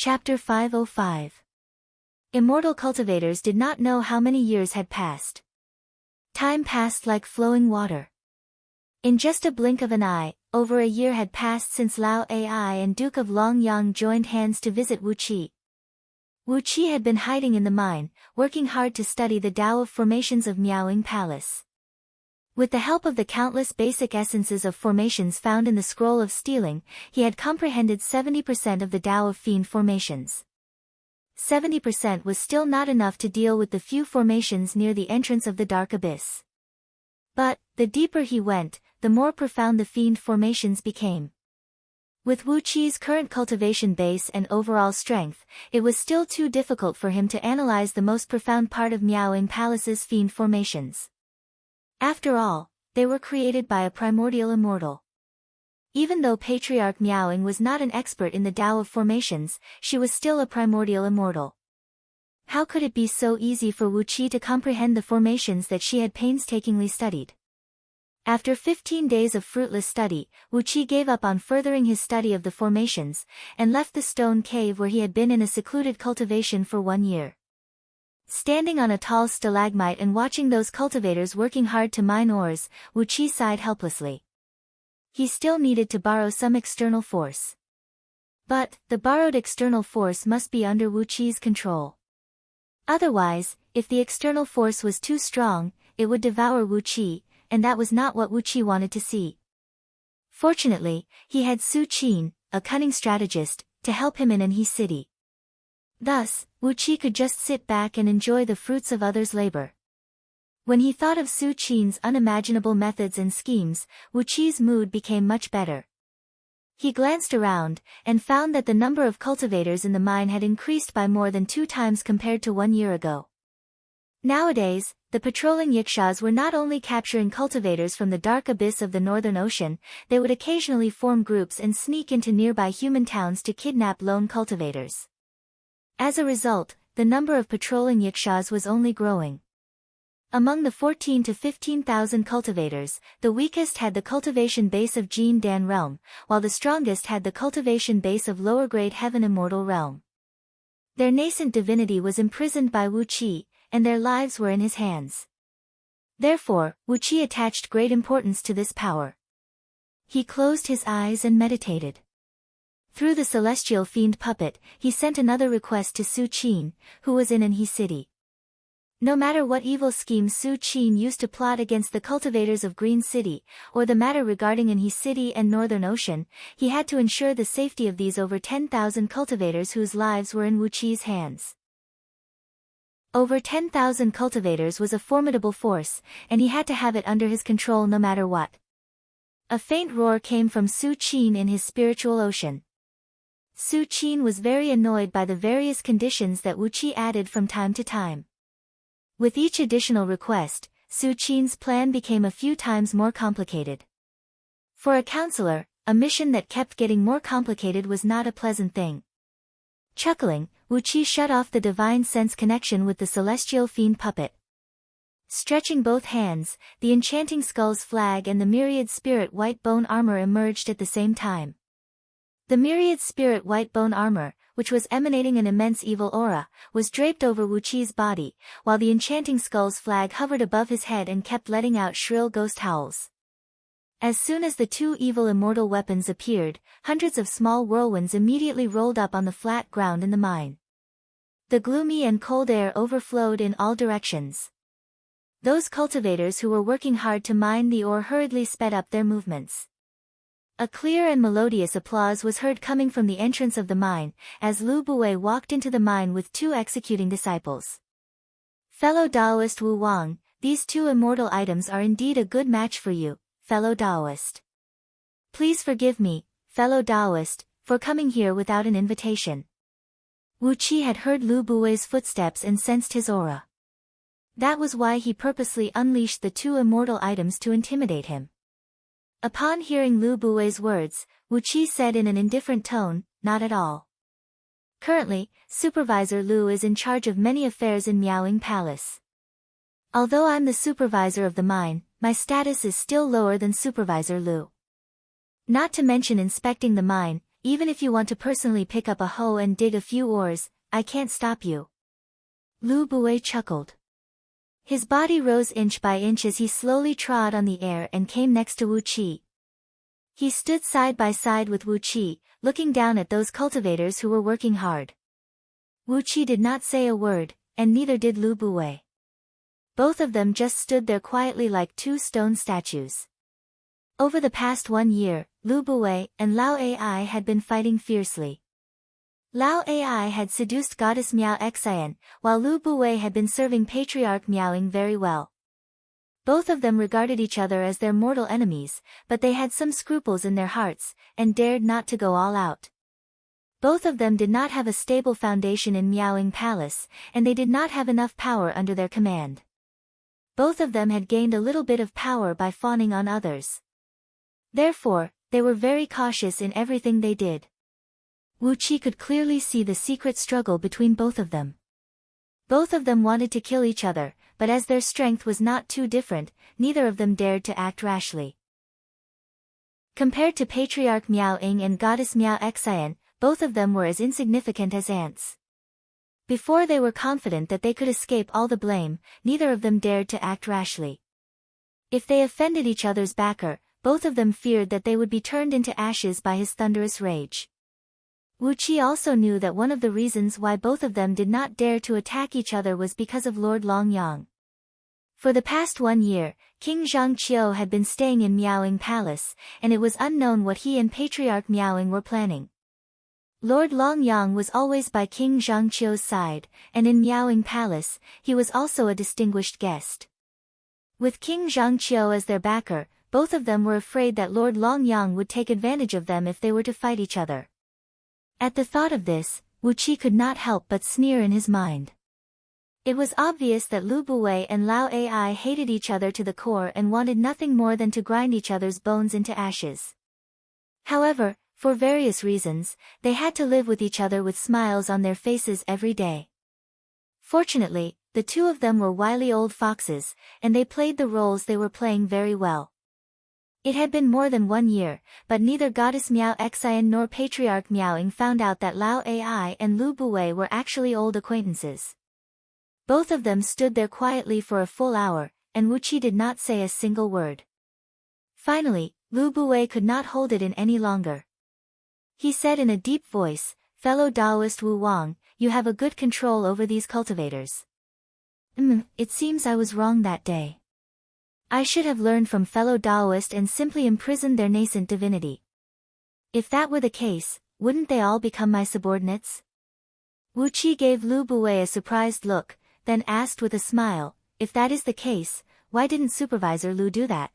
Chapter 505. Immortal cultivators did not know how many years had passed. Time passed like flowing water. In just a blink of an eye, over a year had passed since Lao Ai and Duke of Longyang joined hands to visit Wu Qi. Wu Qi had been hiding in the mine, working hard to study the Tao of formations of Miaoying Palace. With the help of the countless basic essences of formations found in the Scroll of Stealing, he had comprehended 70% of the Tao of Fiend formations. 70% was still not enough to deal with the few formations near the entrance of the Dark Abyss. But, the deeper he went, the more profound the Fiend formations became. With Wu Qi's current cultivation base and overall strength, it was still too difficult for him to analyze the most profound part of Miaoying Palace's Fiend formations. After all, they were created by a primordial immortal. Even though Patriarch Miaoying was not an expert in the Tao of formations, she was still a primordial immortal. How could it be so easy for Wu Qi to comprehend the formations that she had painstakingly studied? After 15 days of fruitless study, Wu Qi gave up on furthering his study of the formations, and left the stone cave where he had been in a secluded cultivation for 1 year. Standing on a tall stalagmite and watching those cultivators working hard to mine ores, Wu Qi sighed helplessly. He still needed to borrow some external force. But, the borrowed external force must be under Wu Qi's control. Otherwise, if the external force was too strong, it would devour Wu Qi, and that was not what Wu Qi wanted to see. Fortunately, he had Su Qin, a cunning strategist, to help him in Anhui city. Thus, Wu Qi could just sit back and enjoy the fruits of others' labor. When he thought of Su Qin's unimaginable methods and schemes, Wu Qi's mood became much better. He glanced around, and found that the number of cultivators in the mine had increased by more than 2 times compared to 1 year ago. Nowadays, the patrolling Yikshaws were not only capturing cultivators from the dark abyss of the Northern Ocean, they would occasionally form groups and sneak into nearby human towns to kidnap lone cultivators. As a result, the number of patrolling Yikshaws was only growing. Among the 14 to 15,000 cultivators, the weakest had the cultivation base of Jin Dan realm, while the strongest had the cultivation base of lower-grade Heaven Immortal realm. Their nascent divinity was imprisoned by Wu Qi, and their lives were in his hands. Therefore, Wu Qi attached great importance to this power. He closed his eyes and meditated. Through the celestial fiend puppet, he sent another request to Su Qin, who was in Anhui city. No matter what evil schemes Su Qin used to plot against the cultivators of Green City, or the matter regarding Anhui city and Northern Ocean, he had to ensure the safety of these over 10,000 cultivators whose lives were in Wu Qi's hands. Over 10,000 cultivators was a formidable force, and he had to have it under his control no matter what. A faint roar came from Su Qin in his spiritual ocean. Su Qin was very annoyed by the various conditions that Wu Qi added from time to time. With each additional request, Su Qin's plan became a few times more complicated. For a counselor, a mission that kept getting more complicated was not a pleasant thing. Chuckling, Wu Qi shut off the divine sense connection with the celestial fiend puppet. Stretching both hands, the enchanting skull's flag and the myriad spirit white bone armor emerged at the same time. The myriad spirit white bone armor, which was emanating an immense evil aura, was draped over Wu Qi's body, while the enchanting skull's flag hovered above his head and kept letting out shrill ghost howls. As soon as the 2 evil immortal weapons appeared, hundreds of small whirlwinds immediately rolled up on the flat ground in the mine. The gloomy and cold air overflowed in all directions. Those cultivators who were working hard to mine the ore hurriedly sped up their movements. A clear and melodious applause was heard coming from the entrance of the mine, as Lu Buwei walked into the mine with 2 executing disciples. Fellow Taoist Wu Wang, these 2 immortal items are indeed a good match for you, fellow Taoist. Please forgive me, fellow Taoist, for coming here without an invitation. Wu Qi had heard Lu Buwei's footsteps and sensed his aura. That was why he purposely unleashed the 2 immortal items to intimidate him. Upon hearing Lu Buwei's words, Wu Qi said in an indifferent tone, "Not at all. Currently, Supervisor Lu is in charge of many affairs in Miaoying Palace. Although I'm the supervisor of the mine, my status is still lower than Supervisor Lu. Not to mention inspecting the mine, even if you want to personally pick up a hoe and dig a few oars, I can't stop you." Lu Buwei chuckled. His body rose inch by inch as he slowly trod on the air and came next to Wu Qi. He stood side by side with Wu Qi, looking down at those cultivators who were working hard. Wu Qi did not say a word, and neither did Lu Buwei. Both of them just stood there quietly like two stone statues. Over the past 1 year, Lu Buwei and Lao Ai had been fighting fiercely. Lao Ai had seduced goddess Miao Xian, while Lu Buwei had been serving patriarch Miaoing very well. Both of them regarded each other as their mortal enemies, but they had some scruples in their hearts, and dared not to go all out. Both of them did not have a stable foundation in Miaoing Palace, and they did not have enough power under their command. Both of them had gained a little bit of power by fawning on others. Therefore, they were very cautious in everything they did. Wu Qi could clearly see the secret struggle between both of them. Both of them wanted to kill each other, but as their strength was not too different, neither of them dared to act rashly. Compared to Patriarch Miaoing and Goddess Miao Xian, both of them were as insignificant as ants. Before they were confident that they could escape all the blame, neither of them dared to act rashly. If they offended each other's backer, both of them feared that they would be turned into ashes by his thunderous rage. Wu Qi also knew that one of the reasons why both of them did not dare to attack each other was because of Lord Longyang. For the past 1 year, King Zhangqiu had been staying in Miaoing Palace, and it was unknown what he and Patriarch Miaoing were planning. Lord Longyang was always by King Zhangqiu's side, and in Miaoing Palace, he was also a distinguished guest. With King Zhangqiu as their backer, both of them were afraid that Lord Longyang would take advantage of them if they were to fight each other. At the thought of this, Wu Qi could not help but sneer in his mind. It was obvious that Lu Buwei and Lao Ai hated each other to the core and wanted nothing more than to grind each other's bones into ashes. However, for various reasons, they had to live with each other with smiles on their faces every day. Fortunately, the two of them were wily old foxes, and they played the roles they were playing very well. It had been more than 1 year, but neither Goddess Miao Xian nor Patriarch Miaoing found out that Lao Ai and Lu Buwei were actually old acquaintances. Both of them stood there quietly for a full hour, and Wu Qi did not say a single word. Finally, Lu Buwei could not hold it in any longer. He said in a deep voice, "Fellow Taoist Wu Wang, you have a good control over these cultivators." It seems I was wrong that day. I should have learned from fellow Taoist and simply imprisoned their nascent divinity. If that were the case, wouldn't they all become my subordinates? Wu Qi gave Lu Buwei a surprised look, then asked with a smile, "If that is the case, why didn't Supervisor Lu do that?"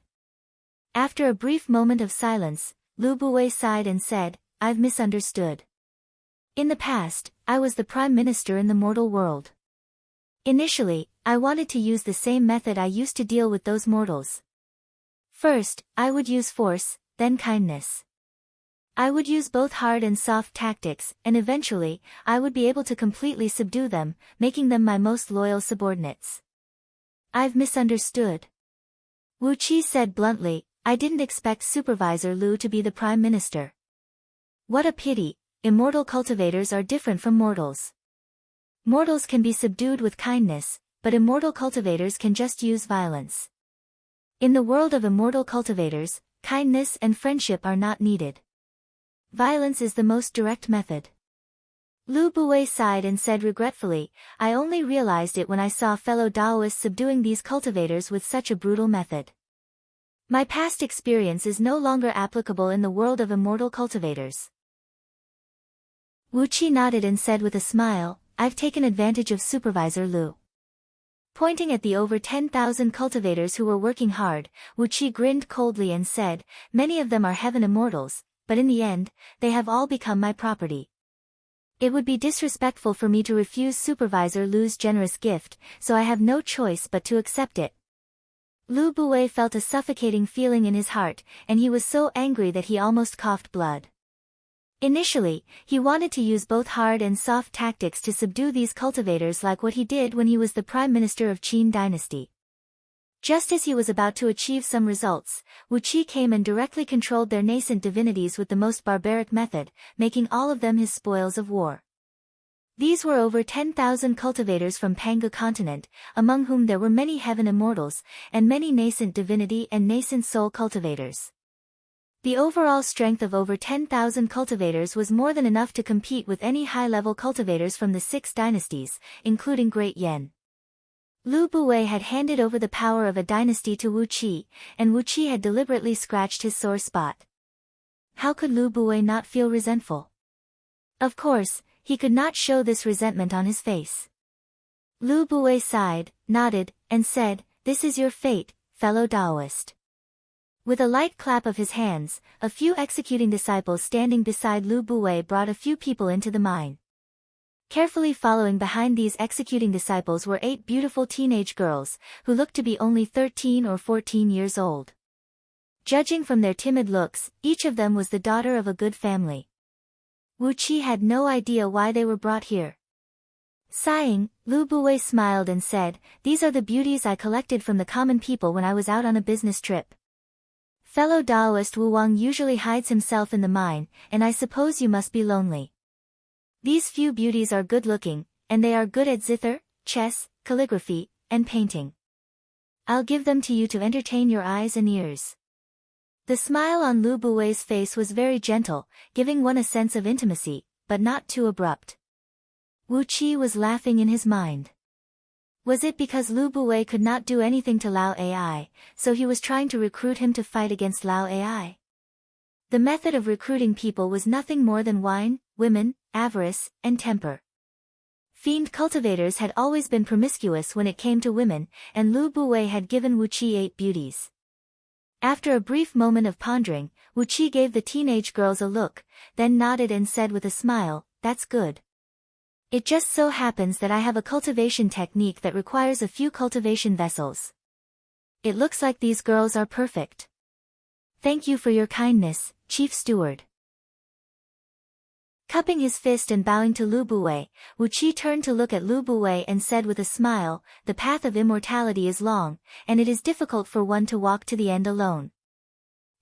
After a brief moment of silence, Lu Buwei sighed and said, "I've misunderstood. In the past, I was the Prime Minister in the mortal world. Initially, I wanted to use the same method I used to deal with those mortals. First, I would use force, then kindness. I would use both hard and soft tactics, and eventually, I would be able to completely subdue them, making them my most loyal subordinates. I've misunderstood." Wu Qi said bluntly, "I didn't expect Supervisor Lu to be the Prime Minister. What a pity, immortal cultivators are different from mortals. Mortals can be subdued with kindness, but immortal cultivators can just use violence. In the world of immortal cultivators, kindness and friendship are not needed. Violence is the most direct method." Lu Buwei sighed and said regretfully, "I only realized it when I saw fellow Taoists subduing these cultivators with such a brutal method. My past experience is no longer applicable in the world of immortal cultivators." Wu Qi nodded and said with a smile, "I've taken advantage of Supervisor Lu." Pointing at the over 10,000 cultivators who were working hard, Wu Qi grinned coldly and said, "Many of them are heaven immortals, but in the end, they have all become my property. It would be disrespectful for me to refuse Supervisor Lu's generous gift, so I have no choice but to accept it." Lu Buwei felt a suffocating feeling in his heart, and he was so angry that he almost coughed blood. Initially, he wanted to use both hard and soft tactics to subdue these cultivators like what he did when he was the Prime Minister of Qin Dynasty. Just as he was about to achieve some results, Wu Qi came and directly controlled their nascent divinities with the most barbaric method, making all of them his spoils of war. These were over 10,000 cultivators from Pangu continent, among whom there were many heaven immortals, and many nascent divinity and nascent soul cultivators. The overall strength of over 10,000 cultivators was more than enough to compete with any high-level cultivators from the 6 dynasties, including Great Yan. Lu Buwei had handed over the power of a dynasty to Wu Qi, and Wu Qi had deliberately scratched his sore spot. How could Lu Buwei not feel resentful? Of course, he could not show this resentment on his face. Lu Buwei sighed, nodded, and said, "This is your fate, fellow Taoist." With a light clap of his hands, a few executing disciples standing beside Lu Buwei brought a few people into the mine. Carefully following behind these executing disciples were 8 beautiful teenage girls, who looked to be only 13 or 14 years old. Judging from their timid looks, each of them was the daughter of a good family. Wu Qi had no idea why they were brought here. Sighing, Lu Buwei smiled and said, "These are the beauties I collected from the common people when I was out on a business trip. Fellow Taoist Wu Wang usually hides himself in the mine, and I suppose you must be lonely. These few beauties are good-looking, and they are good at zither, chess, calligraphy, and painting. I'll give them to you to entertain your eyes and ears." The smile on Lu Buwei's face was very gentle, giving one a sense of intimacy, but not too abrupt. Wu Qi was laughing in his mind. Was it because Lu Buwei could not do anything to Lao Ai, so he was trying to recruit him to fight against Lao Ai? The method of recruiting people was nothing more than wine, women, avarice, and temper. Fiend cultivators had always been promiscuous when it came to women, and Lu Buwei had given Wu Qi 8 beauties. After a brief moment of pondering, Wu Qi gave the teenage girls a look, then nodded and said with a smile, "That's good. It just so happens that I have a cultivation technique that requires a few cultivation vessels. It looks like these girls are perfect. Thank you for your kindness, Chief Steward." Cupping his fist and bowing to Lu Buwei, Wu Qi turned to look at Lu Buwei and said with a smile, "The path of immortality is long, and it is difficult for one to walk to the end alone.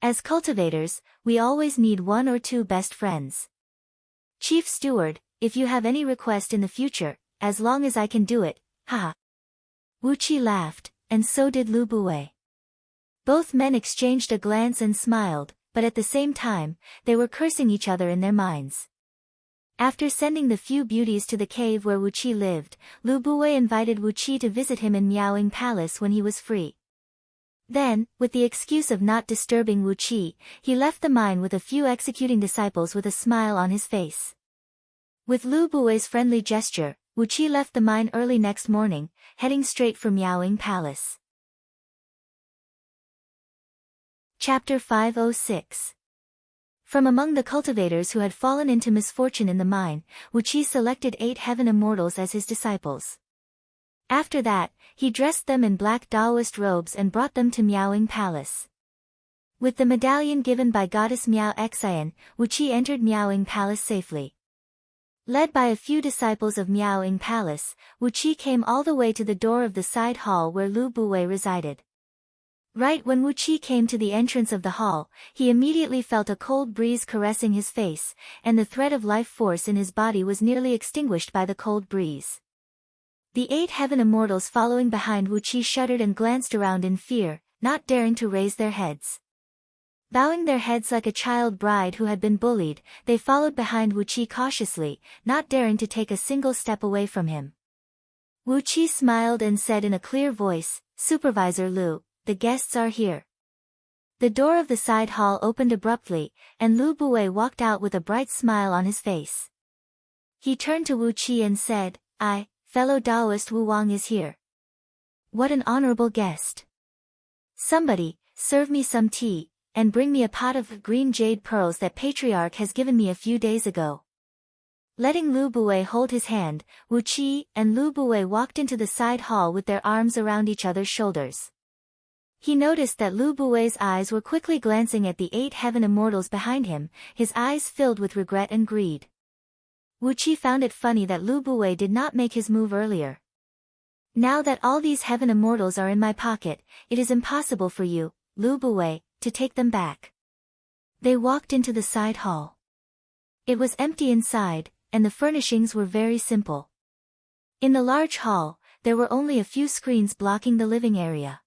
As cultivators, we always need 1 or 2 best friends. Chief Steward, if you have any request in the future, as long as I can do it, haha." Wu Qi laughed, and so did Lu Buwei. Both men exchanged a glance and smiled, but at the same time, they were cursing each other in their minds. After sending the few beauties to the cave where Wu Qi lived, Lu Buwei invited Wu Qi to visit him in Miaoying Palace when he was free. Then, with the excuse of not disturbing Wu Qi, he left the mine with a few executing disciples with a smile on his face. With Lu Buwei's friendly gesture, Wu Qi left the mine early next morning, heading straight for Miaoying Palace. Chapter 506. From among the cultivators who had fallen into misfortune in the mine, Wu Qi selected 8 heaven immortals as his disciples. After that, he dressed them in black Taoist robes and brought them to Miaoying Palace. With the medallion given by goddess Miao Xian, Wu Qi entered Miaoying Palace safely. Led by a few disciples of Miaoying Palace, Wu Qi came all the way to the door of the side hall where Lu Buwei resided. Right when Wu Qi came to the entrance of the hall, he immediately felt a cold breeze caressing his face, and the thread of life force in his body was nearly extinguished by the cold breeze. The 8 heaven immortals following behind Wu Qi shuddered and glanced around in fear, not daring to raise their heads. Bowing their heads like a child bride who had been bullied, they followed behind Wu Qi cautiously, not daring to take a single step away from him. Wu Qi smiled and said in a clear voice, "Supervisor Lu, the guests are here." The door of the side hall opened abruptly, and Lu Buwei walked out with a bright smile on his face. He turned to Wu Qi and said, "Fellow Taoist Wu Wang is here. What an honorable guest. Somebody, serve me some tea, and bring me a pot of green jade pearls that Patriarch has given me a few days ago." Letting Lu Buwei hold his hand, Wu Qi and Lu Buwei walked into the side hall with their arms around each other's shoulders. He noticed that Lu Buwei's eyes were quickly glancing at the 8 heaven immortals behind him, his eyes filled with regret and greed. Wu Qi found it funny that Lu Buwei did not make his move earlier. Now that all these heaven immortals are in my pocket, it is impossible for you, Lu Buwei, to take them back. They walked into the side hall. It was empty inside, and the furnishings were very simple. In the large hall, there were only a few screens blocking the living area.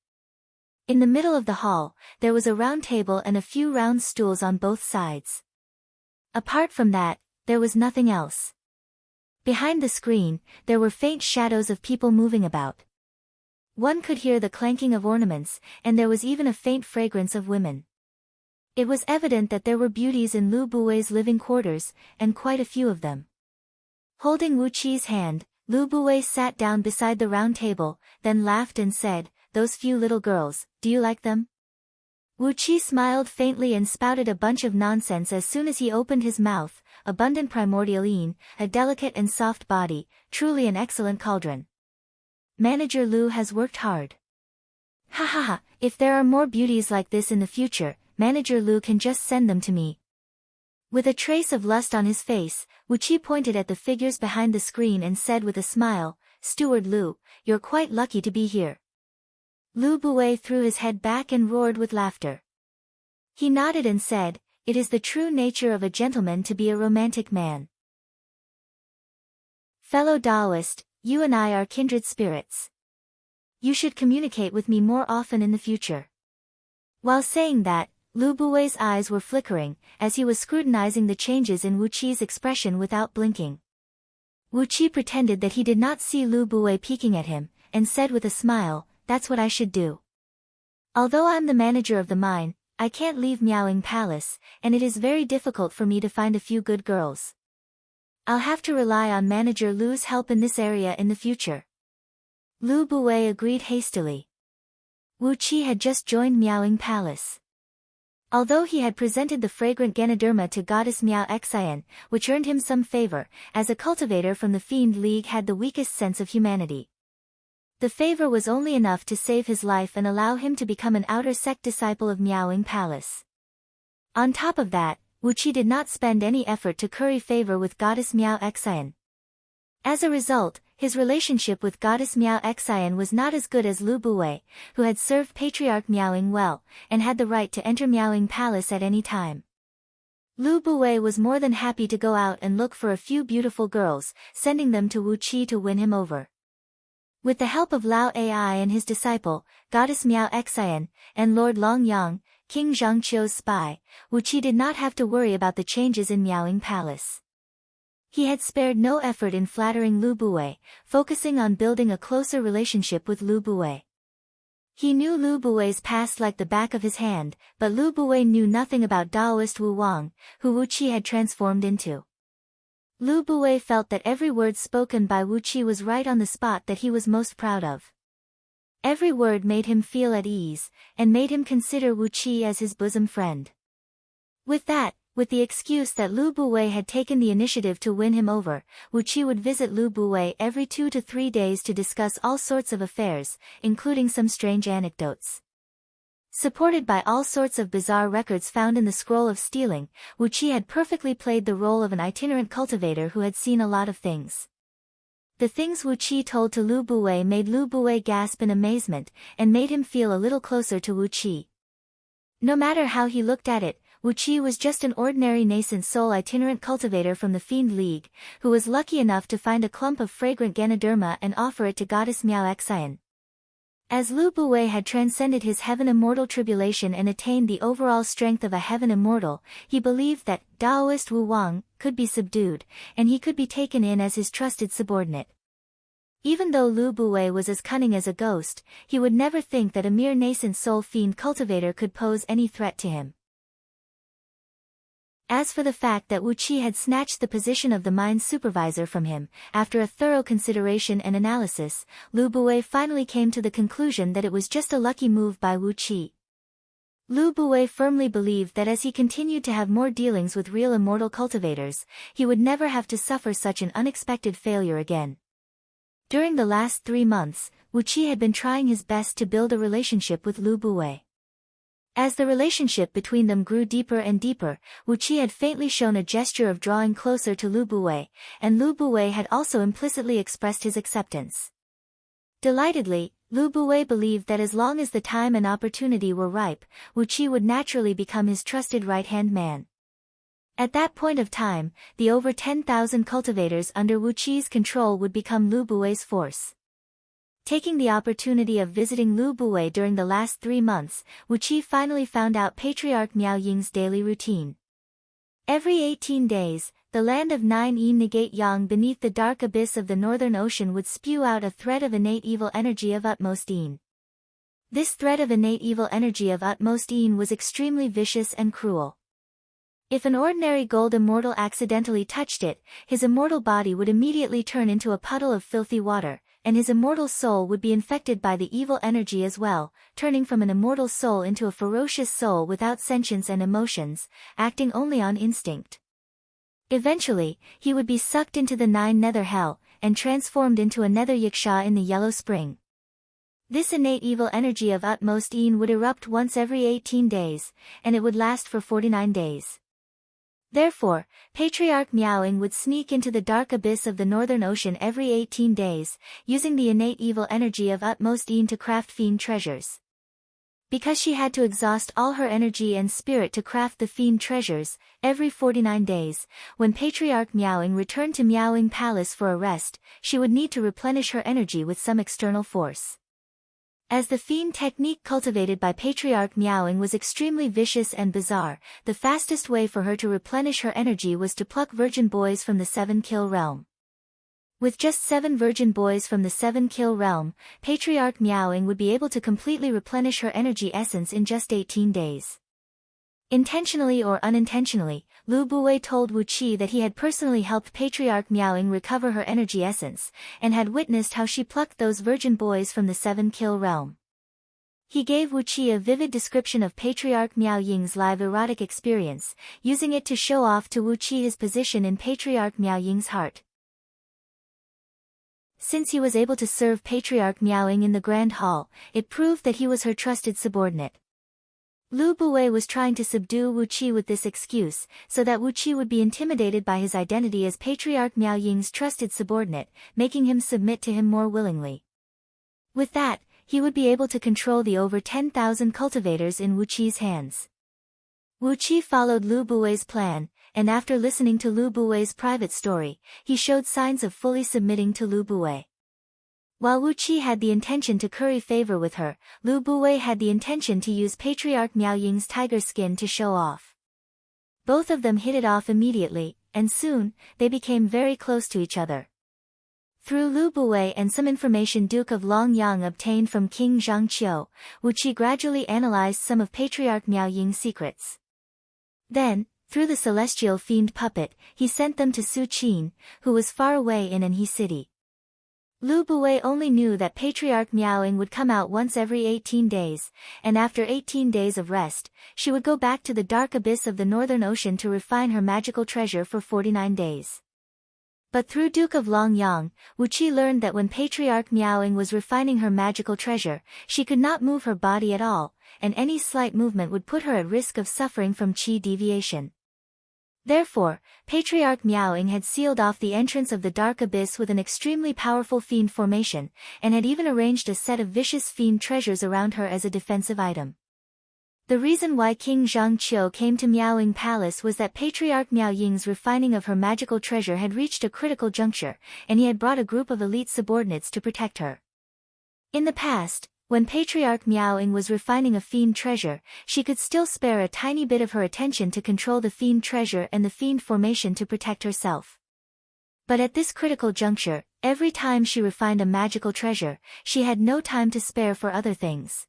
In the middle of the hall, there was a round table and a few round stools on both sides. Apart from that, there was nothing else. Behind the screen, there were faint shadows of people moving about. One could hear the clanking of ornaments, and there was even a faint fragrance of women. It was evident that there were beauties in Lu Buwei's living quarters, and quite a few of them. Holding Wu Qi's hand, Lu Buwei sat down beside the round table, then laughed and said, "Those few little girls, do you like them?" Wu Qi smiled faintly and spouted a bunch of nonsense as soon as he opened his mouth. Abundant primordial yin, a delicate and soft body, truly an excellent cauldron. Manager Lu has worked hard. Ha ha ha, if there are more beauties like this in the future, Manager Lu can just send them to me. With a trace of lust on his face, Wu Qi pointed at the figures behind the screen and said with a smile, "Steward Lu, you're quite lucky to be here." Lu Buwei threw his head back and roared with laughter. He nodded and said, "It is the true nature of a gentleman to be a romantic man. Fellow Taoist, you and I are kindred spirits. You should communicate with me more often in the future." While saying that, Lu Buwei's eyes were flickering, as he was scrutinizing the changes in Wu Qi's expression without blinking. Wu Qi pretended that he did not see Lu Buwei peeking at him, and said with a smile, "That's what I should do. Although I'm the manager of the mine, I can't leave Miaoying Palace, and it is very difficult for me to find a few good girls. I'll have to rely on Manager Lu's help in this area in the future." Lu Buwei agreed hastily. Wu Qi had just joined Miaoying Palace. Although he had presented the fragrant Ganoderma to goddess Miao Xian, which earned him some favor, as a cultivator from the Fiend League had the weakest sense of humanity. The favor was only enough to save his life and allow him to become an outer sect disciple of Miaoying Palace. On top of that, Wu Qi did not spend any effort to curry favor with goddess Miao Xian. As a result, his relationship with goddess Miao Xian was not as good as Lu Buwei, who had served Patriarch Miaoying well, and had the right to enter Miaoying Palace at any time. Lu Buwei was more than happy to go out and look for a few beautiful girls, sending them to Wu Qi to win him over. With the help of Lao Ai and his disciple, goddess Miao Xian, and Lord Long Yang, King Zhangqiu's spy, Wu Qi did not have to worry about the changes in Miaoying Palace. He had spared no effort in flattering Lu Buwei, focusing on building a closer relationship with Lu Buwei. He knew Lu Buwei's past like the back of his hand, but Lu Buwei knew nothing about Taoist Wu Wang, who Wu Qi had transformed into. Lu Buwei felt that every word spoken by Wu Qi was right on the spot that he was most proud of. Every word made him feel at ease, and made him consider Wu Qi as his bosom friend. With the excuse that Lu Buwei had taken the initiative to win him over, Wu Qi would visit Lu Buwei every 2 to 3 days to discuss all sorts of affairs, including some strange anecdotes. Supported by all sorts of bizarre records found in the Scroll of Stealing, Wu Qi had perfectly played the role of an itinerant cultivator who had seen a lot of things. The things Wu Qi told to Lu Buwei made Lu Buwei gasp in amazement, and made him feel a little closer to Wu Qi. No matter how he looked at it, Wu Qi was just an ordinary nascent soul itinerant cultivator from the Fiend League, who was lucky enough to find a clump of fragrant Ganoderma and offer it to goddess Miao Xian. As Lu Buwei had transcended his heaven immortal tribulation and attained the overall strength of a heaven immortal, he believed that Taoist Wu Wang could be subdued, and he could be taken in as his trusted subordinate. Even though Lu Buwei was as cunning as a ghost, he would never think that a mere nascent soul fiend cultivator could pose any threat to him. As for the fact that Wu Qi had snatched the position of the mine's supervisor from him, after a thorough consideration and analysis, Lu Buwei finally came to the conclusion that it was just a lucky move by Wu Qi. Lu Buwei firmly believed that as he continued to have more dealings with real immortal cultivators, he would never have to suffer such an unexpected failure again. During the last 3 months, Wu Qi had been trying his best to build a relationship with Lu Buwei. As the relationship between them grew deeper and deeper, Wu Qi had faintly shown a gesture of drawing closer to Lu Buwei, and Lu Buwei had also implicitly expressed his acceptance. Delightedly, Lu Buwei believed that as long as the time and opportunity were ripe, Wu Qi would naturally become his trusted right-hand man. At that point of time, the over 10,000 cultivators under Wu Qi's control would become Lu Buwei's force. Taking the opportunity of visiting Lu Buwei during the last 3 months, Wu Qi finally found out Patriarch Miao Ying's daily routine. Every 18 days, the land of 9 Yin Negate Yang beneath the dark abyss of the Northern Ocean would spew out a thread of innate evil energy of utmost Yin. This thread of innate evil energy of utmost Yin was extremely vicious and cruel. If an ordinary gold immortal accidentally touched it, his immortal body would immediately turn into a puddle of filthy water, and his immortal soul would be infected by the evil energy as well, turning from an immortal soul into a ferocious soul without sentience and emotions, acting only on instinct. Eventually, he would be sucked into the 9 nether hell, and transformed into a nether yiksha in the Yellow Spring. This innate evil energy of utmost Yin would erupt once every 18 days, and it would last for 49 days. Therefore, Patriarch Miaoying would sneak into the dark abyss of the Northern Ocean every 18 days, using the innate evil energy of utmost Yin to craft fiend treasures. Because she had to exhaust all her energy and spirit to craft the fiend treasures, every 49 days, when Patriarch Miaoying returned to Miaoying Palace for a rest, she would need to replenish her energy with some external force. As the fiend technique cultivated by Patriarch Miaoying was extremely vicious and bizarre, the fastest way for her to replenish her energy was to pluck virgin boys from the 7-kill realm. With just 7 virgin boys from the 7-kill realm, Patriarch Miaoying would be able to completely replenish her energy essence in just 18 days. Intentionally or unintentionally, Lu Buwei told Wu Qi that he had personally helped Patriarch Miaoying recover her energy essence, and had witnessed how she plucked those virgin boys from the 7-kill realm. He gave Wu Qi a vivid description of Patriarch Miaoying's live erotic experience, using it to show off to Wu Qi his position in Patriarch Miaoying's heart. Since he was able to serve Patriarch Miaoying in the Grand Hall, it proved that he was her trusted subordinate. Lu Buwei was trying to subdue Wu Qi with this excuse, so that Wu Qi would be intimidated by his identity as Patriarch Miaoying's trusted subordinate, making him submit to him more willingly. With that, he would be able to control the over 10,000 cultivators in Wu Qi's hands. Wu Qi followed Lu Buwei's plan, and after listening to Lu Buwei's private story, he showed signs of fully submitting to Lu Buwei. While Wu Qi had the intention to curry favor with her, Lu Buwei had the intention to use Patriarch Miaoying's tiger skin to show off. Both of them hit it off immediately, and soon, they became very close to each other. Through Lu Buwei and some information Duke of Longyang obtained from King Zhangqiu, Wu Qi gradually analyzed some of Patriarch Miaoying's secrets. Then, through the celestial fiend puppet, he sent them to Su Qin, who was far away in Anhui City. Lu Buwei only knew that Patriarch Miaoying would come out once every 18 days, and after 18 days of rest, she would go back to the dark abyss of the Northern Ocean to refine her magical treasure for 49 days. But through Duke of Longyang, Wu Qi learned that when Patriarch Miaoying was refining her magical treasure, she could not move her body at all, and any slight movement would put her at risk of suffering from qi deviation. Therefore, Patriarch Miaoying had sealed off the entrance of the dark abyss with an extremely powerful fiend formation, and had even arranged a set of vicious fiend treasures around her as a defensive item. The reason why King Zhangqiu came to Miaoying Palace was that Patriarch Miaoying's refining of her magical treasure had reached a critical juncture, and he had brought a group of elite subordinates to protect her. In the past, when Patriarch Miaoying was refining a fiend treasure, she could still spare a tiny bit of her attention to control the fiend treasure and the fiend formation to protect herself. But at this critical juncture, every time she refined a magical treasure, she had no time to spare for other things.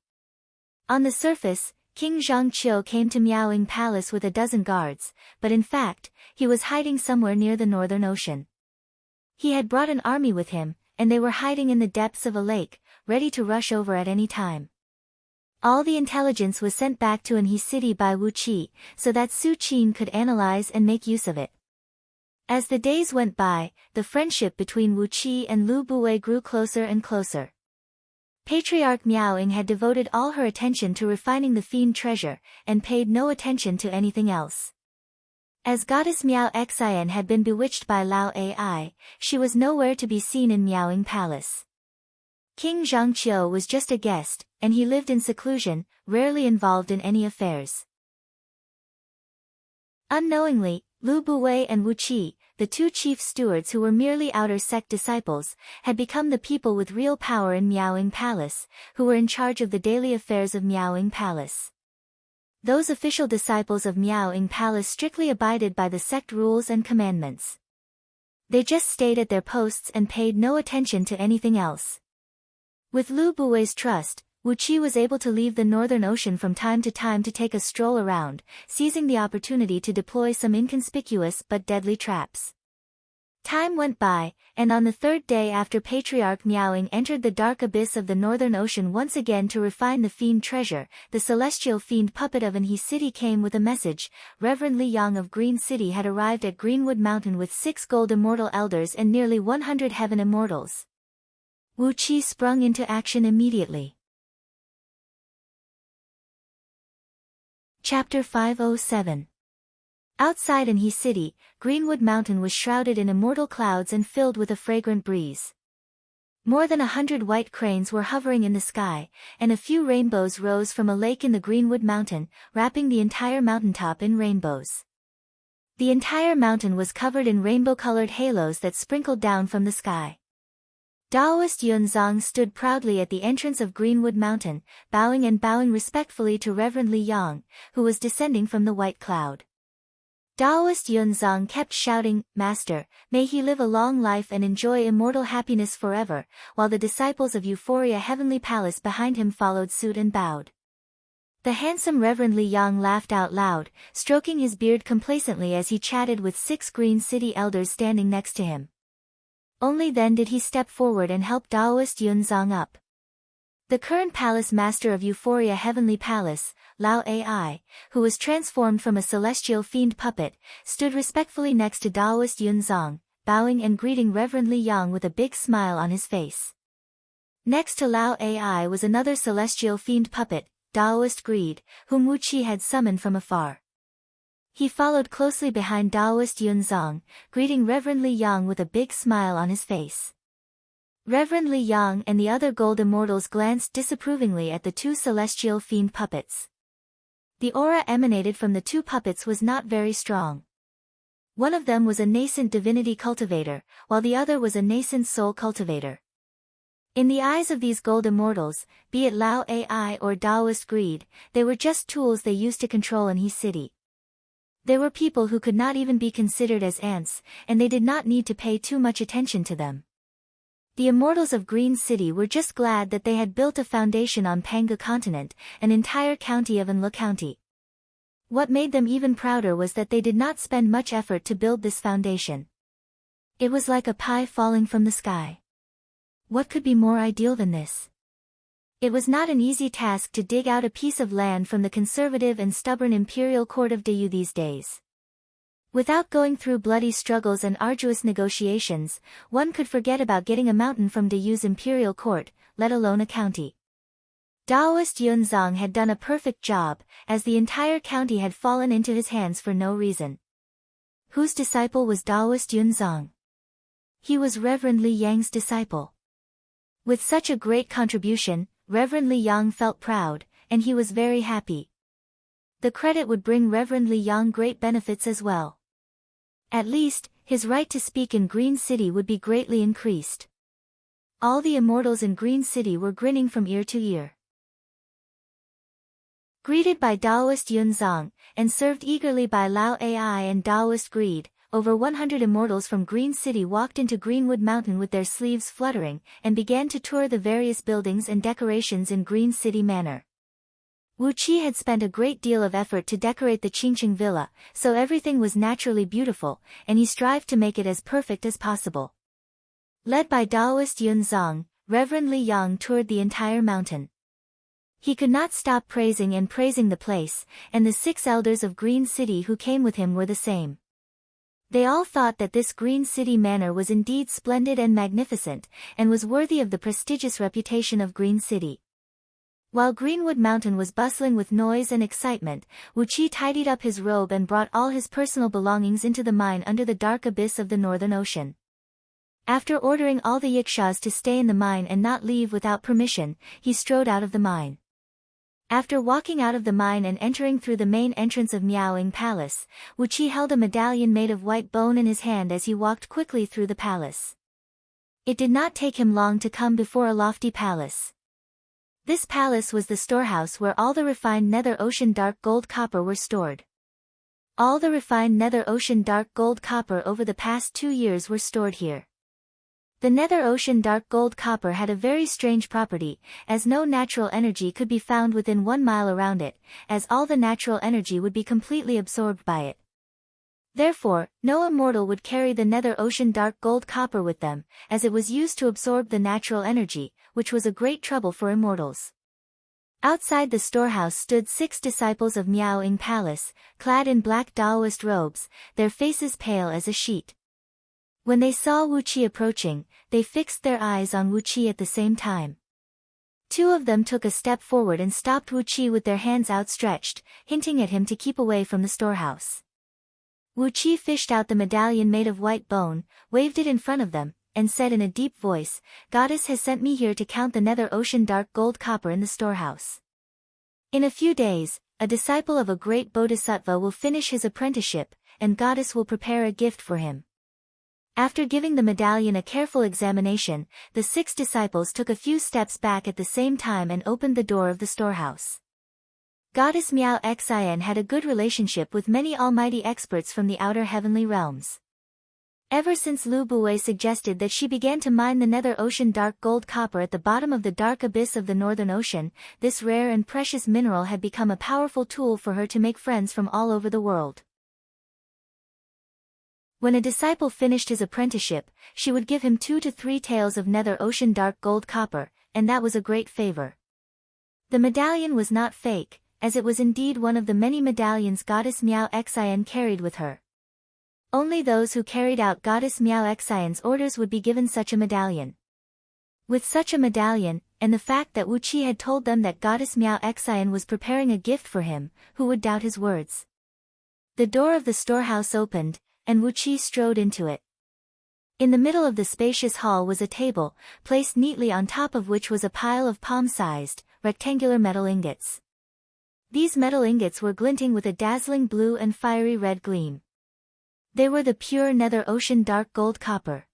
On the surface, King Zhangqiu came to Miaoying Palace with a dozen guards, but in fact, he was hiding somewhere near the Northern Ocean. He had brought an army with him, and they were hiding in the depths of a lake, ready to rush over at any time. All the intelligence was sent back to Anhui City by Wu Qi, so that Su Qin could analyze and make use of it. As the days went by, the friendship between Wu Qi and Lu Buwei grew closer and closer. Patriarch Miaoying had devoted all her attention to refining the fiend treasure, and paid no attention to anything else. As Goddess Miao Xian had been bewitched by Lao Ai, she was nowhere to be seen in Miaoying Palace. King Zhangqiu was just a guest, and he lived in seclusion, rarely involved in any affairs. Unknowingly, Lu Buwei and Wu Qi, the two chief stewards who were merely outer sect disciples, had become the people with real power in Miaoying Palace, who were in charge of the daily affairs of Miaoying Palace. Those official disciples of Miaoying Palace strictly abided by the sect rules and commandments. They just stayed at their posts and paid no attention to anything else. With Lu Buwei's trust, Wu Qi was able to leave the Northern Ocean from time to time to take a stroll around, seizing the opportunity to deploy some inconspicuous but deadly traps. Time went by, and on the third day after Patriarch Miaoying entered the dark abyss of the Northern Ocean once again to refine the fiend treasure, the celestial fiend puppet of Anhe City came with a message. Reverend Li Yang of Green City had arrived at Greenwood Mountain with 6 gold immortal elders and nearly 100 heaven immortals. Wu Qi sprung into action immediately. Chapter 507. Outside Anhe City, Greenwood Mountain was shrouded in immortal clouds and filled with a fragrant breeze. More than 100 white cranes were hovering in the sky, and a few rainbows rose from a lake in the Greenwood Mountain, wrapping the entire mountaintop in rainbows. The entire mountain was covered in rainbow-colored halos that sprinkled down from the sky. Daoist Yunzong stood proudly at the entrance of Greenwood Mountain, bowing respectfully to Reverend Li Yang, who was descending from the white cloud. Daoist Yunzong kept shouting, "Master, may he live a long life and enjoy immortal happiness forever," while the disciples of Euphoria Heavenly Palace behind him followed suit and bowed. The handsome Reverend Li Yang laughed out loud, stroking his beard complacently as he chatted with 6 Green City elders standing next to him. Only then did he step forward and help Daoist Yunzong up. The current palace master of Euphoria Heavenly Palace, Lao Ai, who was transformed from a celestial fiend puppet, stood respectfully next to Daoist Yunzong, bowing and greeting Reverend Li Yang with a big smile on his face. Next to Lao Ai was another celestial fiend puppet, Daoist Greed, whom Wu Qi had summoned from afar. He followed closely behind Daoist Yunzong, greeting Reverend Li Yang with a big smile on his face. Reverend Li Yang and the other gold immortals glanced disapprovingly at the 2 celestial fiend puppets. The aura emanated from the 2 puppets was not very strong. One of them was a nascent divinity cultivator, while the other was a nascent soul cultivator. In the eyes of these gold immortals, be it Lao Ai or Daoist Greed, they were just tools they used to control Anhe City. They were people who could not even be considered as ants, and they did not need to pay too much attention to them. The immortals of Green City were just glad that they had built a foundation on Panga Continent, an entire county of Anle County. What made them even prouder was that they did not spend much effort to build this foundation. It was like a pie falling from the sky. What could be more ideal than this? It was not an easy task to dig out a piece of land from the conservative and stubborn imperial court of Dayu these days. Without going through bloody struggles and arduous negotiations, one could forget about getting a mountain from Dayu's imperial court, let alone a county. Daoist Yunzong had done a perfect job, as the entire county had fallen into his hands for no reason. Whose disciple was Daoist Yunzong? He was Reverend Li Yang's disciple. With such a great contribution, Reverend Li Yang felt proud, and he was very happy. The credit would bring Reverend Li Yang great benefits as well. At least, his right to speak in Green City would be greatly increased. All the immortals in Green City were grinning from ear to ear. Greeted by Daoist Yunzong, and served eagerly by Lao Ai and Daoist Greed, over 100 immortals from Green City walked into Greenwood Mountain with their sleeves fluttering, and began to tour the various buildings and decorations in Green City manner. Wu Qi had spent a great deal of effort to decorate the Qingqing Villa, so everything was naturally beautiful, and he strived to make it as perfect as possible. Led by Daoist Yunzong, Reverend Li Yang toured the entire mountain. He could not stop praising the place, and the 6 elders of Green City who came with him were the same. They all thought that this Green City manor was indeed splendid and magnificent, and was worthy of the prestigious reputation of Green City. While Greenwood Mountain was bustling with noise and excitement, Wu Qi tidied up his robe and brought all his personal belongings into the mine under the dark abyss of the Northern Ocean. After ordering all the Yakshas to stay in the mine and not leave without permission, he strode out of the mine. After walking out of the mine and entering through the main entrance of Miaoying Palace, Wuqi held a medallion made of white bone in his hand as he walked quickly through the palace. It did not take him long to come before a lofty palace. This palace was the storehouse where all the refined nether ocean dark gold copper were stored. All the refined nether ocean dark gold copper over the past 2 years were stored here. The nether ocean dark gold copper had a very strange property, as no natural energy could be found within 1 mile around it, as all the natural energy would be completely absorbed by it. Therefore, no immortal would carry the nether ocean dark gold copper with them, as it was used to absorb the natural energy, which was a great trouble for immortals. Outside the storehouse stood 6 disciples of Miaoying Palace, clad in black Taoist robes, their faces pale as a sheet. When they saw Wuqi approaching, they fixed their eyes on Wuqi at the same time. 2 of them took a step forward and stopped Wuqi with their hands outstretched, hinting at him to keep away from the storehouse. Wuqi fished out the medallion made of white bone, waved it in front of them, and said in a deep voice, "Goddess has sent me here to count the nether ocean dark gold copper in the storehouse. In a few days, a disciple of a great bodhisattva will finish his apprenticeship, and Goddess will prepare a gift for him." After giving the medallion a careful examination, the 6 disciples took a few steps back at the same time and opened the door of the storehouse. Goddess Miao Xian had a good relationship with many almighty experts from the outer heavenly realms. Ever since Lu Buwei suggested that she began to mine the nether ocean dark gold copper at the bottom of the dark abyss of the Northern Ocean, this rare and precious mineral had become a powerful tool for her to make friends from all over the world. When a disciple finished his apprenticeship, she would give him 2 to 3 taels of nether ocean dark gold copper, and that was a great favor. The medallion was not fake, as it was indeed one of the many medallions Goddess Miao Xian carried with her. Only those who carried out Goddess Miao Xian's orders would be given such a medallion. With such a medallion, and the fact that Wuqi had told them that Goddess Miao Xian was preparing a gift for him, who would doubt his words? The door of the storehouse opened, and Wuqi strode into it. In the middle of the spacious hall was a table, placed neatly on top of which was a pile of palm-sized, rectangular metal ingots. These metal ingots were glinting with a dazzling blue and fiery red gleam. They were the pure nether ocean dark gold copper.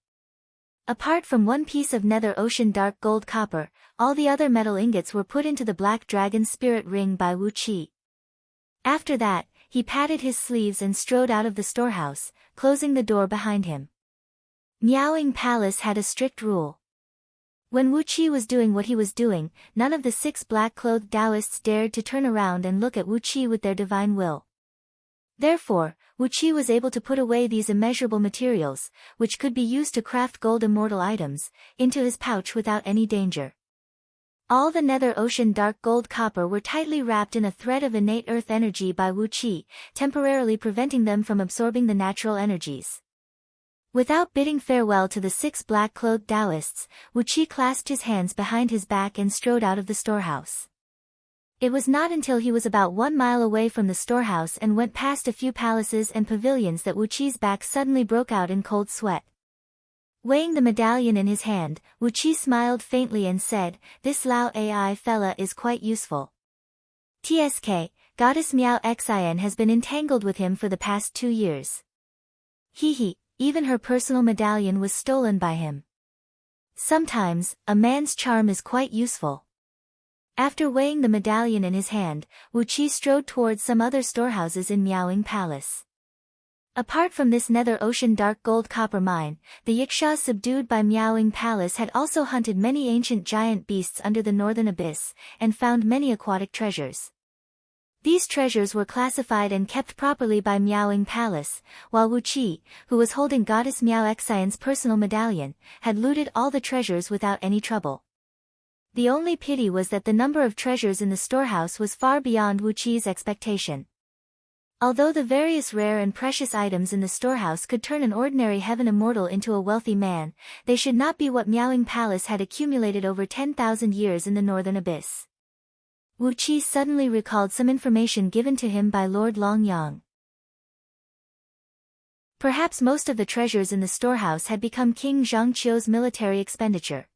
Apart from one piece of nether ocean dark gold copper, all the other metal ingots were put into the black dragon spirit ring by Wuqi. After that, he patted his sleeves and strode out of the storehouse, closing the door behind him. Miaoying Palace had a strict rule. When Wuqi was doing what he was doing, none of the 6 black-clothed Taoists dared to turn around and look at Wuqi with their divine will. Therefore, Wuqi was able to put away these immeasurable materials, which could be used to craft gold immortal items, into his pouch without any danger. All the nether ocean dark gold copper were tightly wrapped in a thread of innate earth energy by Wuqi, temporarily preventing them from absorbing the natural energies. Without bidding farewell to the 6 black-clothed Taoists, Wuqi clasped his hands behind his back and strode out of the storehouse. It was not until he was about 1 mile away from the storehouse and went past a few palaces and pavilions that Wuqi's back suddenly broke out in cold sweat. Weighing the medallion in his hand, Wuqi smiled faintly and said, "This Lao Ai fella is quite useful. TSK, Goddess Miao Xian has been entangled with him for the past 2 years. Even her personal medallion was stolen by him. Sometimes, a man's charm is quite useful." After weighing the medallion in his hand, Wuqi strode towards some other storehouses in Miaoying Palace. Apart from this nether ocean dark gold copper mine, the Yakshas subdued by Miaoying Palace had also hunted many ancient giant beasts under the northern abyss, and found many aquatic treasures. These treasures were classified and kept properly by Miaoying Palace, while Wuqi, who was holding Goddess Miao Xian's personal medallion, had looted all the treasures without any trouble. The only pity was that the number of treasures in the storehouse was far beyond Wuqi's expectation. Although the various rare and precious items in the storehouse could turn an ordinary heaven immortal into a wealthy man, they should not be what Miaoying Palace had accumulated over 10,000 years in the northern abyss. Wuqi suddenly recalled some information given to him by Lord Longyang. Perhaps most of the treasures in the storehouse had become King Zhangqiu's military expenditure.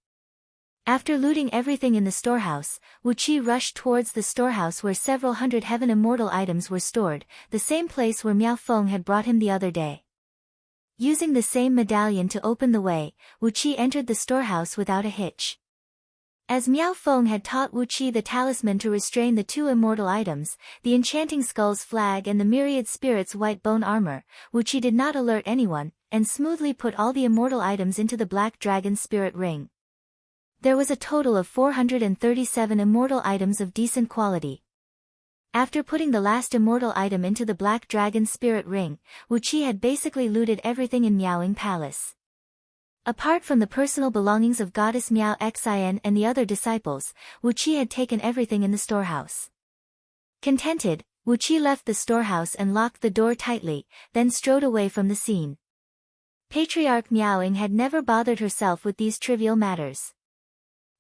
After looting everything in the storehouse, Wu Qi rushed towards the storehouse where several hundred heaven immortal items were stored, the same place where Miao Feng had brought him the other day. Using the same medallion to open the way, Wu Qi entered the storehouse without a hitch. As Miao Feng had taught Wu Qi the talisman to restrain the two immortal items, the enchanting skull's flag and the myriad spirits' white bone armor, Wu Qi did not alert anyone, and smoothly put all the immortal items into the black dragon spirit ring. There was a total of 437 immortal items of decent quality. After putting the last immortal item into the black dragon spirit ring, Wu Qi had basically looted everything in Miaoying Palace. Apart from the personal belongings of goddess Miao Xian and the other disciples, Wu Qi had taken everything in the storehouse. Contented, Wu Qi left the storehouse and locked the door tightly, then strode away from the scene. Patriarch Miaoying had never bothered herself with these trivial matters.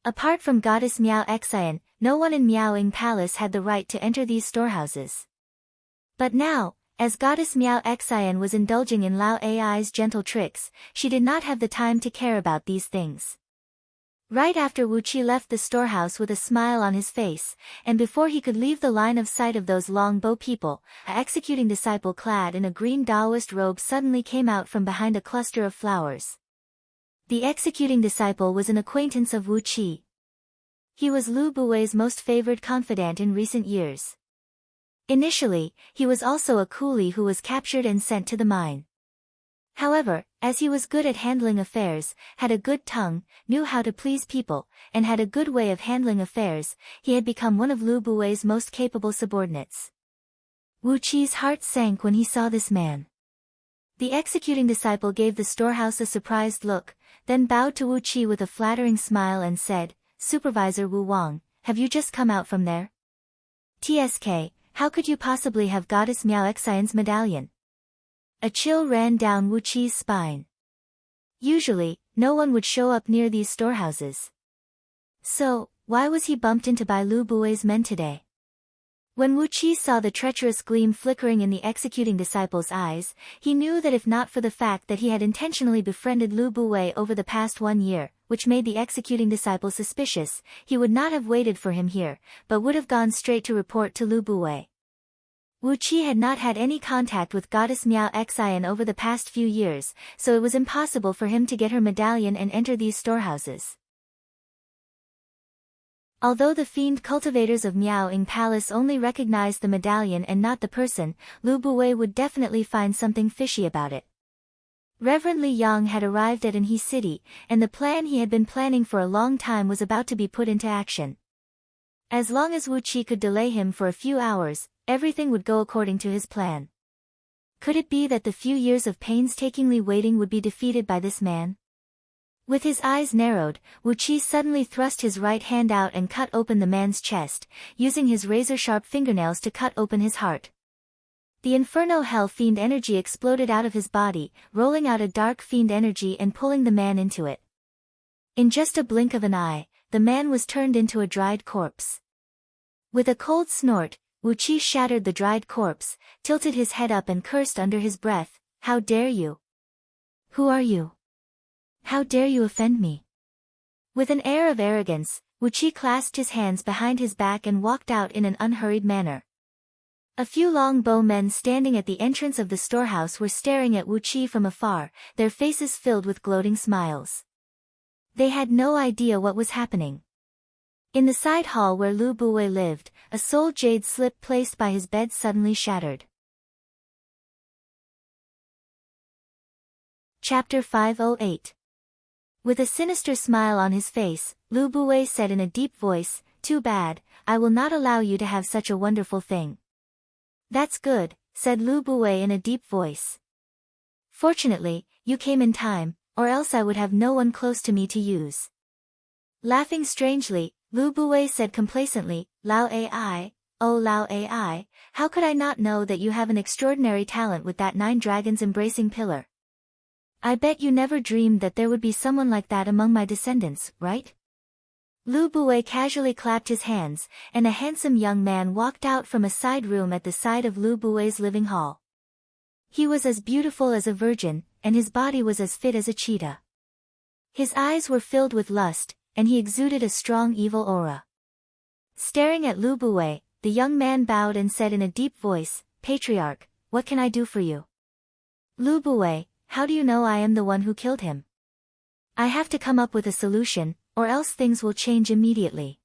Apart from goddess Miao Xian, no one in Miaoying Palace had the right to enter these storehouses. But now, as goddess Miao Xian was indulging in Lao Ai's gentle tricks, she did not have the time to care about these things. Right after Wu Qi left the storehouse with a smile on his face, and before he could leave the line of sight of those longbow people, an executing disciple clad in a green Taoist robe suddenly came out from behind a cluster of flowers. The executing disciple was an acquaintance of Wu Qi. He was Lu Buwei's most favored confidant in recent years. Initially, he was also a coolie who was captured and sent to the mine. However, as he was good at handling affairs, had a good tongue, knew how to please people, and had a good way of handling affairs, he had become one of Lu Buwei's most capable subordinates. Wu Qi's heart sank when he saw this man. The executing disciple gave the storehouse a surprised look, then bowed to Wu Qi with a flattering smile and said, "Supervisor Wu Wang, have you just come out from there? TSK, how could you possibly have goddess Miao Xian's medallion?" A chill ran down Wu Qi's spine. Usually, no one would show up near these storehouses. So, why was he bumped into by Lu Buwei's men today? When Wu Qi saw the treacherous gleam flickering in the executing disciple's eyes, he knew that if not for the fact that he had intentionally befriended Lu Buwei over the past 1 year, which made the executing disciple suspicious, he would not have waited for him here, but would have gone straight to report to Lu Buwei. Wu Qi had not had any contact with goddess Miao Xian over the past few years, so it was impossible for him to get her medallion and enter these storehouses. Although the fiend cultivators of Miaoying Palace only recognized the medallion and not the person, Lu Buwei would definitely find something fishy about it. Reverend Li Yang had arrived at Anhui City, and the plan he had been planning for a long time was about to be put into action. As long as Wu Qi could delay him for a few hours, everything would go according to his plan. Could it be that the few years of painstakingly waiting would be defeated by this man? With his eyes narrowed, Wu Qi suddenly thrust his right hand out and cut open the man's chest, using his razor-sharp fingernails to cut open his heart. The Inferno Hell fiend energy exploded out of his body, rolling out a dark fiend energy and pulling the man into it. In just a blink of an eye, the man was turned into a dried corpse. With a cold snort, Wu Qi shattered the dried corpse, tilted his head up and cursed under his breath, "How dare you? Who are you? How dare you offend me?" With an air of arrogance, Wu Qi clasped his hands behind his back and walked out in an unhurried manner. A few longbow men standing at the entrance of the storehouse were staring at Wu Qi from afar, their faces filled with gloating smiles. They had no idea what was happening. In the side hall where Lu Buwei lived, a soul jade slip placed by his bed suddenly shattered. Chapter 508. With a sinister smile on his face, Lu Buwei said in a deep voice, "Too bad, I will not allow you to have such a wonderful thing." "That's good," said Lu Buwei in a deep voice. "Fortunately, you came in time, or else I would have no one close to me to use." Laughing strangely, Lu Buwei said complacently, "Lao Ai, oh Lao Ai, how could I not know that you have an extraordinary talent with that 9 dragons embracing pillar? I bet you never dreamed that there would be someone like that among my descendants, right?" Lu Buwei casually clapped his hands, and a handsome young man walked out from a side room at the side of Lu Buwei's living hall. He was as beautiful as a virgin, and his body was as fit as a cheetah. His eyes were filled with lust, and he exuded a strong evil aura. Staring at Lu Buwei, the young man bowed and said in a deep voice, "Patriarch, what can I do for you?" "Lu Buwei, how do you know I am the one who killed him? I have to come up with a solution, or else things will change immediately."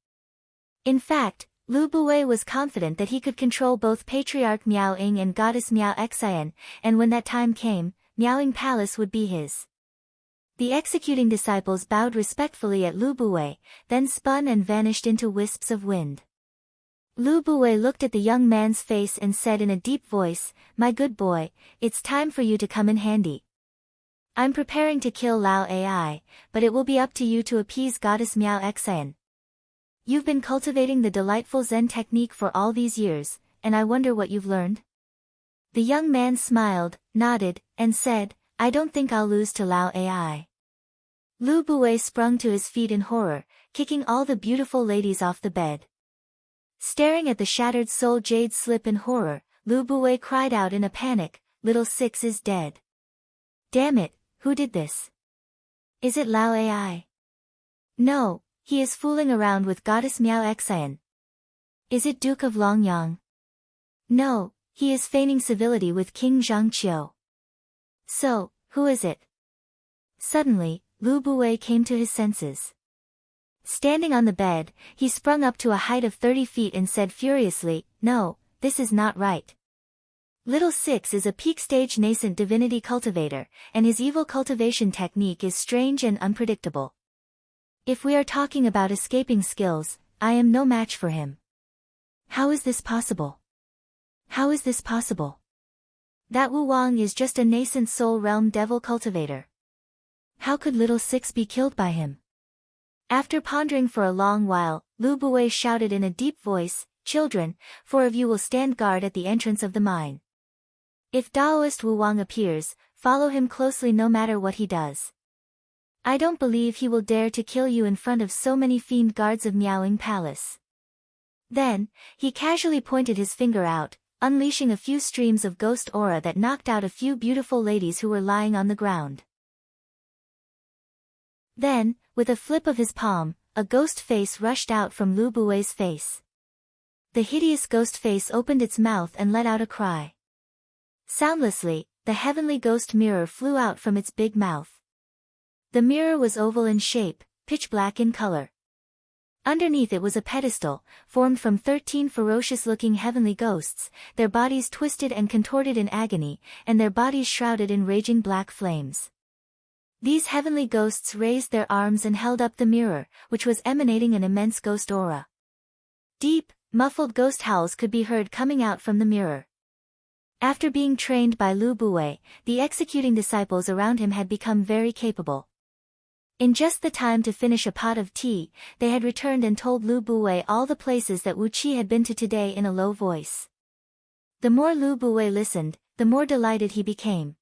In fact, Lu Buwei was confident that he could control both Patriarch Miao Ying and Goddess Miao Xian, and when that time came, Miaoying Palace would be his. The executing disciples bowed respectfully at Lu Buwei, then spun and vanished into wisps of wind. Lu Buwei looked at the young man's face and said in a deep voice, "My good boy, it's time for you to come in handy. I'm preparing to kill Lao Ai, but it will be up to you to appease Goddess Miao Xian. You've been cultivating the delightful Zen technique for all these years, and I wonder what you've learned?" The young man smiled, nodded, and said, "I don't think I'll lose to Lao Ai." Lu Buwei sprung to his feet in horror, kicking all the beautiful ladies off the bed. Staring at the shattered soul jade slip in horror, Lu Buwei cried out in a panic, "Little Six is dead. Damn it, who did this? Is it Lao Ai? No, he is fooling around with Goddess Miao Xian. Is it Duke of Longyang? No, he is feigning civility with King Zhangqiu. So, who is it?" Suddenly, Lu Buwei came to his senses. Standing on the bed, he sprung up to a height of 30 feet and said furiously, "No, this is not right. Little Six is a peak-stage nascent divinity cultivator, and his evil cultivation technique is strange and unpredictable. If we are talking about escaping skills, I am no match for him. How is this possible? How is this possible? That Wu Wang is just a nascent soul realm devil cultivator. How could Little Six be killed by him?" After pondering for a long while, Lu Buwei shouted in a deep voice, "Children, 4 of you will stand guard at the entrance of the mine. If Daoist Wu Wang appears, follow him closely no matter what he does. I don't believe he will dare to kill you in front of so many fiend guards of Miaoying Palace." Then, he casually pointed his finger out, unleashing a few streams of ghost aura that knocked out a few beautiful ladies who were lying on the ground. Then, with a flip of his palm, a ghost face rushed out from Lu Buwei's face. The hideous ghost face opened its mouth and let out a cry. Soundlessly, the heavenly ghost mirror flew out from its big mouth. The mirror was oval in shape, pitch black in color. Underneath it was a pedestal, formed from 13 ferocious-looking heavenly ghosts, their bodies twisted and contorted in agony, and their bodies shrouded in raging black flames. These heavenly ghosts raised their arms and held up the mirror, which was emanating an immense ghost aura. Deep, muffled ghost howls could be heard coming out from the mirror. After being trained by Lu Buwei, the executing disciples around him had become very capable. In just the time to finish a pot of tea, they had returned and told Lu Buwei all the places that Wu Qi had been to today in a low voice. The more Lu Buwei listened, the more delighted he became.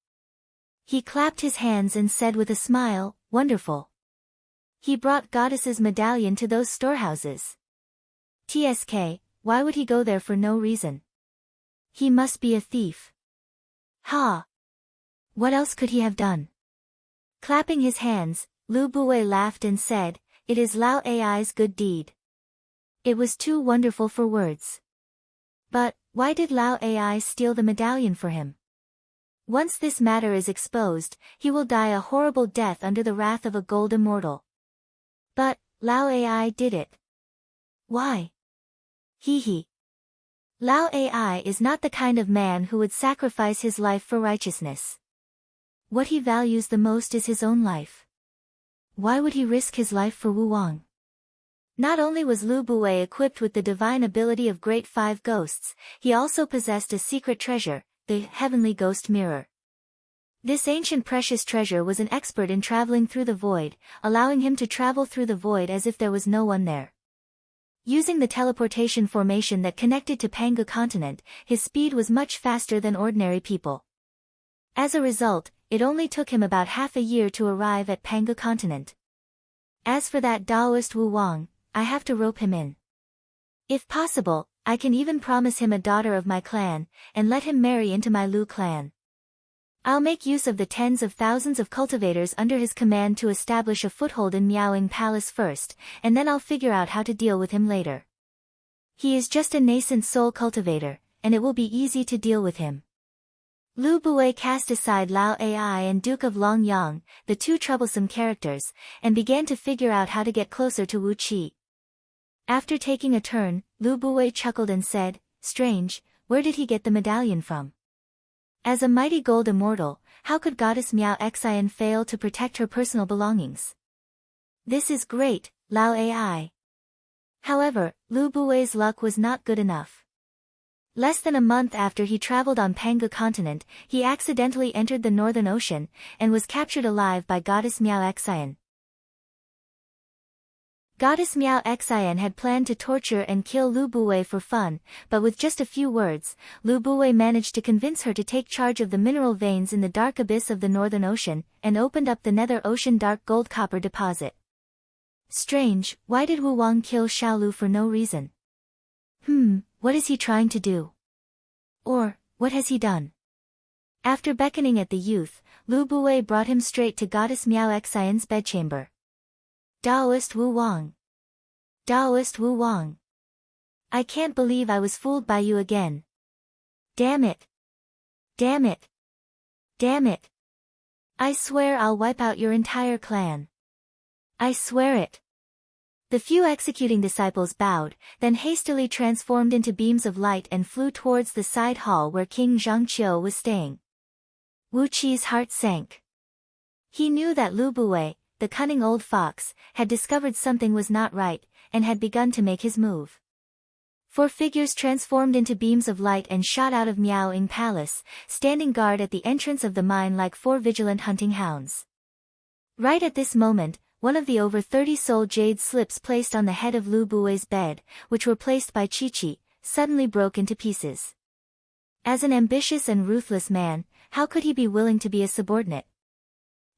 He clapped his hands and said with a smile, "Wonderful. He brought Goddess's medallion to those storehouses. TSK, why would he go there for no reason? He must be a thief. Ha! What else could he have done?" Clapping his hands, Lu Buwei laughed and said, "It is Lao Ai's good deed." It was too wonderful for words. But, why did Lao Ai steal the medallion for him? Once this matter is exposed, he will die a horrible death under the wrath of a gold immortal. But, Lao Ai did it. Why? He. Lao Ai is not the kind of man who would sacrifice his life for righteousness. What he values the most is his own life. Why would he risk his life for Wu Wang? Not only was Lu Buwei equipped with the divine ability of Great Five Ghosts, he also possessed a secret treasure, the heavenly ghost mirror. This ancient precious treasure was an expert in traveling through the void, allowing him to travel through the void as if there was no one there. Using the teleportation formation that connected to Pangu continent, his speed was much faster than ordinary people. As a result, it only took him about half a year to arrive at Pangu continent. As for that Daoist Wu Wang, I have to rope him in. If possible, I can even promise him a daughter of my clan, and let him marry into my Lu clan. I'll make use of the tens of thousands of cultivators under his command to establish a foothold in Miaoying Palace first, and then I'll figure out how to deal with him later. He is just a nascent soul cultivator, and it will be easy to deal with him. Lu Buwei cast aside Lao Ai and Duke of Longyang, the two troublesome characters, and began to figure out how to get closer to Wu Qi. After taking a turn, Lu Buwei chuckled and said, "Strange, where did he get the medallion from? As a mighty gold immortal, how could goddess Miao Xian fail to protect her personal belongings? This is great, Lao Ai." However, Lu Buwei's luck was not good enough. Less than a month after he traveled on Pangu continent, he accidentally entered the Northern Ocean, and was captured alive by goddess Miao Xian. Goddess Miao Xian had planned to torture and kill Lu Buwei for fun, but with just a few words, Lu Buwei managed to convince her to take charge of the mineral veins in the dark abyss of the Northern Ocean, and opened up the Nether Ocean dark gold copper deposit. Strange, why did Wu Wang kill Xiaolu for no reason? What is he trying to do? Or, what has he done? After beckoning at the youth, Lu Buwei brought him straight to goddess Miao Xian's bedchamber. Taoist Wu Wang. Taoist Wu Wang. I can't believe I was fooled by you again. Damn it. Damn it. Damn it. I swear I'll wipe out your entire clan. I swear it. The few executing disciples bowed, then hastily transformed into beams of light and flew towards the side hall where King Zhangqiu was staying. Wu Qi's heart sank. He knew that Lu Buwei, the cunning old fox, had discovered something was not right, and had begun to make his move. 4 figures transformed into beams of light and shot out of Miaoying Palace, standing guard at the entrance of the mine like 4 vigilant hunting hounds. Right at this moment, one of the over 30 soul jade slips placed on the head of Lu Buwei's bed, which were placed by Chi-Chi, suddenly broke into pieces. As an ambitious and ruthless man, how could he be willing to be a subordinate?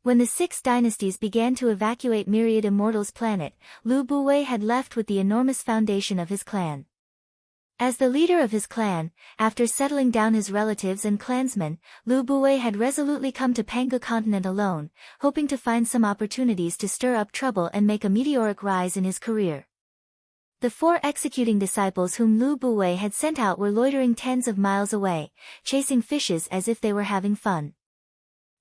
When the 6 dynasties began to evacuate Myriad Immortals' planet, Lu Buwei had left with the enormous foundation of his clan. As the leader of his clan, after settling down his relatives and clansmen, Lu Buwei had resolutely come to Pangu continent alone, hoping to find some opportunities to stir up trouble and make a meteoric rise in his career. The 4 executing disciples whom Lu Buwei had sent out were loitering tens of miles away, chasing fishes as if they were having fun.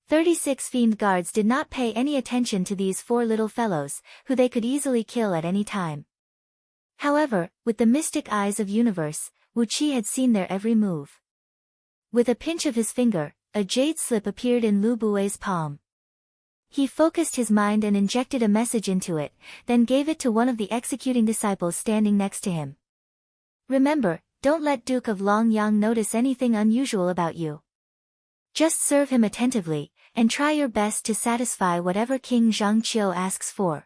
36 fiend guards did not pay any attention to these 4 little fellows, who they could easily kill at any time. However, with the mystic eyes of universe, Wu Qi had seen their every move. With a pinch of his finger, a jade slip appeared in Lu Buwei's palm. He focused his mind and injected a message into it, then gave it to one of the executing disciples standing next to him. Remember, don't let Duke of Longyang notice anything unusual about you. Just serve him attentively, and try your best to satisfy whatever King Zhangqiu asks for.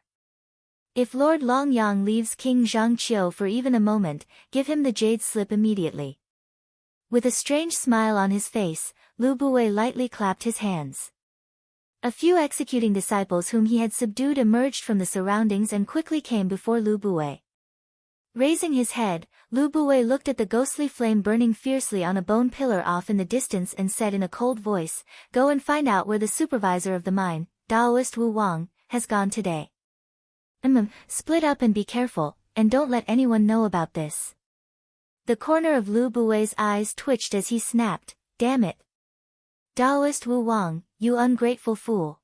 If Lord Longyang leaves King Zhangqiu for even a moment, give him the jade slip immediately. With a strange smile on his face, Lu Buwei lightly clapped his hands. A few executing disciples whom he had subdued emerged from the surroundings and quickly came before Lu Buwei. Raising his head, Lu Buwei looked at the ghostly flame burning fiercely on a bone pillar off in the distance and said in a cold voice, "Go and find out where the supervisor of the mine, Taoist Wu Wang, has gone today. Split up and be careful, and don't let anyone know about this." The corner of Lu Buwei's eyes twitched as he snapped, "Damn it. Taoist Wu Wang, you ungrateful fool.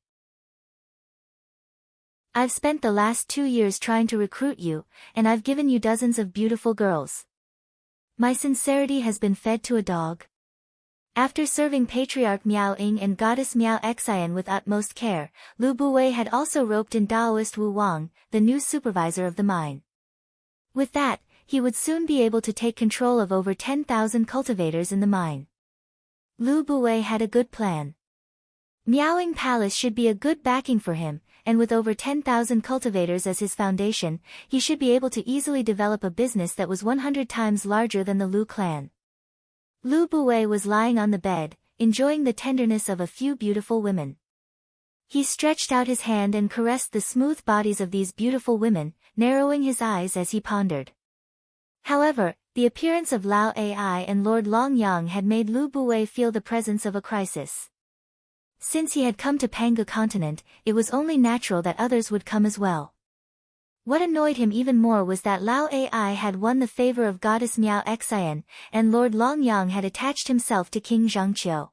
I've spent the last 2 years trying to recruit you, and I've given you dozens of beautiful girls. My sincerity has been fed to a dog." After serving Patriarch Miao Ying and Goddess Miao Xian with utmost care, Lu Buwei had also roped in Taoist Wu Wang, the new supervisor of the mine. With that, he would soon be able to take control of over 10,000 cultivators in the mine. Lu Buwei had a good plan. Miaoying Palace should be a good backing for him, and with over 10,000 cultivators as his foundation, he should be able to easily develop a business that was 100 times larger than the Lu clan. Lu Buwei was lying on the bed, enjoying the tenderness of a few beautiful women. He stretched out his hand and caressed the smooth bodies of these beautiful women, narrowing his eyes as he pondered. However, the appearance of Lao Ai and Lord Longyang had made Lu Buwei feel the presence of a crisis. Since he had come to Panga continent, it was only natural that others would come as well. What annoyed him even more was that Lao Ai had won the favor of goddess Miao Xian, and Lord Longyang had attached himself to King Zhangqiu.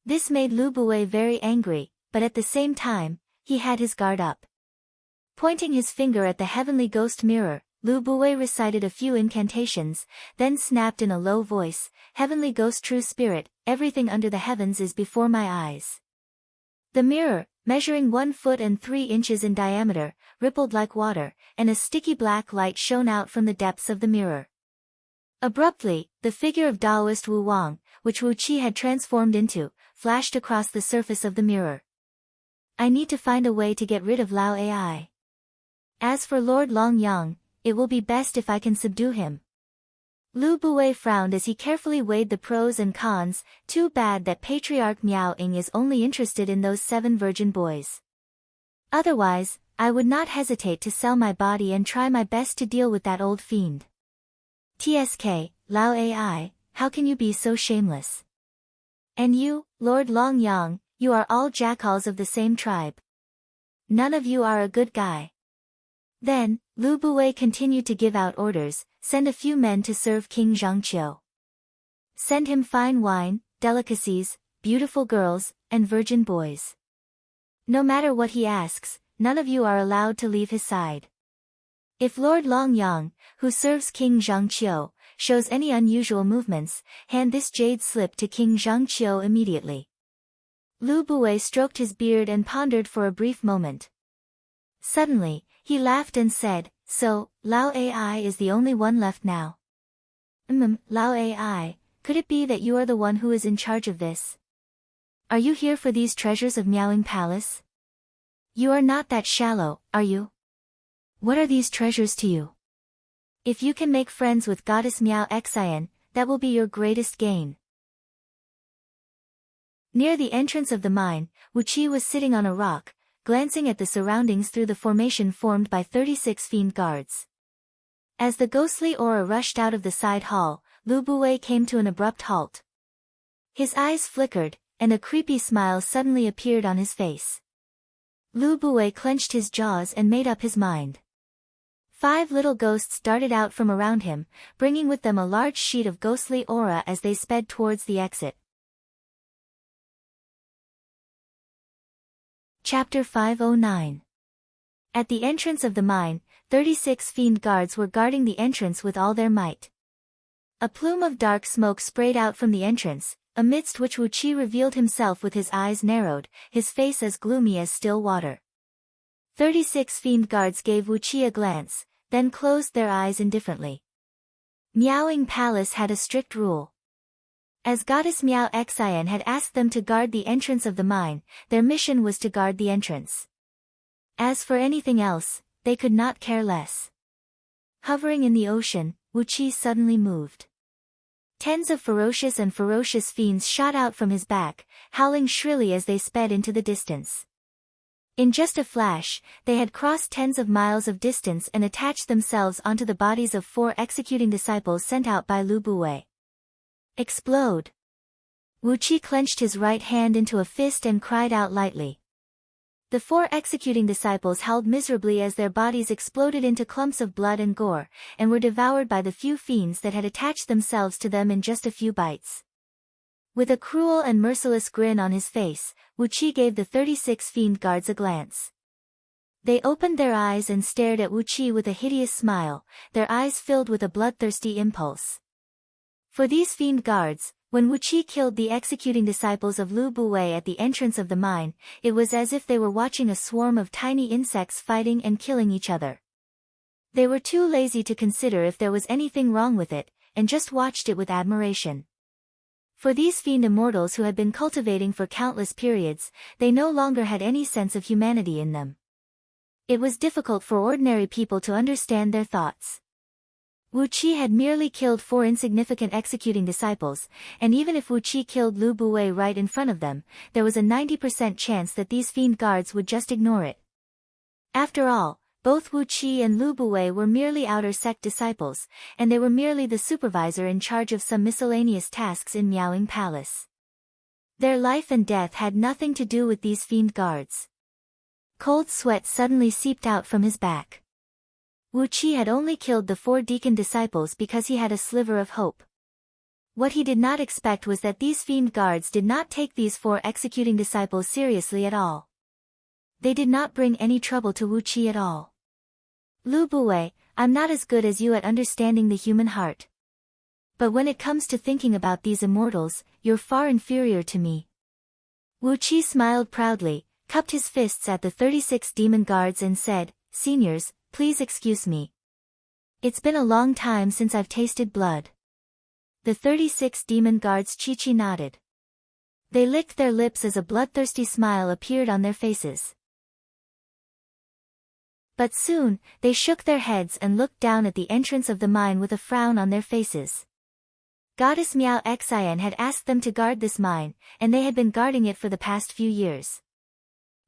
This made Lu Buwei very angry, but at the same time, he had his guard up. Pointing his finger at the heavenly ghost mirror, Lu Buwei recited a few incantations, then snapped in a low voice, "Heavenly ghost true spirit, everything under the heavens is before my eyes." The mirror, measuring 1 foot and 3 inches in diameter, rippled like water, and a sticky black light shone out from the depths of the mirror. Abruptly, the figure of Taoist Wu Wang, which Wu Qi had transformed into, flashed across the surface of the mirror. I need to find a way to get rid of Lao Ai. As for Lord Longyang, it will be best if I can subdue him. Lu Buwei frowned as he carefully weighed the pros and cons. Too bad that Patriarch Miao Ying is only interested in those 7 virgin boys. Otherwise, I would not hesitate to sell my body and try my best to deal with that old fiend. TSK, Lao Ai, how can you be so shameless? And you, Lord Longyang, you are all jackals of the same tribe. None of you are a good guy. Then, Lu Buwei continued to give out orders. Send a few men to serve King Zhangqiu. Send him fine wine, delicacies, beautiful girls, and virgin boys. No matter what he asks, none of you are allowed to leave his side. If Lord Longyang, who serves King Zhangqiu, shows any unusual movements, hand this jade slip to King Zhangqiu immediately. Lu Buwei stroked his beard and pondered for a brief moment. Suddenly, he laughed and said, "So, Lao Ai is the only one left now." Lao Ai, could it be that you are the one who is in charge of this? Are you here for these treasures of Miaoying Palace? You are not that shallow, are you? What are these treasures to you? If you can make friends with goddess Miao Xian, that will be your greatest gain. Near the entrance of the mine, Wu Qi was sitting on a rock, glancing at the surroundings through the formation formed by 36 fiend guards. As the ghostly aura rushed out of the side hall, Lu Buwei came to an abrupt halt. His eyes flickered, and a creepy smile suddenly appeared on his face. Lu Buwei clenched his jaws and made up his mind. 5 little ghosts darted out from around him, bringing with them a large sheet of ghostly aura as they sped towards the exit. Chapter 509. At the entrance of the mine, 36 fiend guards were guarding the entrance with all their might. A plume of dark smoke sprayed out from the entrance, amidst which Wu Qi revealed himself with his eyes narrowed, his face as gloomy as still water. 36 fiend guards gave Wu Qi a glance, then closed their eyes indifferently. Miaoying Palace had a strict rule. As goddess Miao Xian had asked them to guard the entrance of the mine, their mission was to guard the entrance. As for anything else, they could not care less. Hovering in the ocean, Wu Qi suddenly moved. Tens of ferocious fiends shot out from his back, howling shrilly as they sped into the distance. In just a flash, they had crossed tens of miles of distance and attached themselves onto the bodies of 4 executing disciples sent out by Lu Buwei. Explode! Wu Qi clenched his right hand into a fist and cried out lightly. The 4 executing disciples howled miserably as their bodies exploded into clumps of blood and gore, and were devoured by the few fiends that had attached themselves to them in just a few bites. With a cruel and merciless grin on his face, Wu Qi gave the 36 fiend guards a glance. They opened their eyes and stared at Wu Qi with a hideous smile, their eyes filled with a bloodthirsty impulse. For these fiend guards, when Wu Qi killed the executing disciples of Lu Buwei at the entrance of the mine, it was as if they were watching a swarm of tiny insects fighting and killing each other. They were too lazy to consider if there was anything wrong with it, and just watched it with admiration. For these fiend immortals who had been cultivating for countless periods, they no longer had any sense of humanity in them. It was difficult for ordinary people to understand their thoughts. Wu Qi had merely killed 4 insignificant executing disciples, and even if Wu Qi killed Lu Buwei right in front of them, there was a 90% chance that these fiend guards would just ignore it. After all, both Wu Qi and Lu Buwei were merely outer sect disciples, and they were merely the supervisor in charge of some miscellaneous tasks in Miaoying Palace. Their life and death had nothing to do with these fiend guards. Cold sweat suddenly seeped out from his back. Wu Qi had only killed the 4 deacon disciples because he had a sliver of hope. What he did not expect was that these fiend guards did not take these 4 executing disciples seriously at all. They did not bring any trouble to Wu Qi at all. Lu Buwei, I'm not as good as you at understanding the human heart. But when it comes to thinking about these immortals, you're far inferior to me. Wu Qi smiled proudly, cupped his fists at the 36 demon guards and said, Seniors, please excuse me. It's been a long time since I've tasted blood. The 36 demon guards Chi-Chi nodded. They licked their lips as a bloodthirsty smile appeared on their faces. But soon, they shook their heads and looked down at the entrance of the mine with a frown on their faces. Goddess Miao Xian had asked them to guard this mine, and they had been guarding it for the past few years.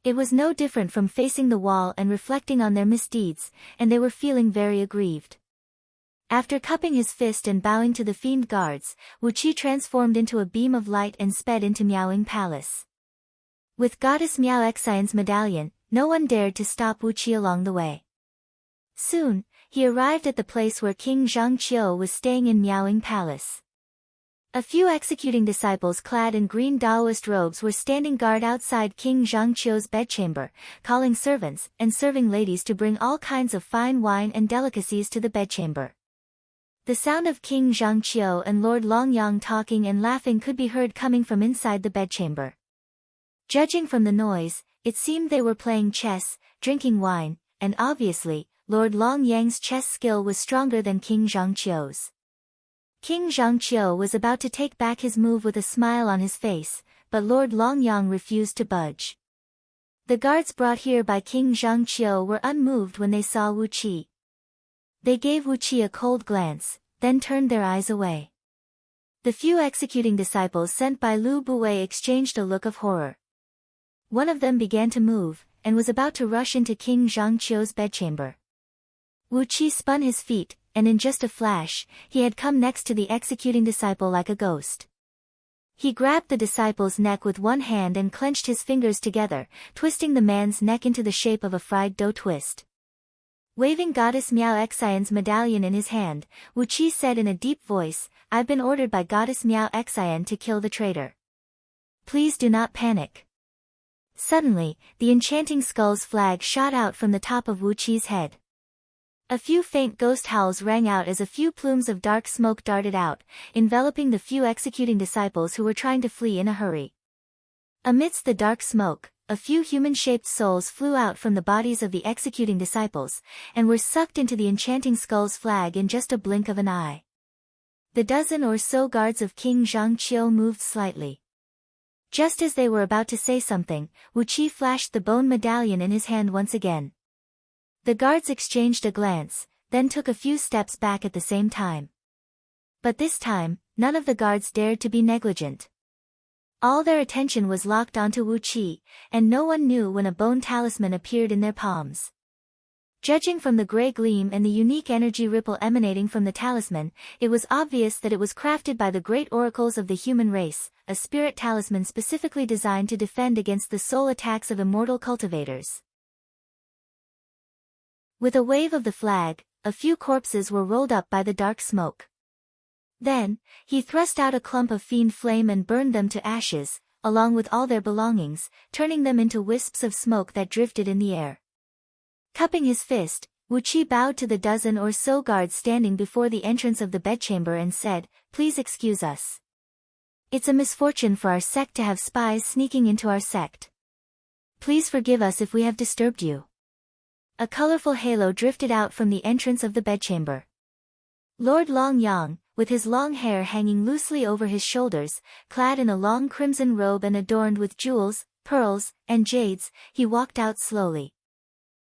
It was no different from facing the wall and reflecting on their misdeeds, and they were feeling very aggrieved. After cupping his fist and bowing to the fiend guards, Wu Qi transformed into a beam of light and sped into Miaoying Palace. With Goddess Miao Xian's medallion, no one dared to stop Wu Qi along the way. Soon, he arrived at the place where King Zhangqiu was staying in Miaoying Palace. A few executing disciples clad in green Daoist robes were standing guard outside King Zhangqiu's bedchamber, calling servants and serving ladies to bring all kinds of fine wine and delicacies to the bedchamber. The sound of King Zhangqiu and Lord Longyang talking and laughing could be heard coming from inside the bedchamber. Judging from the noise, it seemed they were playing chess, drinking wine, and obviously, Lord Longyang's chess skill was stronger than King Zhangqiu's. King Zhangqiu was about to take back his move with a smile on his face, but Lord Longyang refused to budge. The guards brought here by King Zhangqiu were unmoved when they saw Wu Qi. They gave Wu Qi a cold glance, then turned their eyes away. The few executing disciples sent by Lu Buwei exchanged a look of horror. One of them began to move, and was about to rush into King Zhangqiu's bedchamber. Wu Qi spun his feet, and in just a flash, he had come next to the executing disciple like a ghost. He grabbed the disciple's neck with one hand and clenched his fingers together, twisting the man's neck into the shape of a fried dough twist. Waving Goddess Miao Xian's medallion in his hand, Wu Qi said in a deep voice, I've been ordered by Goddess Miao Xian to kill the traitor. Please do not panic. Suddenly, the enchanting skull's flag shot out from the top of Wu Qi's head. A few faint ghost howls rang out as a few plumes of dark smoke darted out, enveloping the few executing disciples who were trying to flee in a hurry. Amidst the dark smoke, a few human-shaped souls flew out from the bodies of the executing disciples, and were sucked into the enchanting skull's flag in just a blink of an eye. The dozen or so guards of King Zhangqiu moved slightly. Just as they were about to say something, Wu Qi flashed the bone medallion in his hand once again. The guards exchanged a glance, then took a few steps back at the same time. But this time, none of the guards dared to be negligent. All their attention was locked onto Wu Qi, and no one knew when a bone talisman appeared in their palms. Judging from the gray gleam and the unique energy ripple emanating from the talisman, it was obvious that it was crafted by the great oracles of the human race, a spirit talisman specifically designed to defend against the soul attacks of immortal cultivators. With a wave of the flag, a few corpses were rolled up by the dark smoke. Then, he thrust out a clump of fiend flame and burned them to ashes, along with all their belongings, turning them into wisps of smoke that drifted in the air. Cupping his fist, Wu Qi bowed to the dozen or so guards standing before the entrance of the bedchamber and said, Please excuse us. It's a misfortune for our sect to have spies sneaking into our sect. Please forgive us if we have disturbed you. A colorful halo drifted out from the entrance of the bedchamber. Lord Longyang, with his long hair hanging loosely over his shoulders, clad in a long crimson robe and adorned with jewels, pearls, and jades, he walked out slowly.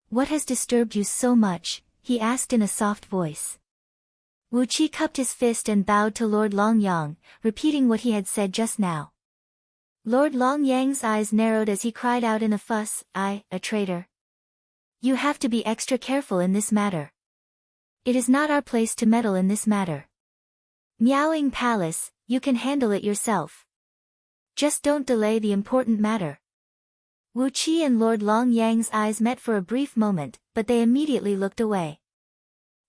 What has disturbed you so much? He asked in a soft voice. Wu Qi cupped his fist and bowed to Lord Longyang, repeating what he had said just now. Lord Longyang's eyes narrowed as he cried out in a fuss, I, a traitor. You have to be extra careful in this matter. It is not our place to meddle in this matter. Miaoying Palace, you can handle it yourself. Just don't delay the important matter. Wu Qi and Lord Long Yang's eyes met for a brief moment, but they immediately looked away.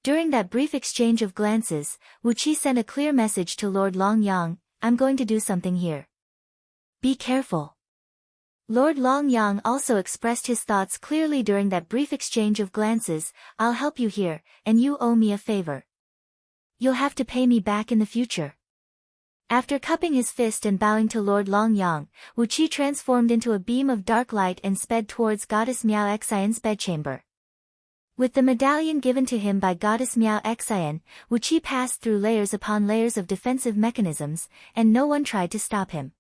During that brief exchange of glances, Wu Qi sent a clear message to Lord Long Yang, I'm going to do something here. Be careful. Lord Long Yang also expressed his thoughts clearly during that brief exchange of glances, I'll help you here, and you owe me a favor. You'll have to pay me back in the future. After cupping his fist and bowing to Lord Long Yang, Wu Qi transformed into a beam of dark light and sped towards Goddess Miao Xian's bedchamber. With the medallion given to him by Goddess Miao Xian, Wu Qi passed through layers upon layers of defensive mechanisms, and no one tried to stop him.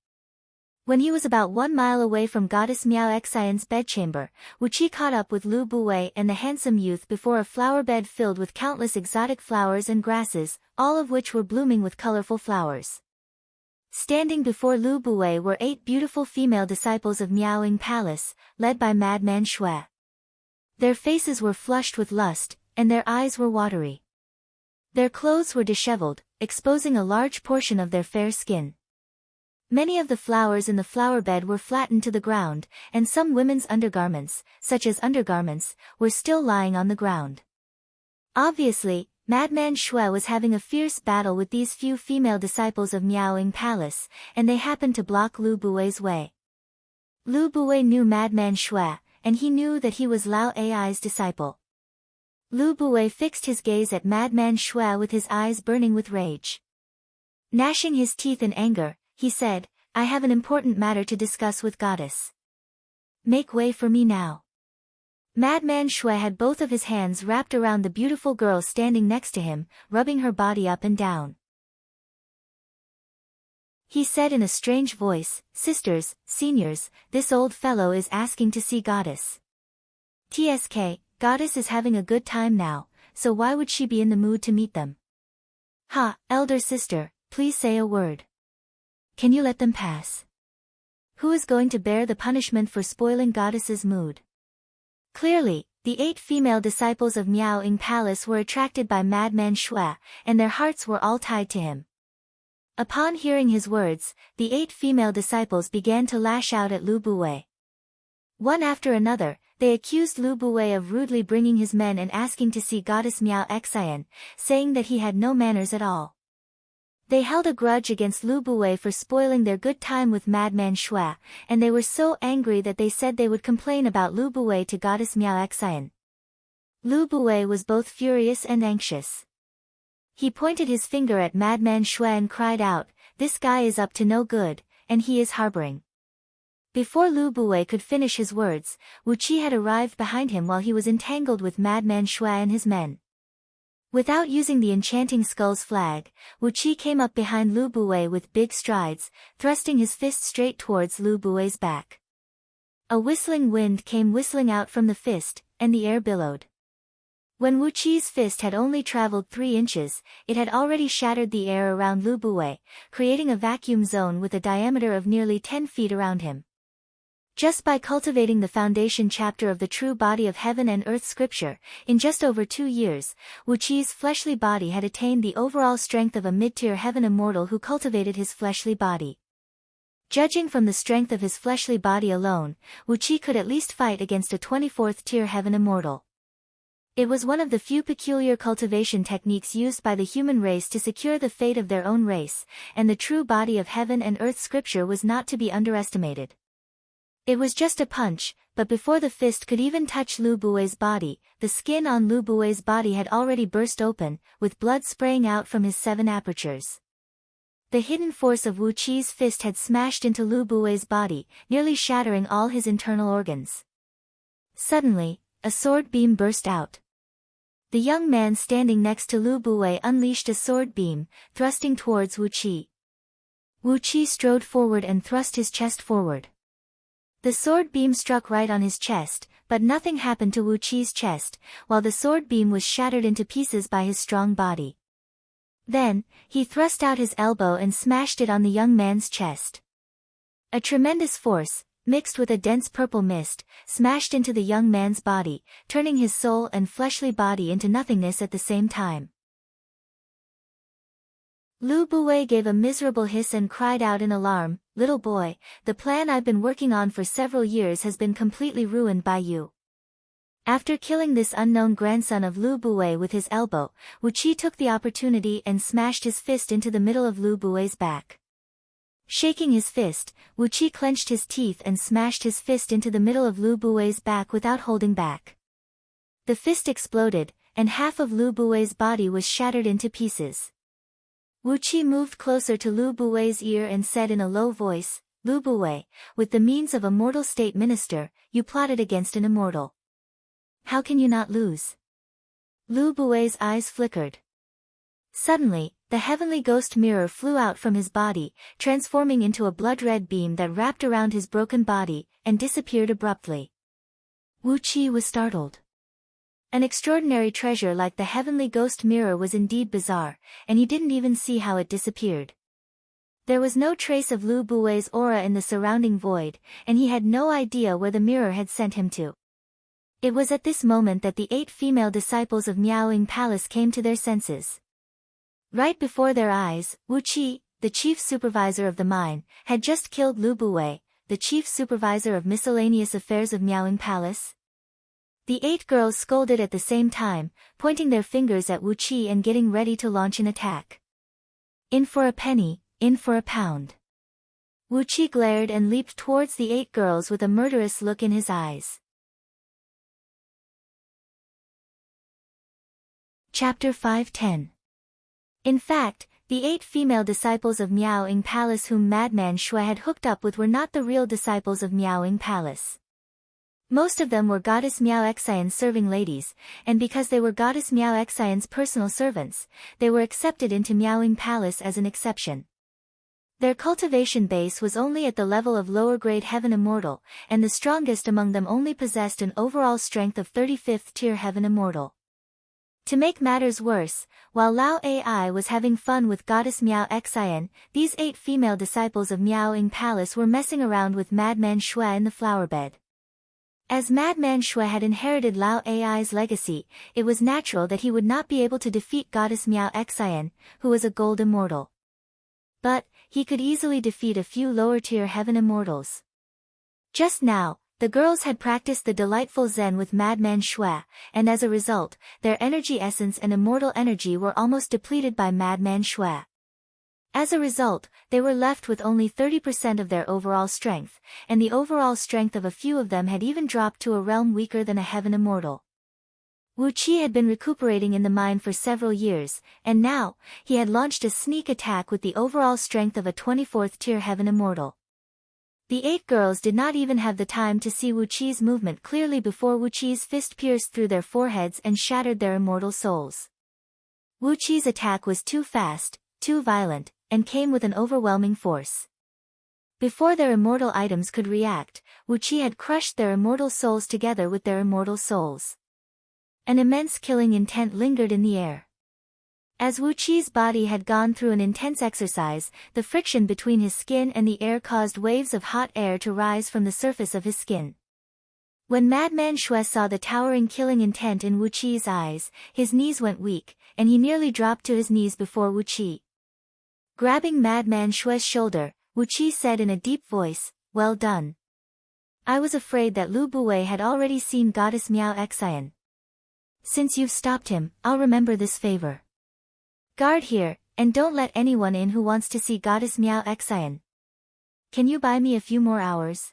When he was about 1 mile away from Goddess Miao Xian's bedchamber, Wu Qi caught up with Lu Buwei and the handsome youth before a flower bed filled with countless exotic flowers and grasses, all of which were blooming with colorful flowers. Standing before Lu Buwei were 8 beautiful female disciples of Miaoying Palace, led by Madman Shui. Their faces were flushed with lust, and their eyes were watery. Their clothes were disheveled, exposing a large portion of their fair skin. Many of the flowers in the flower bed were flattened to the ground, and some women's undergarments, such as undergarments, were still lying on the ground. Obviously, Madman Shui was having a fierce battle with these few female disciples of Miaoying Palace, and they happened to block Lu Buwei's way. Lu Buwei knew Madman Shui, and he knew that he was Lao Ai's disciple. Lu Buwei fixed his gaze at Madman Shui with his eyes burning with rage. Gnashing his teeth in anger, he said, I have an important matter to discuss with Goddess. Make way for me now. Madman Shui had both of his hands wrapped around the beautiful girl standing next to him, rubbing her body up and down. He said in a strange voice, Sisters, seniors, this old fellow is asking to see Goddess. TSK, Goddess is having a good time now, so why would she be in the mood to meet them? Ha, elder sister, please say a word. Can you let them pass? Who is going to bear the punishment for spoiling Goddess's mood? Clearly, the 8 female disciples of Miaoying Palace were attracted by Madman Shui, and their hearts were all tied to him. Upon hearing his words, the 8 female disciples began to lash out at Lu Buwei. One after another, they accused Lu Buwei of rudely bringing his men and asking to see Goddess Miao Xian, saying that he had no manners at all. They held a grudge against Lu Buwei for spoiling their good time with Madman Shui, and they were so angry that they said they would complain about Lu Buwei to Goddess Miao Xian. Lu Buwei was both furious and anxious. He pointed his finger at Madman Shui and cried out, this guy is up to no good, and he is harboring. Before Lu Buwei could finish his words, Wu Qi had arrived behind him while he was entangled with Madman Shui and his men. Without using the enchanting skull's flag, Wu Qi came up behind Lu Buwei with big strides, thrusting his fist straight towards Lu Buwei's back. A whistling wind came whistling out from the fist, and the air billowed. When Wu Qi's fist had only traveled 3 inches, it had already shattered the air around Lu Buwei, creating a vacuum zone with a diameter of nearly 10 feet around him. Just by cultivating the foundation chapter of the true body of heaven and earth scripture, in just over 2 years, Wu Qi's fleshly body had attained the overall strength of a mid-tier heaven immortal who cultivated his fleshly body. Judging from the strength of his fleshly body alone, Wu Qi could at least fight against a 24th-tier heaven immortal. It was one of the few peculiar cultivation techniques used by the human race to secure the fate of their own race, and the true body of heaven and earth scripture was not to be underestimated. It was just a punch, but before the fist could even touch Lu Buwei's body, the skin on Lu Buwei's body had already burst open, with blood spraying out from his 7 apertures. The hidden force of Wu Qi's fist had smashed into Lu Buwei's body, nearly shattering all his internal organs. Suddenly, a sword beam burst out. The young man standing next to Lu Buwei unleashed a sword beam, thrusting towards Wu Qi. Wu Qi strode forward and thrust his chest forward. The sword beam struck right on his chest, but nothing happened to Wu Qi's chest, while the sword beam was shattered into pieces by his strong body. Then, he thrust out his elbow and smashed it on the young man's chest. A tremendous force, mixed with a dense purple mist, smashed into the young man's body, turning his soul and fleshly body into nothingness at the same time. Lu Buwei gave a miserable hiss and cried out in alarm, "Little boy, the plan I've been working on for several years has been completely ruined by you." After killing this unknown grandson of Lu Buwei with his elbow, Wu Qi took the opportunity and smashed his fist into the middle of Lu Buwei's back. Shaking his fist, Wu Qi clenched his teeth and smashed his fist into the middle of Lu Buwei's back without holding back. The fist exploded, and half of Lu Buwei's body was shattered into pieces. Wu Qi moved closer to Lu Buwei's ear and said in a low voice, "Lu Buwei, with the means of a mortal state minister, you plotted against an immortal. How can you not lose?" Lu Buwei's eyes flickered. Suddenly, the heavenly ghost mirror flew out from his body, transforming into a blood-red beam that wrapped around his broken body, and disappeared abruptly. Wu Qi was startled. An extraordinary treasure like the heavenly ghost mirror was indeed bizarre, and he didn't even see how it disappeared. There was no trace of Lu Buwei's aura in the surrounding void, and he had no idea where the mirror had sent him to. It was at this moment that the 8 female disciples of Miaoying Palace came to their senses. Right before their eyes, Wu Qi, the chief supervisor of the mine, had just killed Lu Buwei, the chief supervisor of miscellaneous affairs of Miaoying Palace. The 8 girls scolded at the same time, pointing their fingers at Wu Qi and getting ready to launch an attack. In for a penny, in for a pound. Wu Qi glared and leaped towards the 8 girls with a murderous look in his eyes. Chapter 5:10. In fact, the 8 female disciples of Miaoying Palace whom Madman Shui had hooked up with were not the real disciples of Miaoying Palace. Most of them were Goddess Miao Xian's serving ladies, and because they were Goddess Miao Xian's personal servants, they were accepted into Miaoying Palace as an exception. Their cultivation base was only at the level of lower-grade Heaven Immortal, and the strongest among them only possessed an overall strength of 35th tier Heaven Immortal. To make matters worse, while Lao Ai was having fun with Goddess Miao Xian, these 8 female disciples of Miaoying Palace were messing around with Madman Shui in the flower bed. As Madman Shui had inherited Lao Ai's legacy, it was natural that he would not be able to defeat Goddess Miao Xian, who was a gold immortal. But, he could easily defeat a few lower-tier Heaven Immortals. Just now, the girls had practiced the delightful Zen with Madman Shui, and as a result, their energy essence and immortal energy were almost depleted by Madman Shui. As a result, they were left with only 30% of their overall strength, and the overall strength of a few of them had even dropped to a realm weaker than a Heaven Immortal. Wu Qi had been recuperating in the mine for several years, and now, he had launched a sneak attack with the overall strength of a 24th tier Heaven Immortal. The 8 girls did not even have the time to see Wu Qi's movement clearly before Wu Qi's fist pierced through their foreheads and shattered their immortal souls. Wu Qi's attack was too fast, too violent, and came with an overwhelming force. Before their immortal items could react, Wu Qi had crushed their immortal souls together with their immortal souls. An immense killing intent lingered in the air. As Wu Qi's body had gone through an intense exercise, the friction between his skin and the air caused waves of hot air to rise from the surface of his skin. When Madman Shui saw the towering killing intent in Wu Qi's eyes, his knees went weak, and he nearly dropped to his knees before Wu Qi. Grabbing Madman Shui's shoulder, Wu Qi said in a deep voice, "Well done. I was afraid that Lu Buwei had already seen Goddess Miao Xian. Since you've stopped him, I'll remember this favor. Guard here, and don't let anyone in who wants to see Goddess Miao Xian. Can you buy me a few more hours?"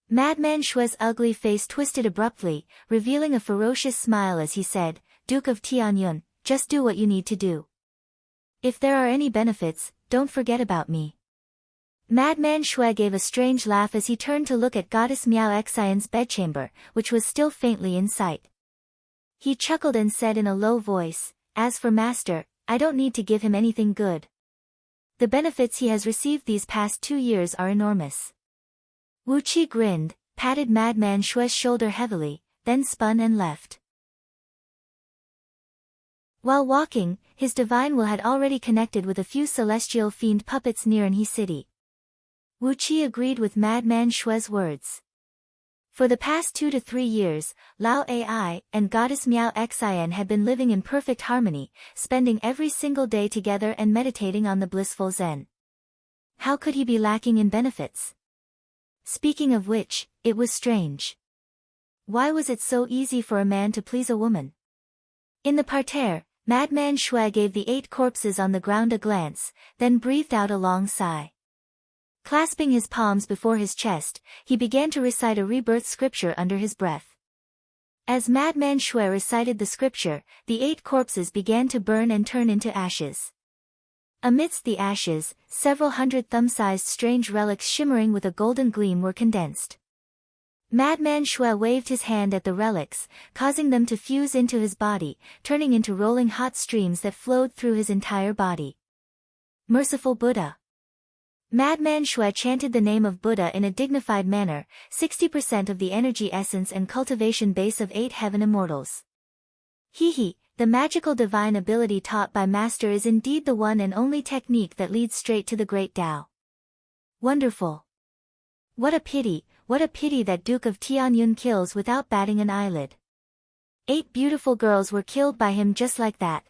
Madman Shui's ugly face twisted abruptly, revealing a ferocious smile as he said, "Duke of Tianyun, just do what you need to do. If there are any benefits, don't forget about me." Madman Shui gave a strange laugh as he turned to look at Goddess Miao Xian's bedchamber, which was still faintly in sight. He chuckled and said in a low voice, "As for Master, I don't need to give him anything good. The benefits he has received these past 2 years are enormous." Wu Qi grinned, patted Madman Shui's shoulder heavily, then spun and left. While walking, his divine will had already connected with a few celestial fiend puppets near Anhe City. Wu Qi agreed with Madman Shui's words. For the past 2 to 3 years, Lao Ai and goddess Miao Xin had been living in perfect harmony, spending every single day together and meditating on the blissful Zen. How could he be lacking in benefits? Speaking of which, it was strange. Why was it so easy for a man to please a woman? In the parterre, Madman Shui gave the 8 corpses on the ground a glance, then breathed out a long sigh. Clasping his palms before his chest, he began to recite a rebirth scripture under his breath. As Madman Shui recited the scripture, the 8 corpses began to burn and turn into ashes. Amidst the ashes, several hundred thumb-sized strange relics shimmering with a golden gleam were condensed. Madman Shui waved his hand at the relics, causing them to fuse into his body, turning into rolling hot streams that flowed through his entire body. Merciful Buddha. Madman Shui chanted the name of Buddha in a dignified manner, 60% of the energy essence and cultivation base of 8 heaven immortals. The magical divine ability taught by Master is indeed the one and only technique that leads straight to the great Tao. Wonderful. What a pity that Duke of Tianyun kills without batting an eyelid. 8 beautiful girls were killed by him just like that.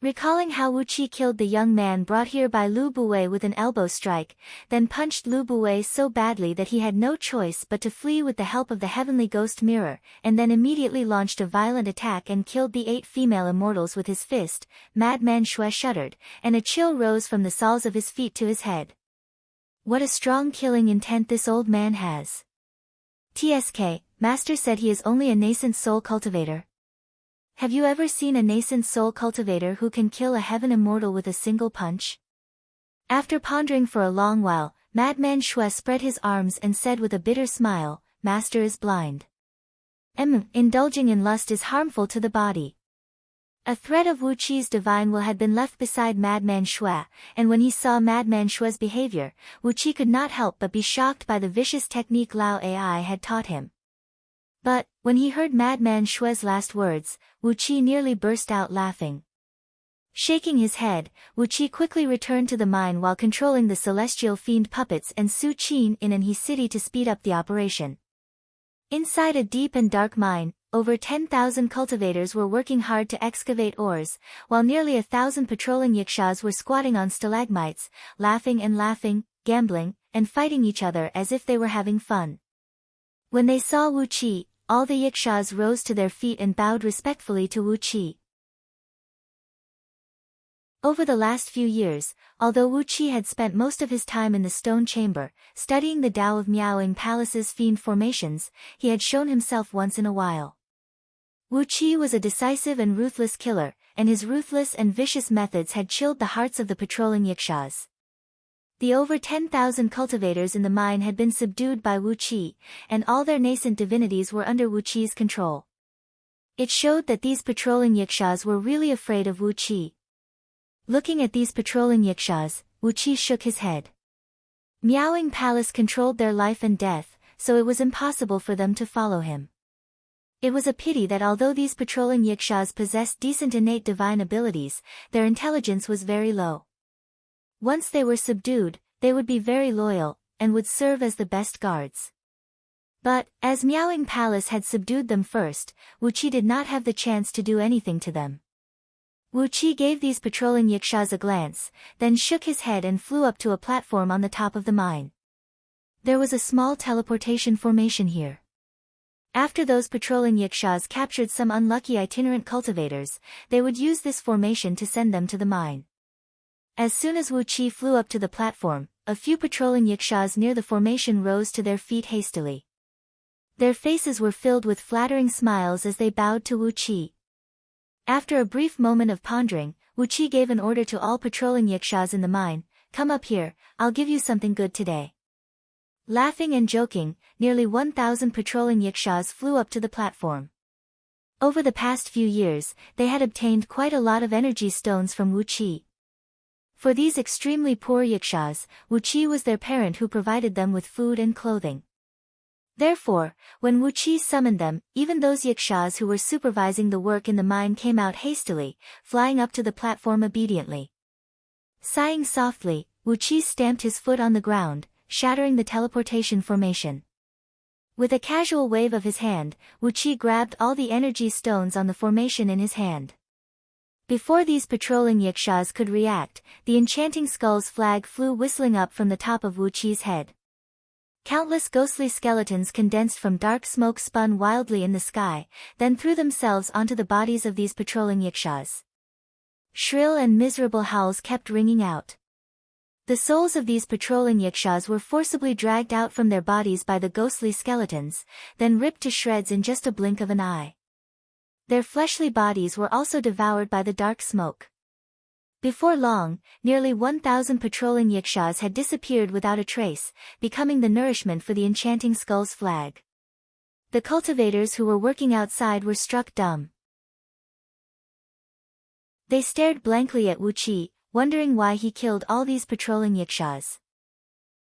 Recalling how Wu Qi killed the young man brought here by Lu Buwei with an elbow strike, then punched Lu Buwei so badly that he had no choice but to flee with the help of the heavenly ghost mirror, and then immediately launched a violent attack and killed the 8 female immortals with his fist, Madman Shui shuddered, and a chill rose from the soles of his feet to his head. What a strong killing intent this old man has. TSK, Master said he is only a nascent soul cultivator. Have you ever seen a nascent soul cultivator who can kill a heaven immortal with a single punch? After pondering for a long while, Madman Shui spread his arms and said with a bitter smile, Master is blind. Indulging in lust is harmful to the body. A thread of Wu Qi's divine will had been left beside Madman Shui, and when he saw Madman Shui's behavior, Wu Qi could not help but be shocked by the vicious technique Lao Ai had taught him. But, when he heard Madman Shui's last words, Wu Qi nearly burst out laughing. Shaking his head, Wu Qi quickly returned to the mine while controlling the celestial fiend puppets and Su Qin in Anhe City to speed up the operation. Inside a deep and dark mine, over 10,000 cultivators were working hard to excavate ores, while nearly 1,000 patrolling yikshaws were squatting on stalagmites, laughing, gambling, and fighting each other as if they were having fun. When they saw Wu Qi, all the yikshaws rose to their feet and bowed respectfully to Wu Qi. Over the last few years, although Wu Qi had spent most of his time in the stone chamber, studying the Tao of Miaoying Palace's fiend formations, he had shown himself once in a while. Wu Qi was a decisive and ruthless killer, and his ruthless and vicious methods had chilled the hearts of the patrolling yikshaws. The over 10,000 cultivators in the mine had been subdued by Wu Qi, and all their nascent divinities were under Wu Qi's control. It showed that these patrolling yikshaws were really afraid of Wu Qi. Looking at these patrolling yikshaws, Wu Qi shook his head. Miaoying Palace controlled their life and death, so it was impossible for them to follow him. It was a pity that although these patrolling yikshaws possessed decent innate divine abilities, their intelligence was very low. Once they were subdued, they would be very loyal, and would serve as the best guards. But, as Miaoying Palace had subdued them first, Wu Qi did not have the chance to do anything to them. Wu Qi gave these patrolling yikshaws a glance, then shook his head and flew up to a platform on the top of the mine. There was a small teleportation formation here. After those patrolling yikshaws captured some unlucky itinerant cultivators, they would use this formation to send them to the mine. As soon as Wu Qi flew up to the platform, a few patrolling yikshaws near the formation rose to their feet hastily. Their faces were filled with flattering smiles as they bowed to Wu Qi. After a brief moment of pondering, Wu Qi gave an order to all patrolling yikshaws in the mine, "Come up here, I'll give you something good today." Laughing and joking, nearly 1,000 patrolling yikshaws flew up to the platform. Over the past few years, they had obtained quite a lot of energy stones from Wu Qi. For these extremely poor yikshaws, Wu Qi was their parent who provided them with food and clothing. Therefore, when Wu Qi summoned them, even those yikshaws who were supervising the work in the mine came out hastily, flying up to the platform obediently. Sighing softly, Wu Qi stamped his foot on the ground, shattering the teleportation formation. With a casual wave of his hand, Wuqi grabbed all the energy stones on the formation in his hand. Before these patrolling yakshas could react, the enchanting skull's flag flew whistling up from the top of Wuqi's head. Countless ghostly skeletons condensed from dark smoke spun wildly in the sky, then threw themselves onto the bodies of these patrolling yakshas. Shrill and miserable howls kept ringing out. The souls of these patrolling yakshas were forcibly dragged out from their bodies by the ghostly skeletons, then ripped to shreds in just a blink of an eye. Their fleshly bodies were also devoured by the dark smoke. Before long, nearly 1,000 patrolling yakshas had disappeared without a trace, becoming the nourishment for the enchanting skull's flag. The cultivators who were working outside were struck dumb. They stared blankly at Wuqi, wondering why he killed all these patrolling yakshas.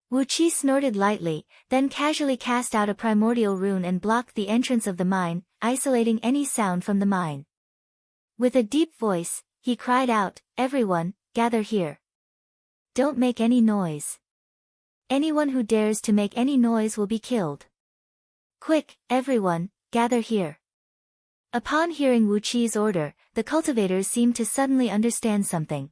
Wuqi snorted lightly, then casually cast out a primordial rune and blocked the entrance of the mine, isolating any sound from the mine. With a deep voice, he cried out, "Everyone, gather here. Don't make any noise. Anyone who dares to make any noise will be killed. Quick, everyone, gather here." Upon hearing Wuqi's order, the cultivators seemed to suddenly understand something.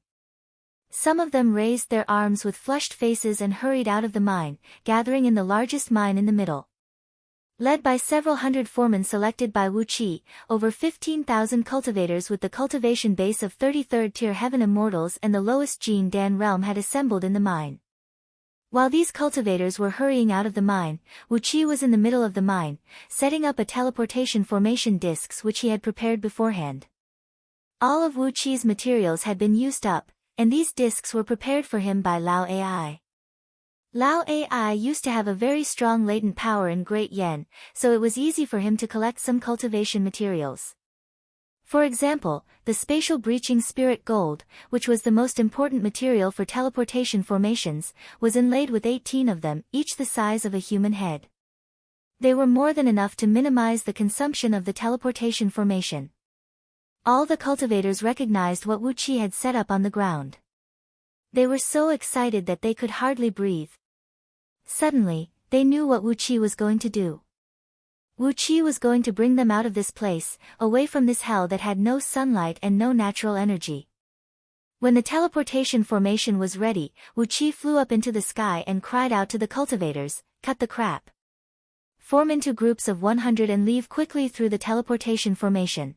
Some of them raised their arms with flushed faces and hurried out of the mine, gathering in the largest mine in the middle. Led by several hundred foremen selected by Wuqi, over 15,000 cultivators with the cultivation base of 33rd tier heaven immortals and the lowest Jin Dan realm had assembled in the mine. While these cultivators were hurrying out of the mine, Wuqi was in the middle of the mine, setting up a teleportation formation discs which he had prepared beforehand. All of Wuqi's materials had been used up, and these discs were prepared for him by Lao AI. Lao AI used to have a very strong latent power in Great Yen, so it was easy for him to collect some cultivation materials. For example, the spatial breaching spirit gold, which was the most important material for teleportation formations, was inlaid with 18 of them, each the size of a human head. They were more than enough to minimize the consumption of the teleportation formation. All the cultivators recognized what Wuqi had set up on the ground. They were so excited that they could hardly breathe. Suddenly, they knew what Wuqi was going to do. Wuqi was going to bring them out of this place, away from this hell that had no sunlight and no natural energy. When the teleportation formation was ready, Wuqi flew up into the sky and cried out to the cultivators, "Cut the crap. Form into groups of 100 and leave quickly through the teleportation formation.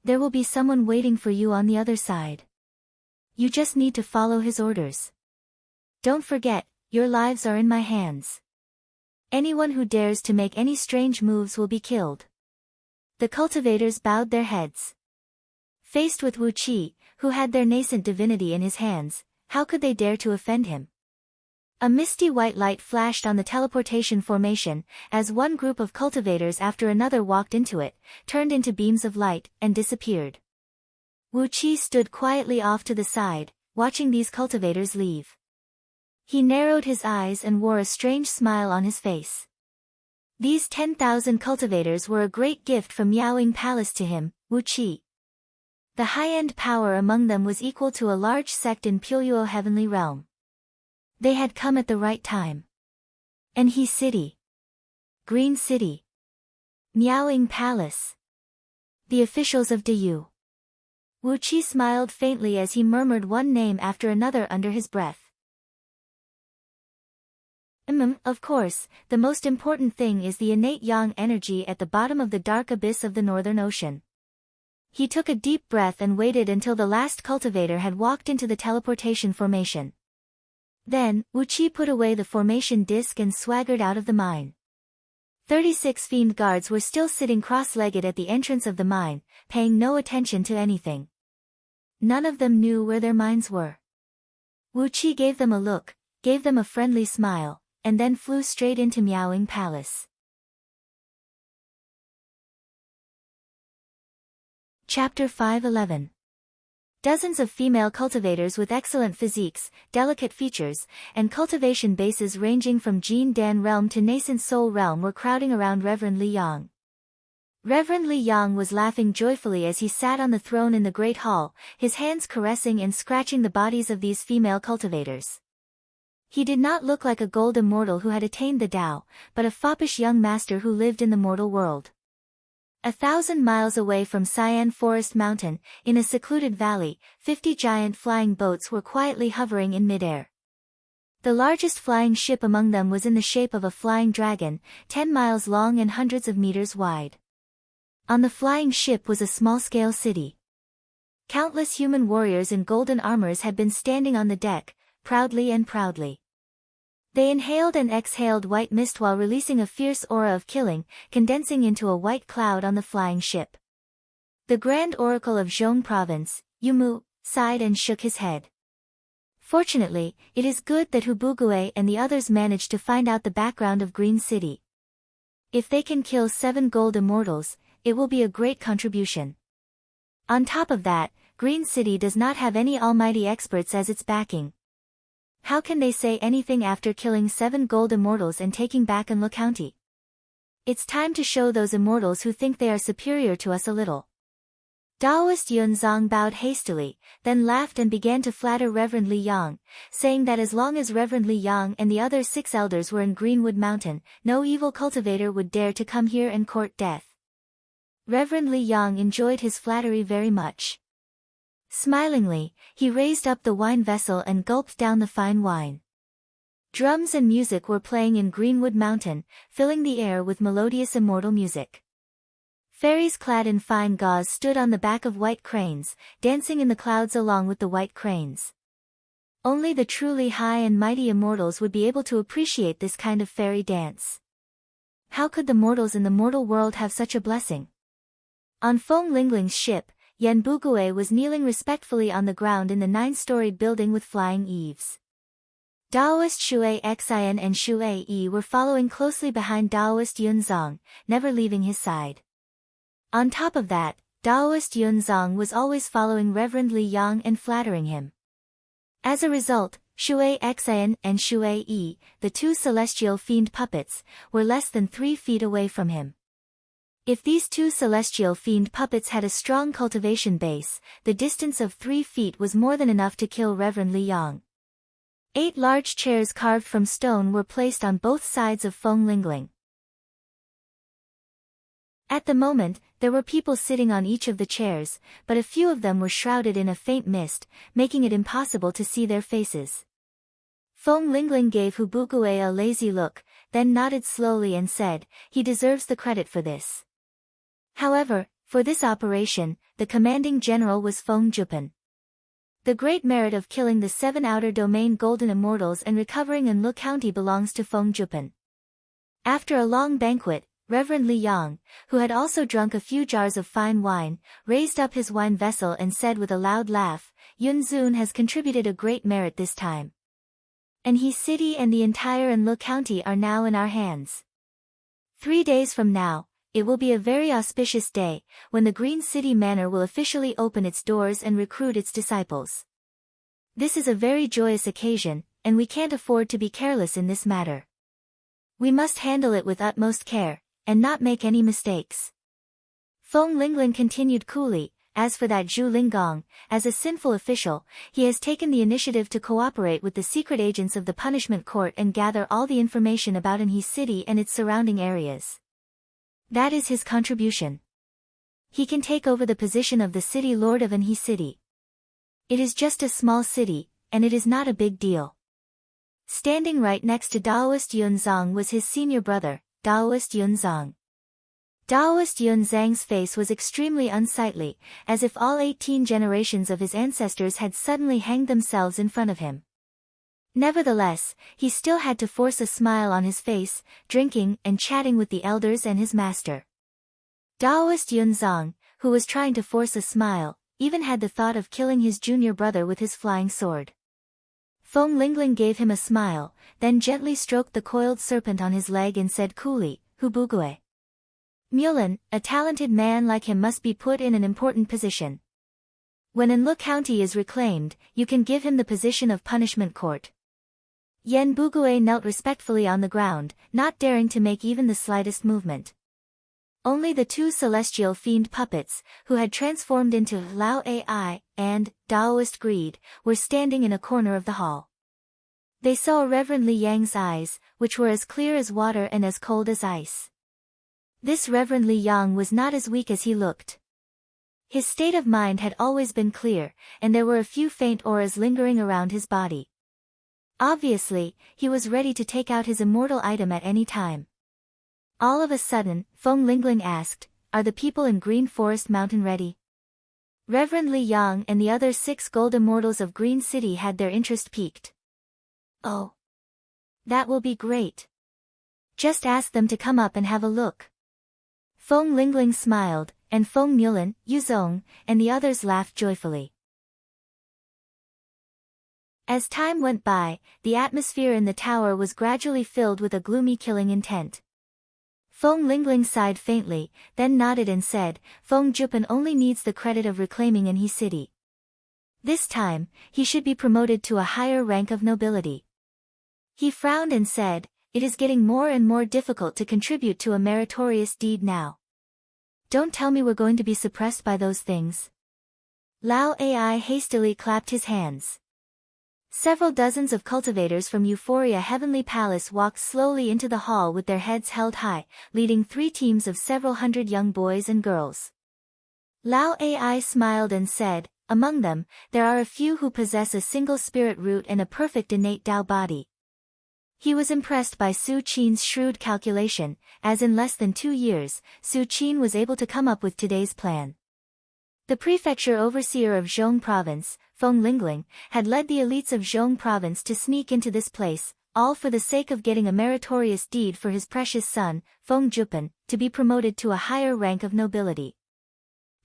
There will be someone waiting for you on the other side. You just need to follow his orders. Don't forget, your lives are in my hands. Anyone who dares to make any strange moves will be killed." The cultivators bowed their heads. Faced with Wuqi, who had their nascent divinity in his hands, how could they dare to offend him? A misty white light flashed on the teleportation formation, as one group of cultivators after another walked into it, turned into beams of light, and disappeared. Wuqi stood quietly off to the side, watching these cultivators leave. He narrowed his eyes and wore a strange smile on his face. These 10,000 cultivators were a great gift from Miaoying Palace to him, Wuqi. The high-end power among them was equal to a large sect in Pyuyuo Heavenly Realm. They had come at the right time. Enhe City. Green City. Miaoying Palace. The officials of Diyu. Wuqi smiled faintly as he murmured one name after another under his breath. Of course, the most important thing is the innate yang energy at the bottom of the dark abyss of the Northern Ocean. He took a deep breath and waited until the last cultivator had walked into the teleportation formation. Then, Wuqi put away the formation disc and swaggered out of the mine. 36 fiend guards were still sitting cross-legged at the entrance of the mine, paying no attention to anything. None of them knew where their minds were. Wuqi gave them a look, gave them a friendly smile, and then flew straight into Miaoying Palace. Chapter 511. Dozens of female cultivators with excellent physiques, delicate features, and cultivation bases ranging from Jin Dan realm to nascent soul realm were crowding around Reverend Li Yang. Reverend Li Yang was laughing joyfully as he sat on the throne in the great hall, his hands caressing and scratching the bodies of these female cultivators. He did not look like a gold immortal who had attained the Tao, but a foppish young master who lived in the mortal world. 1,000 miles away from Cyan Forest Mountain, in a secluded valley, 50 giant flying boats were quietly hovering in midair. The largest flying ship among them was in the shape of a flying dragon, 10 miles long and hundreds of meters wide. On the flying ship was a small-scale city. Countless human warriors in golden armors had been standing on the deck, proudly and proudly. They inhaled and exhaled white mist while releasing a fierce aura of killing, condensing into a white cloud on the flying ship. The Grand Oracle of Zhong Province, Yumu, sighed and shook his head. Fortunately, it is good that Hubugue and the others managed to find out the background of Green City. If they can kill 7 gold immortals, it will be a great contribution. On top of that, Green City does not have any almighty experts as its backing. How can they say anything after killing 7 gold immortals and taking back Anlo County? It's time to show those immortals who think they are superior to us a little. Daoist Yunzong bowed hastily, then laughed and began to flatter Reverend Li Yang, saying that as long as Reverend Li Yang and the other 6 elders were in Greenwood Mountain, no evil cultivator would dare to come here and court death. Reverend Li Yang enjoyed his flattery very much. Smilingly, he raised up the wine vessel and gulped down the fine wine. Drums and music were playing in Greenwood Mountain, filling the air with melodious immortal music. Fairies clad in fine gauze stood on the back of white cranes, dancing in the clouds along with the white cranes. Only the truly high and mighty immortals would be able to appreciate this kind of fairy dance. How could the mortals in the mortal world have such a blessing? On Feng Lingling's ship, Yan Bugue was kneeling respectfully on the ground in the 9-storied building with flying eaves. Daoist Shui Xian and Shui Yi were following closely behind Daoist Yunzong, never leaving his side. On top of that, Daoist Yunzong was always following Reverend Li Yang and flattering him. As a result, Shui Xian and Shui Yi, the 2 celestial fiend puppets, were less than 3 feet away from him. If these 2 celestial fiend puppets had a strong cultivation base, the distance of 3 feet was more than enough to kill Reverend Li Yang. 8 large chairs carved from stone were placed on both sides of Feng Lingling. At the moment, there were people sitting on each of the chairs, but a few of them were shrouded in a faint mist, making it impossible to see their faces. Feng Lingling gave Hubugue a lazy look, then nodded slowly and said, "He deserves the credit for this." However, for this operation, the commanding general was Feng Jupan. The great merit of killing the 7 outer domain golden immortals and recovering Anlo County belongs to Feng Jupan. After a long banquet, Reverend Li Yang, who had also drunk a few jars of fine wine, raised up his wine vessel and said with a loud laugh, "Yun Zun has contributed a great merit this time. Anhe City and the entire Anlo County are now in our hands. 3 days from now, it will be a very auspicious day, when the Green City Manor will officially open its doors and recruit its disciples. This is a very joyous occasion, and we can't afford to be careless in this matter. We must handle it with utmost care, and not make any mistakes." Feng Lingling continued coolly, "As for that Zhu Linggong, as a sinful official, he has taken the initiative to cooperate with the secret agents of the punishment court and gather all the information about Anhe City and its surrounding areas. That is his contribution. He can take over the position of the city lord of Anhe City. It is just a small city, and it is not a big deal." Standing right next to Daoist Yunzong was his senior brother, Daoist Yunzang. Daoist Yunzang's face was extremely unsightly, as if all 18 generations of his ancestors had suddenly hanged themselves in front of him. Nevertheless, he still had to force a smile on his face, drinking and chatting with the elders and his master. Daoist Yunzang, who was trying to force a smile, even had the thought of killing his junior brother with his flying sword. Feng Lingling gave him a smile, then gently stroked the coiled serpent on his leg and said coolly, "Hubugue. Mulan, a talented man like him must be put in an important position. When Anlo County is reclaimed, you can give him the position of punishment court." Yan Bugue knelt respectfully on the ground, not daring to make even the slightest movement. Only the 2 celestial fiend puppets, who had transformed into Lao Ai and Daoist Greed, were standing in a corner of the hall. They saw Reverend Li Yang's eyes, which were as clear as water and as cold as ice. This Reverend Li Yang was not as weak as he looked. His state of mind had always been clear, and there were a few faint auras lingering around his body. Obviously, he was ready to take out his immortal item at any time. All of a sudden, Feng Lingling asked, "Are the people in Green Forest Mountain ready?" Reverend Li Yang and the other 6 gold immortals of Green City had their interest piqued. "Oh, that will be great. Just ask them to come up and have a look." Feng Lingling smiled, and Feng Mulan, Yuzong, and the others laughed joyfully. As time went by, the atmosphere in the tower was gradually filled with a gloomy killing intent. Feng Lingling sighed faintly, then nodded and said, "Feng Jupan only needs the credit of reclaiming Enhe City. This time, he should be promoted to a higher rank of nobility." He frowned and said, "It is getting more and more difficult to contribute to a meritorious deed now. Don't tell me we're going to be suppressed by those things." Lao Ai hastily clapped his hands. Several dozens of cultivators from Euphoria Heavenly Palace walked slowly into the hall with their heads held high, leading 3 teams of several hundred young boys and girls. Lao Ai smiled and said, "Among them, there are a few who possess a single spirit root and a perfect innate Tao body." He was impressed by Su Qin's shrewd calculation, as in less than 2 years, Su Qin was able to come up with today's plan. The prefecture overseer of Zhong Province, Feng Lingling, had led the elites of Zhong Province to sneak into this place, all for the sake of getting a meritorious deed for his precious son, Feng Jupan, to be promoted to a higher rank of nobility.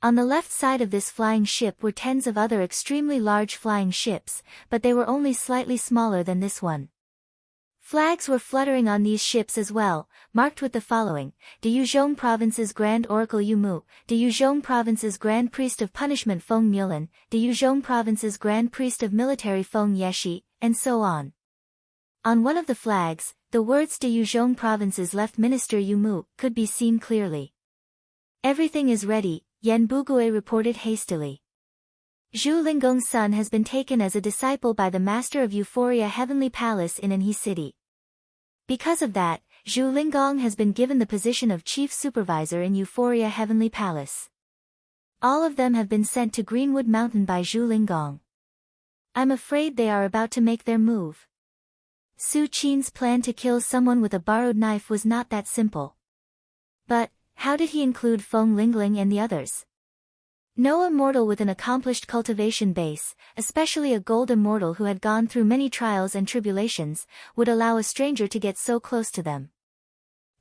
On the left side of this flying ship were tens of other extremely large flying ships, but they were only slightly smaller than this one. Flags were fluttering on these ships as well, marked with the following: De Yuzhong Province's Grand Oracle Yu Mu, De Yuzhong Province's Grand Priest of Punishment Feng Mulan, De Yuzhong Province's Grand Priest of Military Feng Yeshi, and so on. On one of the flags, the words De Yuzhong Province's Left Minister Yu Mu could be seen clearly. "Everything is ready," Yan Bugue reported hastily. "Zhu Lingong's son has been taken as a disciple by the Master of Euphoria Heavenly Palace in Enhe City. Because of that, Zhu Lingong has been given the position of Chief Supervisor in Euphoria Heavenly Palace. All of them have been sent to Greenwood Mountain by Zhu Lingong. I'm afraid they are about to make their move." Su Qin's plan to kill someone with a borrowed knife was not that simple. But, how did he include Feng Lingling and the others? No immortal with an accomplished cultivation base, especially a gold immortal who had gone through many trials and tribulations, would allow a stranger to get so close to them.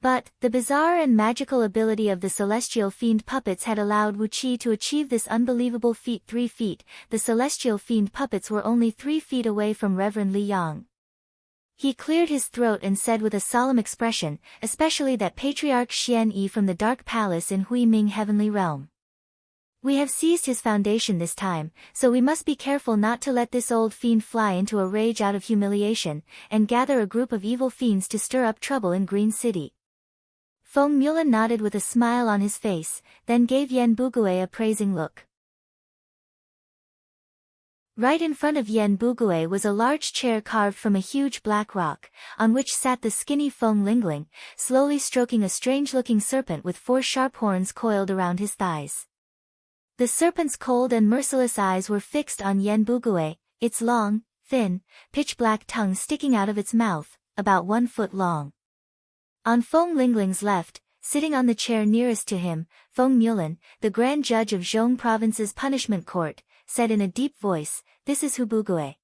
But, the bizarre and magical ability of the celestial fiend puppets had allowed Wu Qi to achieve this unbelievable feat. 3 feet, the celestial fiend puppets were only 3 feet away from Reverend Li Yang. He cleared his throat and said with a solemn expression, "Especially that Patriarch Xian Yi from the Dark Palace in Hui Ming Heavenly Realm. We have seized his foundation this time, so we must be careful not to let this old fiend fly into a rage out of humiliation, and gather a group of evil fiends to stir up trouble in Green City." Feng Mulan nodded with a smile on his face, then gave Yan Bugue a praising look. Right in front of Yan Bugue was a large chair carved from a huge black rock, on which sat the skinny Feng Lingling, slowly stroking a strange-looking serpent with 4 sharp horns coiled around his thighs. The serpent's cold and merciless eyes were fixed on Yan Bugue, its long, thin, pitch-black tongue sticking out of its mouth, about 1 foot long. On Feng Lingling's left, sitting on the chair nearest to him, Feng Mulan, the Grand Judge of Zhong Province's Punishment Court, said in a deep voice, "This is Hu Bugue.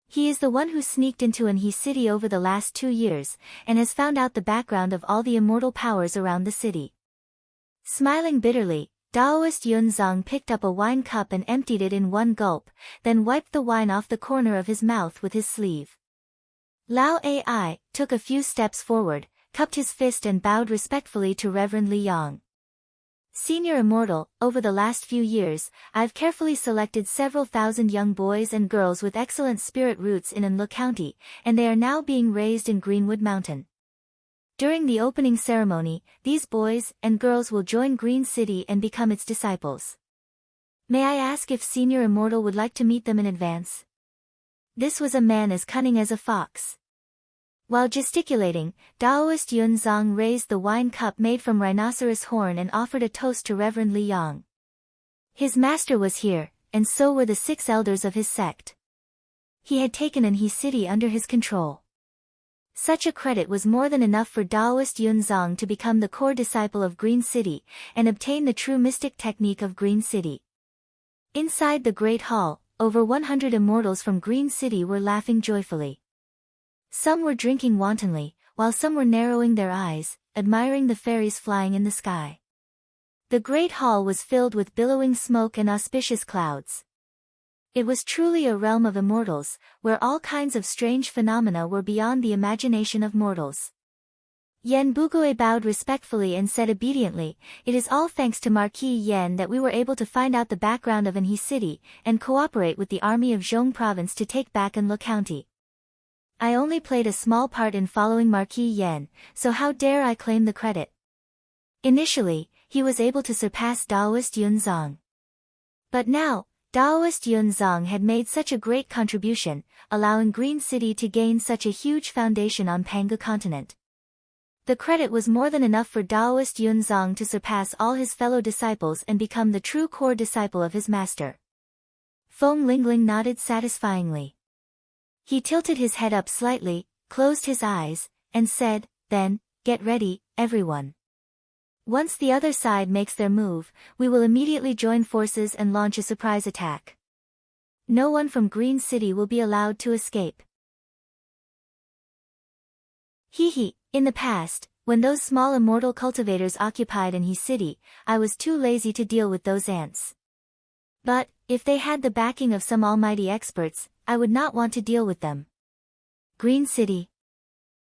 He is the one who sneaked into Enhe City over the last 2 years, and has found out the background of all the immortal powers around the city." Smiling bitterly, Daoist Yun Zong picked up a wine cup and emptied it in 1 gulp, then wiped the wine off the corner of his mouth with his sleeve. Lao Ai took a few steps forward, cupped his fist and bowed respectfully to Reverend Li Yang. "Senior Immortal, over the last few years, I've carefully selected several thousand young boys and girls with excellent spirit roots in Enle County, and they are now being raised in Greenwood Mountain. During the opening ceremony, these boys and girls will join Green City and become its disciples. May I ask if Senior Immortal would like to meet them in advance?" This was a man as cunning as a fox. While gesticulating, Taoist Yun Zong raised the wine cup made from rhinoceros horn and offered a toast to Reverend Li Yang. His master was here, and so were the 6 elders of his sect. He had taken Anhui city under his control. Such a credit was more than enough for Taoist Yun Zong to become the core disciple of Green City, and obtain the true mystic technique of Green City. Inside the Great Hall, over 100 immortals from Green City were laughing joyfully. Some were drinking wantonly, while some were narrowing their eyes, admiring the fairies flying in the sky. The Great Hall was filled with billowing smoke and auspicious clouds. It was truly a realm of immortals, where all kinds of strange phenomena were beyond the imagination of mortals. Yen Bugui bowed respectfully and said obediently, "It is all thanks to Marquis Yen that we were able to find out the background of Anhui city, and cooperate with the army of Zhong province to take back Anlu county. I only played a small part in following Marquis Yen, so how dare I claim the credit?" Initially, he was able to surpass Taoist Yun Zong. But now, Taoist Yun Zong had made such a great contribution, allowing Green City to gain such a huge foundation on Panga continent. The credit was more than enough for Taoist Yun Zong to surpass all his fellow disciples and become the true core disciple of his master. Feng Lingling nodded satisfyingly. He tilted his head up slightly, closed his eyes, and said, "Then, get ready, everyone. Once the other side makes their move, we will immediately join forces and launch a surprise attack. No one from Green City will be allowed to escape." Hee. In the past, when those small immortal cultivators occupied Anhui city, I was too lazy to deal with those ants. But, if they had the backing of some almighty experts, I would not want to deal with them. Green City.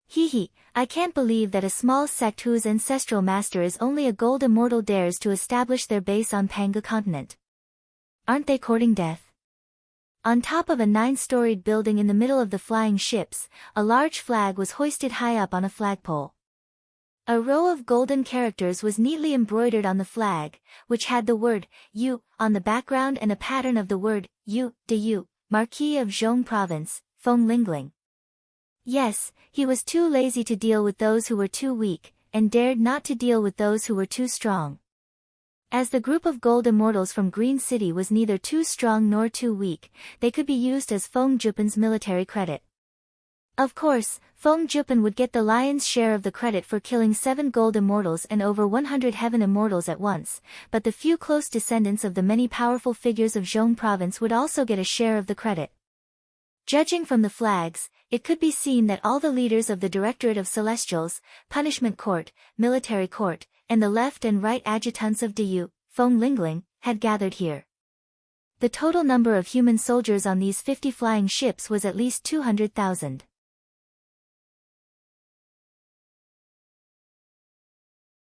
Hee. I can't believe that a small sect whose ancestral master is only a gold immortal dares to establish their base on Panga continent. Aren't they courting death? On top of a 9-storied building in the middle of the flying ships, a large flag was hoisted high up on a flagpole. A row of golden characters was neatly embroidered on the flag, which had the word, "Yu," on the background and a pattern of the word, "Yu," de Yu, Marquis of Zhong province, Feng Lingling. Yes, he was too lazy to deal with those who were too weak, and dared not to deal with those who were too strong. As the group of gold immortals from Green City was neither too strong nor too weak, they could be used as Feng Jupan's military credit. Of course, Feng Jupan would get the lion's share of the credit for killing 7 gold immortals and over 100 heaven immortals at once, but the few close descendants of the many powerful figures of Zhong province would also get a share of the credit. Judging from the flags, it could be seen that all the leaders of the Directorate of Celestials, Punishment Court, Military Court, and the left and right adjutants of Diyu, Feng Lingling, had gathered here. The total number of human soldiers on these 50 flying ships was at least 200,000.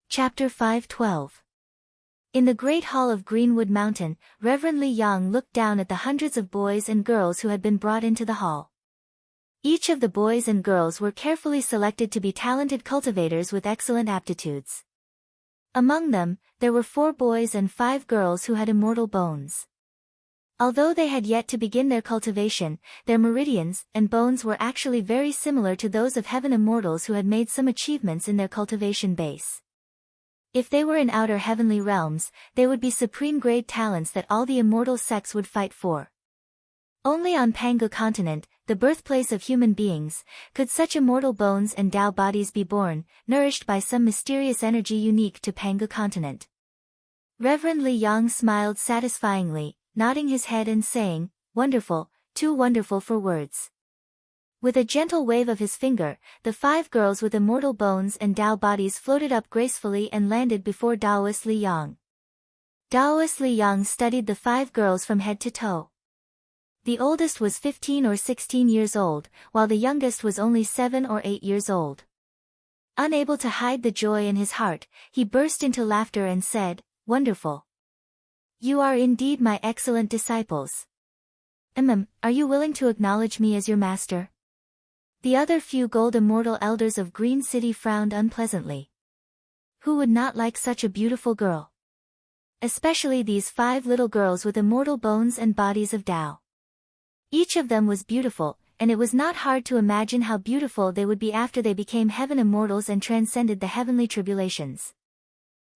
Chapter 5:12. In the Great Hall of Greenwood Mountain, Reverend Li Yang looked down at the hundreds of boys and girls who had been brought into the hall. Each of the boys and girls were carefully selected to be talented cultivators with excellent aptitudes. Among them, there were 4 boys and 5 girls who had immortal bones. Although they had yet to begin their cultivation, their meridians and bones were actually very similar to those of heaven immortals who had made some achievements in their cultivation base. If they were in outer heavenly realms, they would be supreme-grade talents that all the immortal sects would fight for. Only on Panga continent, the birthplace of human beings, could such immortal bones and Tao bodies be born, nourished by some mysterious energy unique to Panga continent. Reverend Li Yang smiled satisfyingly, nodding his head and saying, "Wonderful, too wonderful for words." With a gentle wave of his finger, the 5 girls with immortal bones and Tao bodies floated up gracefully and landed before Taoist Li Yang. Taoist Li Yang studied the 5 girls from head to toe. The oldest was 15 or 16 years old, while the youngest was only 7 or 8 years old. Unable to hide the joy in his heart, he burst into laughter and said, "Wonderful. You are indeed my excellent disciples. Are you willing to acknowledge me as your master?" The other few gold immortal elders of Green City frowned unpleasantly. Who would not like such a beautiful girl? Especially these 5 little girls with immortal bones and bodies of Tao. Each of them was beautiful, and it was not hard to imagine how beautiful they would be after they became heaven immortals and transcended the heavenly tribulations.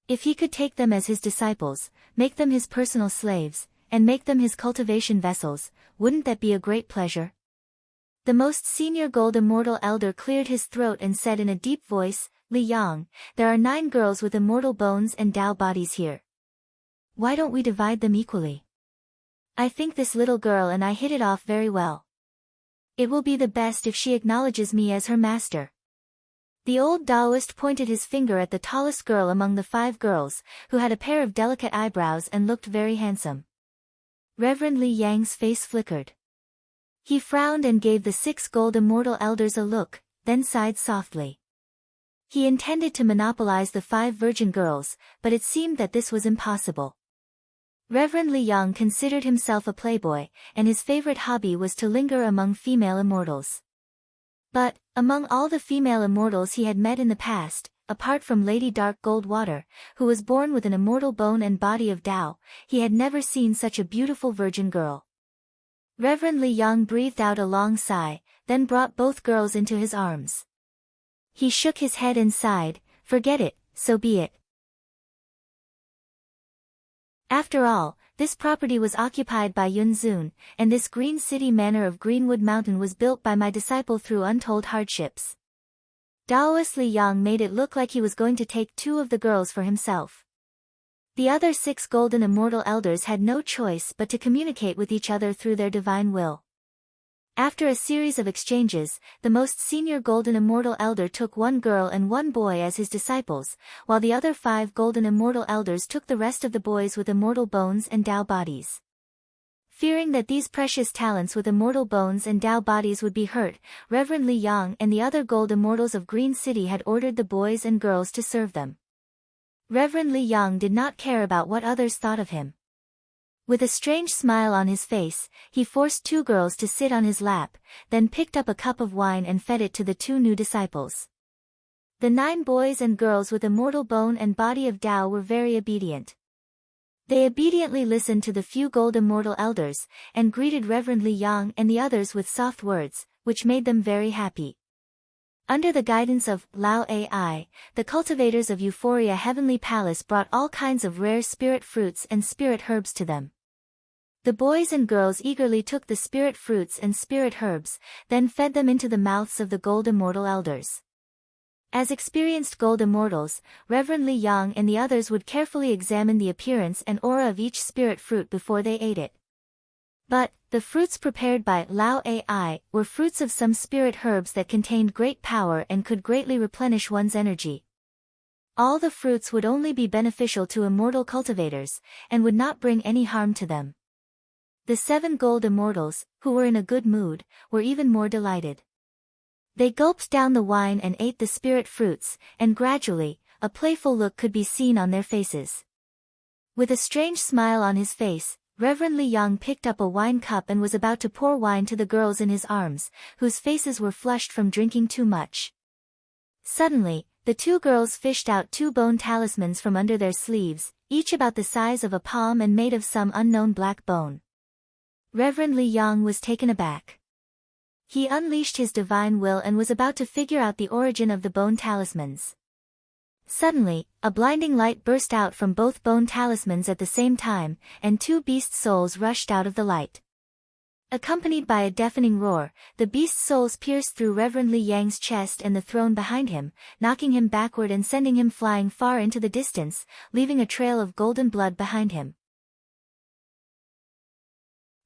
If he could take them as his disciples, make them his personal slaves, and make them his cultivation vessels, wouldn't that be a great pleasure? The most senior gold immortal elder cleared his throat and said in a deep voice, "Li Yang, there are 9 girls with immortal bones and Tao bodies here. Why don't we divide them equally? I think this little girl and I hit it off very well. It will be the best if she acknowledges me as her master." The old Taoist pointed his finger at the tallest girl among the 5 girls, who had a pair of delicate eyebrows and looked very handsome. Reverend Li Yang's face flickered. He frowned and gave the 6 gold immortal elders a look, then sighed softly. He intended to monopolize the 5 virgin girls, but it seemed that this was impossible. Reverend Li Yang considered himself a playboy, and his favorite hobby was to linger among female immortals. But, among all the female immortals he had met in the past, apart from Lady Dark Goldwater, who was born with an immortal bone and body of Tao, he had never seen such a beautiful virgin girl. Reverend Li Yang breathed out a long sigh, then brought both girls into his arms. He shook his head and sighed, "Forget it, so be it. After all, this property was occupied by Yunzun, and this green city manor of Greenwood Mountain was built by my disciple through untold hardships." Taoist Li Yang made it look like he was going to take 2 of the girls for himself. The other 6 golden immortal elders had no choice but to communicate with each other through their divine will. After a series of exchanges, the most senior golden immortal elder took 1 girl and 1 boy as his disciples, while the other 5 golden immortal elders took the rest of the boys with immortal bones and Tao bodies. Fearing that these precious talents with immortal bones and Tao bodies would be hurt, Reverend Li Yang and the other gold immortals of Green City had ordered the boys and girls to serve them. Reverend Li Yang did not care about what others thought of him. With a strange smile on his face, he forced 2 girls to sit on his lap, then picked up a cup of wine and fed it to the 2 new disciples. The 9 boys and girls with immortal bone and body of Tao were very obedient. They obediently listened to the few gold immortal elders, and greeted Reverend Li Yang and the others with soft words, which made them very happy. Under the guidance of Lao Ai, the cultivators of Euphoria Heavenly Palace brought all kinds of rare spirit fruits and spirit herbs to them. The boys and girls eagerly took the spirit fruits and spirit herbs, then fed them into the mouths of the gold immortal elders. As experienced gold immortals, Reverend Li Yang and the others would carefully examine the appearance and aura of each spirit fruit before they ate it. But, the fruits prepared by Lao Ai were fruits of some spirit herbs that contained great power and could greatly replenish one's energy. All the fruits would only be beneficial to immortal cultivators, and would not bring any harm to them. The 7 gold immortals, who were in a good mood, were even more delighted. They gulped down the wine and ate the spirit fruits, and gradually, a playful look could be seen on their faces. With a strange smile on his face, Reverend Li Yang picked up a wine cup and was about to pour wine to the girls in his arms, whose faces were flushed from drinking too much. Suddenly, the 2 girls fished out 2 bone talismans from under their sleeves, each about the size of a palm and made of some unknown black bone. Reverend Li Yang was taken aback. He unleashed his divine will and was about to figure out the origin of the bone talismans. Suddenly, a blinding light burst out from both bone talismans at the same time, and 2 beast souls rushed out of the light. Accompanied by a deafening roar, the beast souls pierced through Reverend Li Yang's chest and the throne behind him, knocking him backward and sending him flying far into the distance, leaving a trail of golden blood behind him.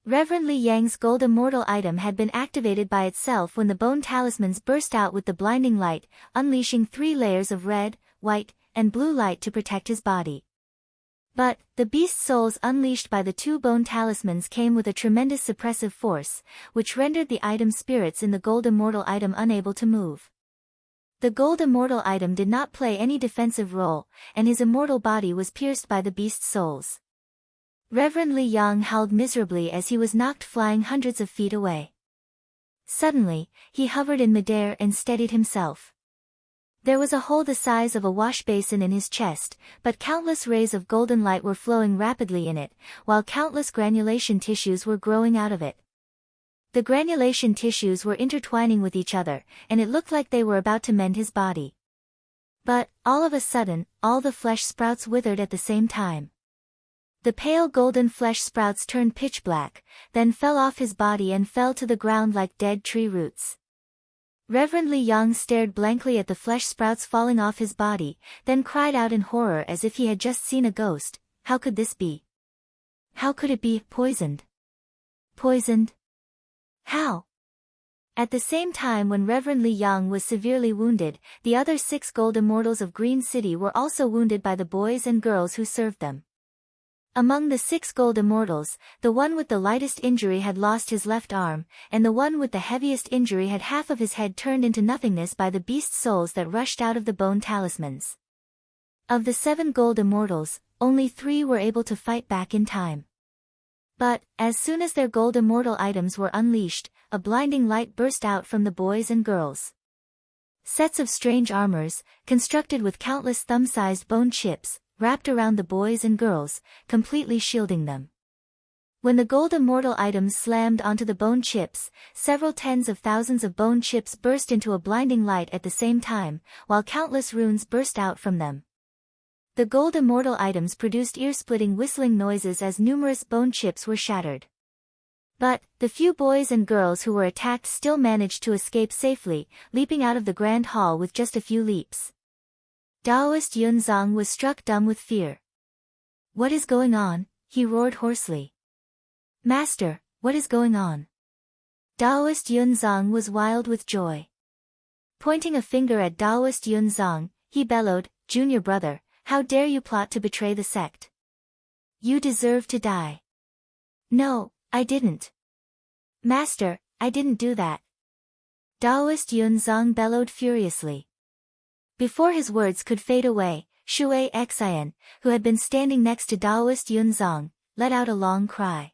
Reverend Li Yang's gold immortal item had been activated by itself when the bone talismans burst out with the blinding light, unleashing 3 layers of red, white, and blue light to protect his body. But, the beast souls unleashed by the 2 bone talismans came with a tremendous suppressive force, which rendered the item spirits in the gold immortal item unable to move. The gold immortal item did not play any defensive role, and his immortal body was pierced by the beast souls. Reverend Li Yang howled miserably as he was knocked flying hundreds of feet away. Suddenly, he hovered in midair and steadied himself. There was a hole the size of a wash basin in his chest, but countless rays of golden light were flowing rapidly in it, while countless granulation tissues were growing out of it. The granulation tissues were intertwining with each other, and it looked like they were about to mend his body. But, all of a sudden, all the flesh sprouts withered at the same time. The pale golden flesh sprouts turned pitch black, then fell off his body and fell to the ground like dead tree roots. Reverend Li Yang stared blankly at the flesh sprouts falling off his body, then cried out in horror as if he had just seen a ghost. How could this be? How could it be poisoned? Poisoned? How? At the same time when Reverend Li Yang was severely wounded, the other 6 gold immortals of Green City were also wounded by the boys and girls who served them. Among the 6 gold immortals, the one with the lightest injury had lost his left arm, and the one with the heaviest injury had half of his head turned into nothingness by the beast souls that rushed out of the bone talismans. Of the 7 gold immortals, only 3 were able to fight back in time. But, as soon as their gold immortal items were unleashed, a blinding light burst out from the boys and girls. Sets of strange armors, constructed with countless thumb-sized bone chips, wrapped around the boys and girls, completely shielding them. When the gold immortal items slammed onto the bone chips, several tens of thousands of bone chips burst into a blinding light at the same time, while countless runes burst out from them. The gold immortal items produced ear-splitting whistling noises as numerous bone chips were shattered. But, the few boys and girls who were attacked still managed to escape safely, leaping out of the grand hall with just a few leaps. Taoist Yunzong was struck dumb with fear. "What is going on?" he roared hoarsely. "Master, what is going on?" Taoist Yunzong was wild with joy. Pointing a finger at Taoist Yunzong, he bellowed, "Junior brother, how dare you plot to betray the sect? You deserve to die." "No, I didn't. Master, I didn't do that." Taoist Yunzong bellowed furiously. Before his words could fade away, Shui Xian, who had been standing next to Taoist Yunzong, let out a long cry.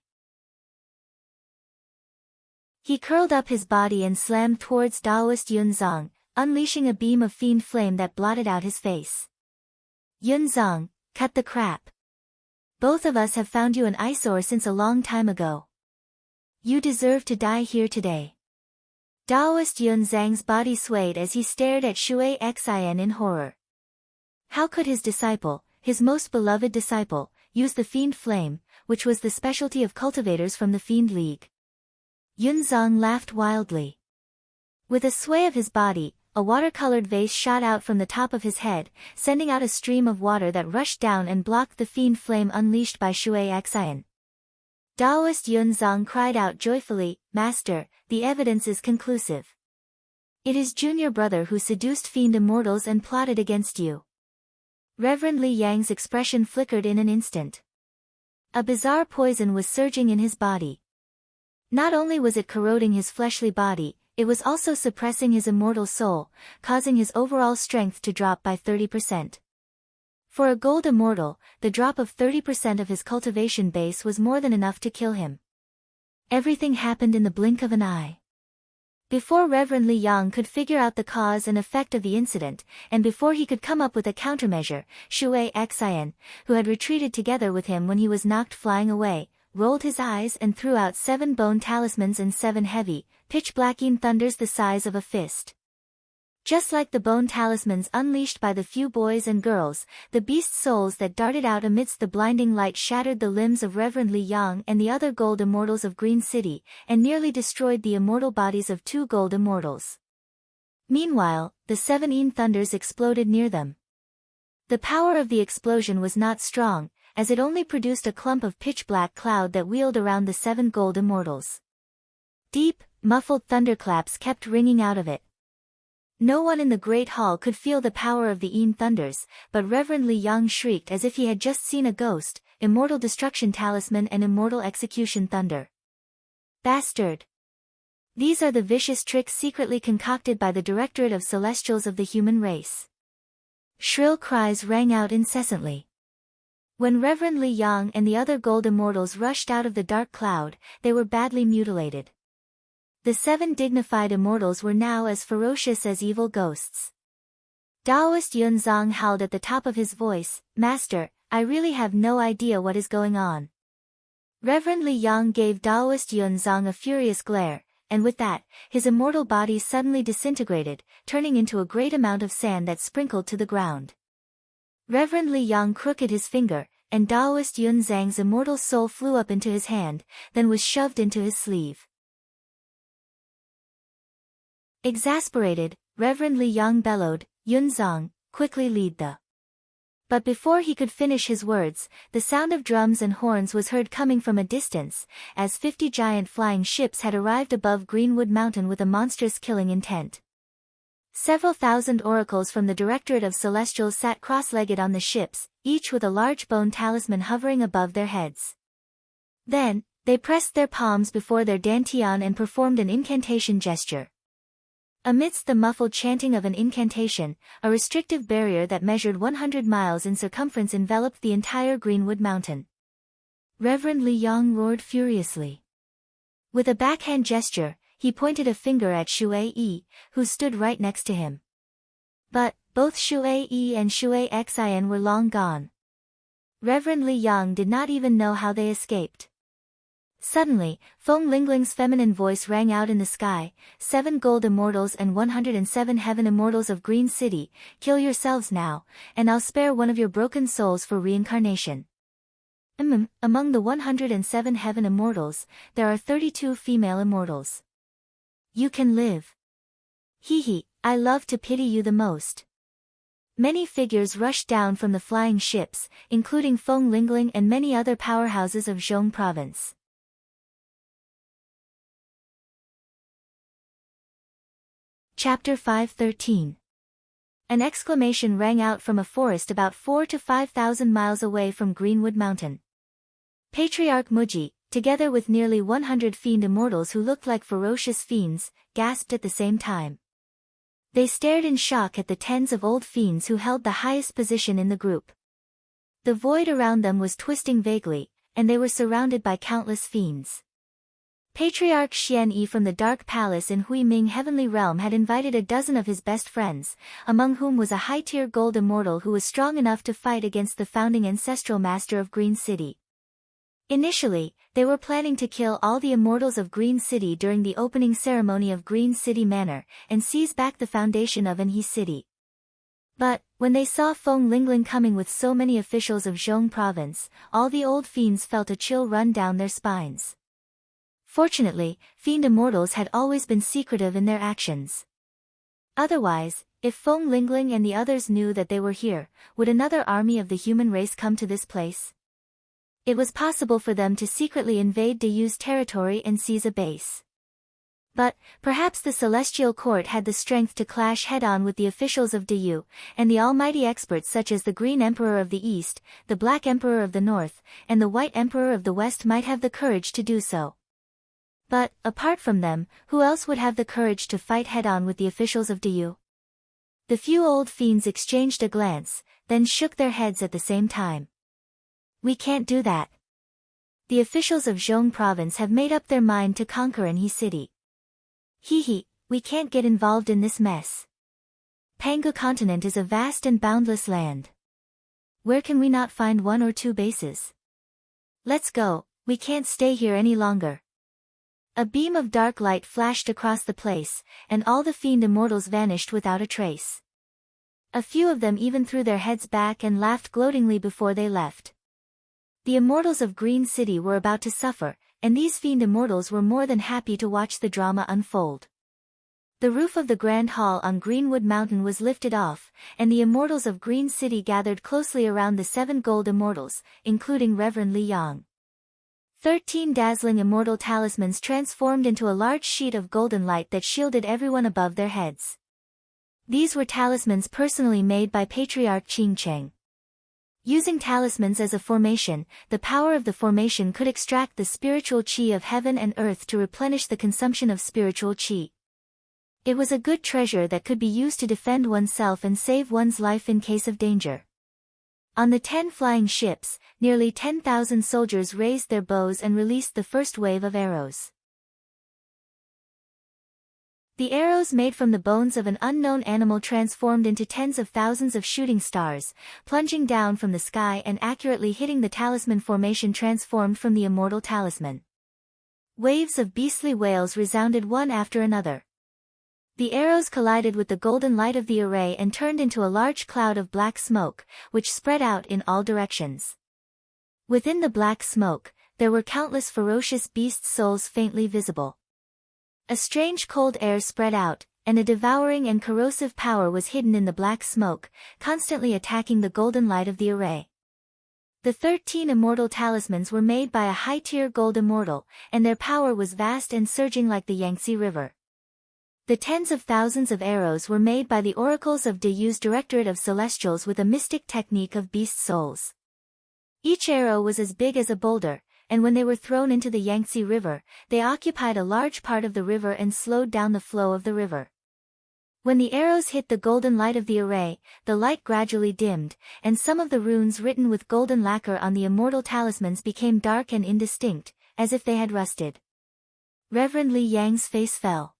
He curled up his body and slammed towards Taoist Yunzong, unleashing a beam of fiend flame that blotted out his face. "Yunzong, cut the crap. Both of us have found you an eyesore since a long time ago. You deserve to die here today." Taoist Yunzang's body swayed as he stared at Shui Xian in horror. How could his disciple, his most beloved disciple, use the fiend flame, which was the specialty of cultivators from the Fiend League? Yunzong laughed wildly. With a sway of his body, a watercolored vase shot out from the top of his head, sending out a stream of water that rushed down and blocked the fiend flame unleashed by Shui Xian. Taoist Yunzong cried out joyfully, "Master, the evidence is conclusive. It is Junior brother who seduced fiend immortals and plotted against you." Reverend Li Yang's expression flickered in an instant. A bizarre poison was surging in his body. Not only was it corroding his fleshly body, it was also suppressing his immortal soul, causing his overall strength to drop by 30%. For a gold immortal, the drop of 30% of his cultivation base was more than enough to kill him. Everything happened in the blink of an eye. Before Reverend Li Yang could figure out the cause and effect of the incident, and before he could come up with a countermeasure, Shui Xian, who had retreated together with him when he was knocked flying away, rolled his eyes and threw out 7 bone talismans and 7 heavy, pitch-blacking thunders the size of a fist. Just like the bone talismans unleashed by the few boys and girls, the beast souls that darted out amidst the blinding light shattered the limbs of Reverend Li Yang and the other gold immortals of Green City, and nearly destroyed the immortal bodies of 2 gold immortals. Meanwhile, the 7 thunders exploded near them. The power of the explosion was not strong, as it only produced a clump of pitch-black cloud that wheeled around the 7 gold immortals. Deep, muffled thunderclaps kept ringing out of it. No one in the Great Hall could feel the power of the thunders, but Reverend Li Yang shrieked as if he had just seen a ghost, Immortal Destruction Talisman and Immortal Execution Thunder. Bastard! These are the vicious tricks secretly concocted by the Directorate of Celestials of the human race. Shrill cries rang out incessantly. When Reverend Li Yang and the other gold immortals rushed out of the dark cloud, they were badly mutilated. The 7 dignified immortals were now as ferocious as evil ghosts. Taoist Yunzong howled at the top of his voice, "Master, I really have no idea what is going on." Reverend Li Yang gave Taoist Yunzong a furious glare, and with that, his immortal body suddenly disintegrated, turning into a great amount of sand that sprinkled to the ground. Reverend Li Yang crooked his finger, and Taoist Yun Zhang's immortal soul flew up into his hand, then was shoved into his sleeve. Exasperated, Reverend Li Yang bellowed, "Yun Zhang, quickly lead the..." But before he could finish his words, the sound of drums and horns was heard coming from a distance, as 50 giant flying ships had arrived above Greenwood Mountain with a monstrous killing intent. Several thousand oracles from the Directorate of Celestials sat cross-legged on the ships, each with a large bone talisman hovering above their heads. Then, they pressed their palms before their dantian and performed an incantation gesture. Amidst the muffled chanting of an incantation, a restrictive barrier that measured 100 miles in circumference enveloped the entire Greenwood Mountain. Reverend Li Yang roared furiously. With a backhand gesture, he pointed a finger at Shui Yi, who stood right next to him. But, both Shui Yi and Shui Xin were long gone. Reverend Li Yang did not even know how they escaped. Suddenly, Feng Lingling's feminine voice rang out in the sky, 7 gold immortals and 107 heaven immortals of Green City, kill yourselves now, and I'll spare one of your broken souls for reincarnation. Among the 107 heaven immortals, there are 32 female immortals. You can live. Hee, I love to pity you the most. Many figures rushed down from the flying ships, including Feng Lingling and many other powerhouses of Zhong province. Chapter 5:13. An exclamation rang out from a forest about 4,000 to 5,000 miles away from Greenwood Mountain. Patriarch Muji, together with nearly 100 fiend immortals who looked like ferocious fiends, gasped at the same time. They stared in shock at the tens of old fiends who held the highest position in the group. The void around them was twisting vaguely, and they were surrounded by countless fiends. Patriarch Xian Yi from the Dark Palace in Huiming Heavenly Realm had invited a dozen of his best friends, among whom was a high-tier gold immortal who was strong enough to fight against the founding ancestral master of Green City. Initially, they were planning to kill all the immortals of Green City during the opening ceremony of Green City Manor, and seize back the foundation of Anhe City. But, when they saw Feng Lingling coming with so many officials of Zhong province, all the old fiends felt a chill run down their spines. Fortunately, fiend immortals had always been secretive in their actions. Otherwise, if Feng Lingling and the others knew that they were here, would another army of the human race come to this place? It was possible for them to secretly invade Dayu's territory and seize a base. But, perhaps the Celestial Court had the strength to clash head-on with the officials of Dayu, and the almighty experts such as the Green Emperor of the East, the Black Emperor of the North, and the White Emperor of the West might have the courage to do so. But, apart from them, who else would have the courage to fight head-on with the officials of Dayu? The few old fiends exchanged a glance, then shook their heads at the same time. We can't do that. The officials of Zhong province have made up their mind to conquer Anhe City. Hee, we can't get involved in this mess. Pangu continent is a vast and boundless land. Where can we not find 1 or 2 bases? Let's go, we can't stay here any longer. A beam of dark light flashed across the place, and all the fiend immortals vanished without a trace. A few of them even threw their heads back and laughed gloatingly before they left. The immortals of Green City were about to suffer, and these fiend immortals were more than happy to watch the drama unfold. The roof of the Grand Hall on Greenwood Mountain was lifted off, and the immortals of Green City gathered closely around the 7 gold immortals, including Reverend Li Yang. 13 dazzling immortal talismans transformed into a large sheet of golden light that shielded everyone above their heads. These were talismans personally made by Patriarch Qing Cheng. Using talismans as a formation, the power of the formation could extract the spiritual qi of heaven and earth to replenish the consumption of spiritual qi. It was a good treasure that could be used to defend oneself and save one's life in case of danger. On the 10 flying ships, nearly 10,000 soldiers raised their bows and released the first wave of arrows. The arrows made from the bones of an unknown animal transformed into tens of thousands of shooting stars, plunging down from the sky and accurately hitting the talisman formation transformed from the immortal talisman. Waves of beastly wails resounded one after another. The arrows collided with the golden light of the array and turned into a large cloud of black smoke, which spread out in all directions. Within the black smoke, there were countless ferocious beast souls faintly visible. A strange cold air spread out, and a devouring and corrosive power was hidden in the black smoke, constantly attacking the golden light of the array. The 13 immortal talismans were made by a high-tier gold immortal, and their power was vast and surging like the Yangtze River. The tens of thousands of arrows were made by the oracles of Dayu's Directorate of Celestials with a mystic technique of beast souls. Each arrow was as big as a boulder, and when they were thrown into the Yangtze River, they occupied a large part of the river and slowed down the flow of the river. When the arrows hit the golden light of the array, the light gradually dimmed, and some of the runes written with golden lacquer on the immortal talismans became dark and indistinct, as if they had rusted. Reverend Li Yang's face fell.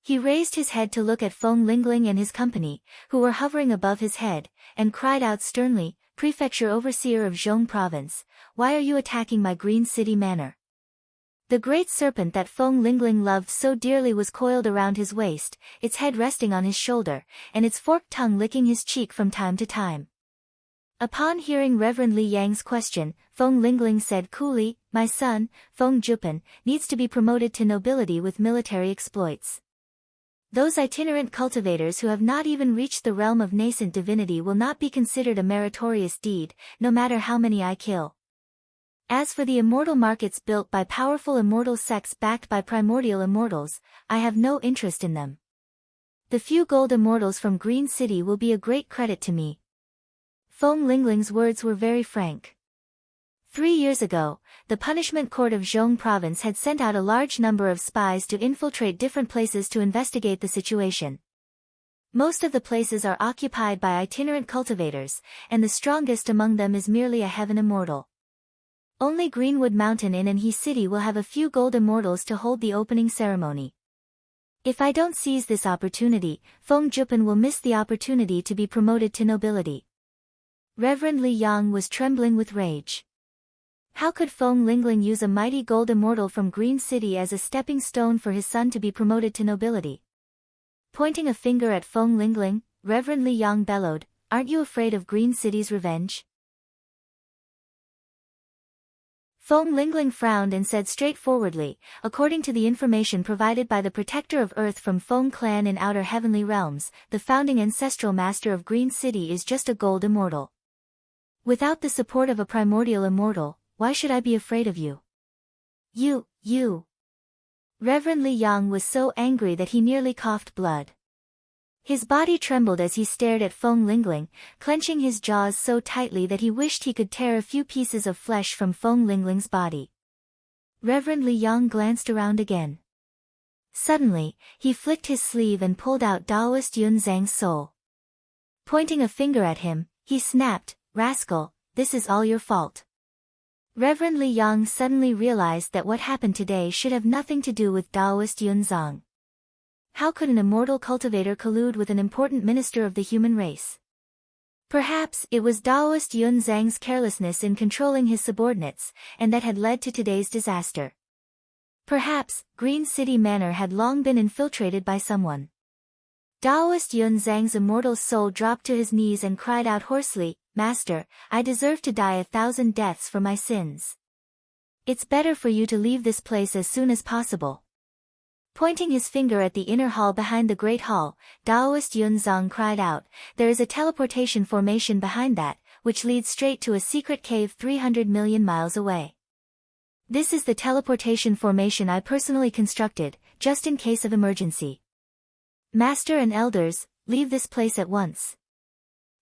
He raised his head to look at Feng Lingling and his company, who were hovering above his head, and cried out sternly, "Prefecture Overseer of Zhong Province, why are you attacking my Green City manor?" The great serpent that Feng Lingling loved so dearly was coiled around his waist, its head resting on his shoulder, and its forked tongue licking his cheek from time to time. Upon hearing Reverend Li Yang's question, Feng Lingling said coolly, "My son, Feng Jupan, needs to be promoted to nobility with military exploits. Those itinerant cultivators who have not even reached the realm of nascent divinity will not be considered a meritorious deed, no matter how many I kill. As for the immortal markets built by powerful immortal sects backed by primordial immortals, I have no interest in them. The few gold immortals from Green City will be a great credit to me." Feng Lingling's words were very frank. 3 years ago, the punishment court of Zhong Province had sent out a large number of spies to infiltrate different places to investigate the situation. Most of the places are occupied by itinerant cultivators, and the strongest among them is merely a heaven immortal. Only Greenwood Mountain Inn and He City will have a few gold immortals to hold the opening ceremony. If I don't seize this opportunity, Feng Jupan will miss the opportunity to be promoted to nobility. Reverend Li Yang was trembling with rage. How could Feng Lingling use a mighty gold immortal from Green City as a stepping stone for his son to be promoted to nobility? Pointing a finger at Feng Lingling, Reverend Li Yang bellowed, "Aren't you afraid of Green City's revenge?" Feng Lingling frowned and said straightforwardly, "According to the information provided by the Protector of Earth from Feng Clan in Outer Heavenly Realms, the founding ancestral master of Green City is just a gold immortal. Without the support of a primordial immortal, why should I be afraid of you? You. Reverend Li Yang was so angry that he nearly coughed blood. His body trembled as he stared at Feng Lingling, clenching his jaws so tightly that he wished he could tear a few pieces of flesh from Feng Lingling's body. Reverend Li Yang glanced around again. Suddenly, he flicked his sleeve and pulled out Daoist Yun Zhang's soul. Pointing a finger at him, he snapped, "Rascal, this is all your fault." Reverend Li Yang suddenly realized that what happened today should have nothing to do with Daoist Yun Zhang. How could an immortal cultivator collude with an important minister of the human race? Perhaps it was Daoist Yun Zhang's carelessness in controlling his subordinates, and that had led to today's disaster. Perhaps, Green City Manor had long been infiltrated by someone. Daoist Yun Zhang's immortal soul dropped to his knees and cried out hoarsely, "Master, I deserve to die 1,000 deaths for my sins. It's better for you to leave this place as soon as possible." Pointing his finger at the inner hall behind the Great Hall, Daoist Yun Zhang cried out, "There is a teleportation formation behind that, which leads straight to a secret cave 300 million miles away. This is the teleportation formation I personally constructed, just in case of emergency. Master and elders, leave this place at once.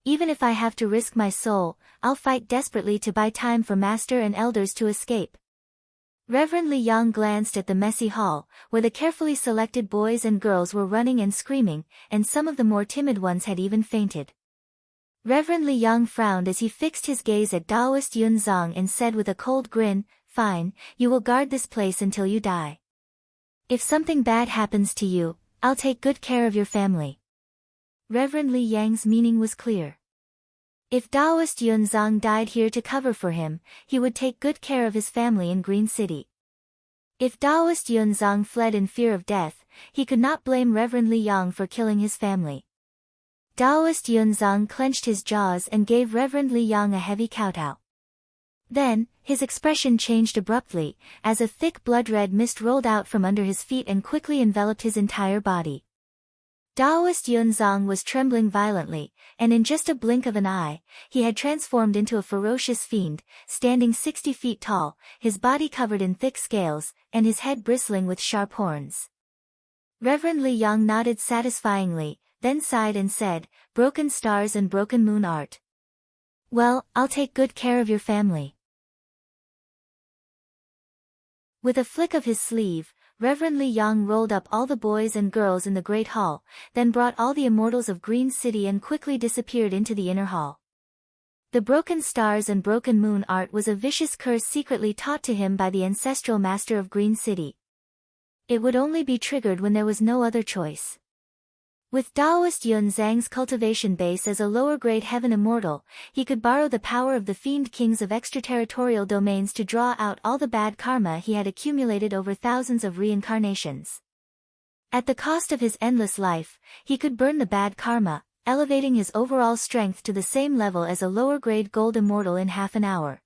Even if I have to risk my soul, I'll fight desperately to buy time for Master and elders to escape." Reverend Li Yang glanced at the messy hall, where the carefully selected boys and girls were running and screaming, and some of the more timid ones had even fainted. Reverend Li Yang frowned as he fixed his gaze at Daoist Yun Zhang and said with a cold grin, "Fine, you will guard this place until you die. If something bad happens to you, I'll take good care of your family." Reverend Li Yang's meaning was clear. If Daoist Yun Zhang died here to cover for him, he would take good care of his family in Green City. If Taoist Yunzong fled in fear of death, he could not blame Reverend Li Yang for killing his family. Taoist Yunzong clenched his jaws and gave Reverend Li Yang a heavy kowtow. Then, his expression changed abruptly, as a thick blood-red mist rolled out from under his feet and quickly enveloped his entire body. Taoist Yunzong was trembling violently, and in just a blink of an eye, he had transformed into a ferocious fiend, standing 60 feet tall, his body covered in thick scales, and his head bristling with sharp horns. Reverend Li Yang nodded satisfyingly, then sighed and said, "Broken stars and broken moon art. Well, I'll take good care of your family." With a flick of his sleeve, Reverend Li Yang rolled up all the boys and girls in the Great Hall, then brought all the immortals of Green City and quickly disappeared into the inner hall. The broken stars and broken moon art was a vicious curse secretly taught to him by the ancestral master of Green City. It would only be triggered when there was no other choice. With Taoist Yunzang's cultivation base as a lower-grade heaven immortal, he could borrow the power of the fiend kings of extraterritorial domains to draw out all the bad karma he had accumulated over thousands of reincarnations. At the cost of his endless life, he could burn the bad karma, elevating his overall strength to the same level as a lower-grade gold immortal in half an hour.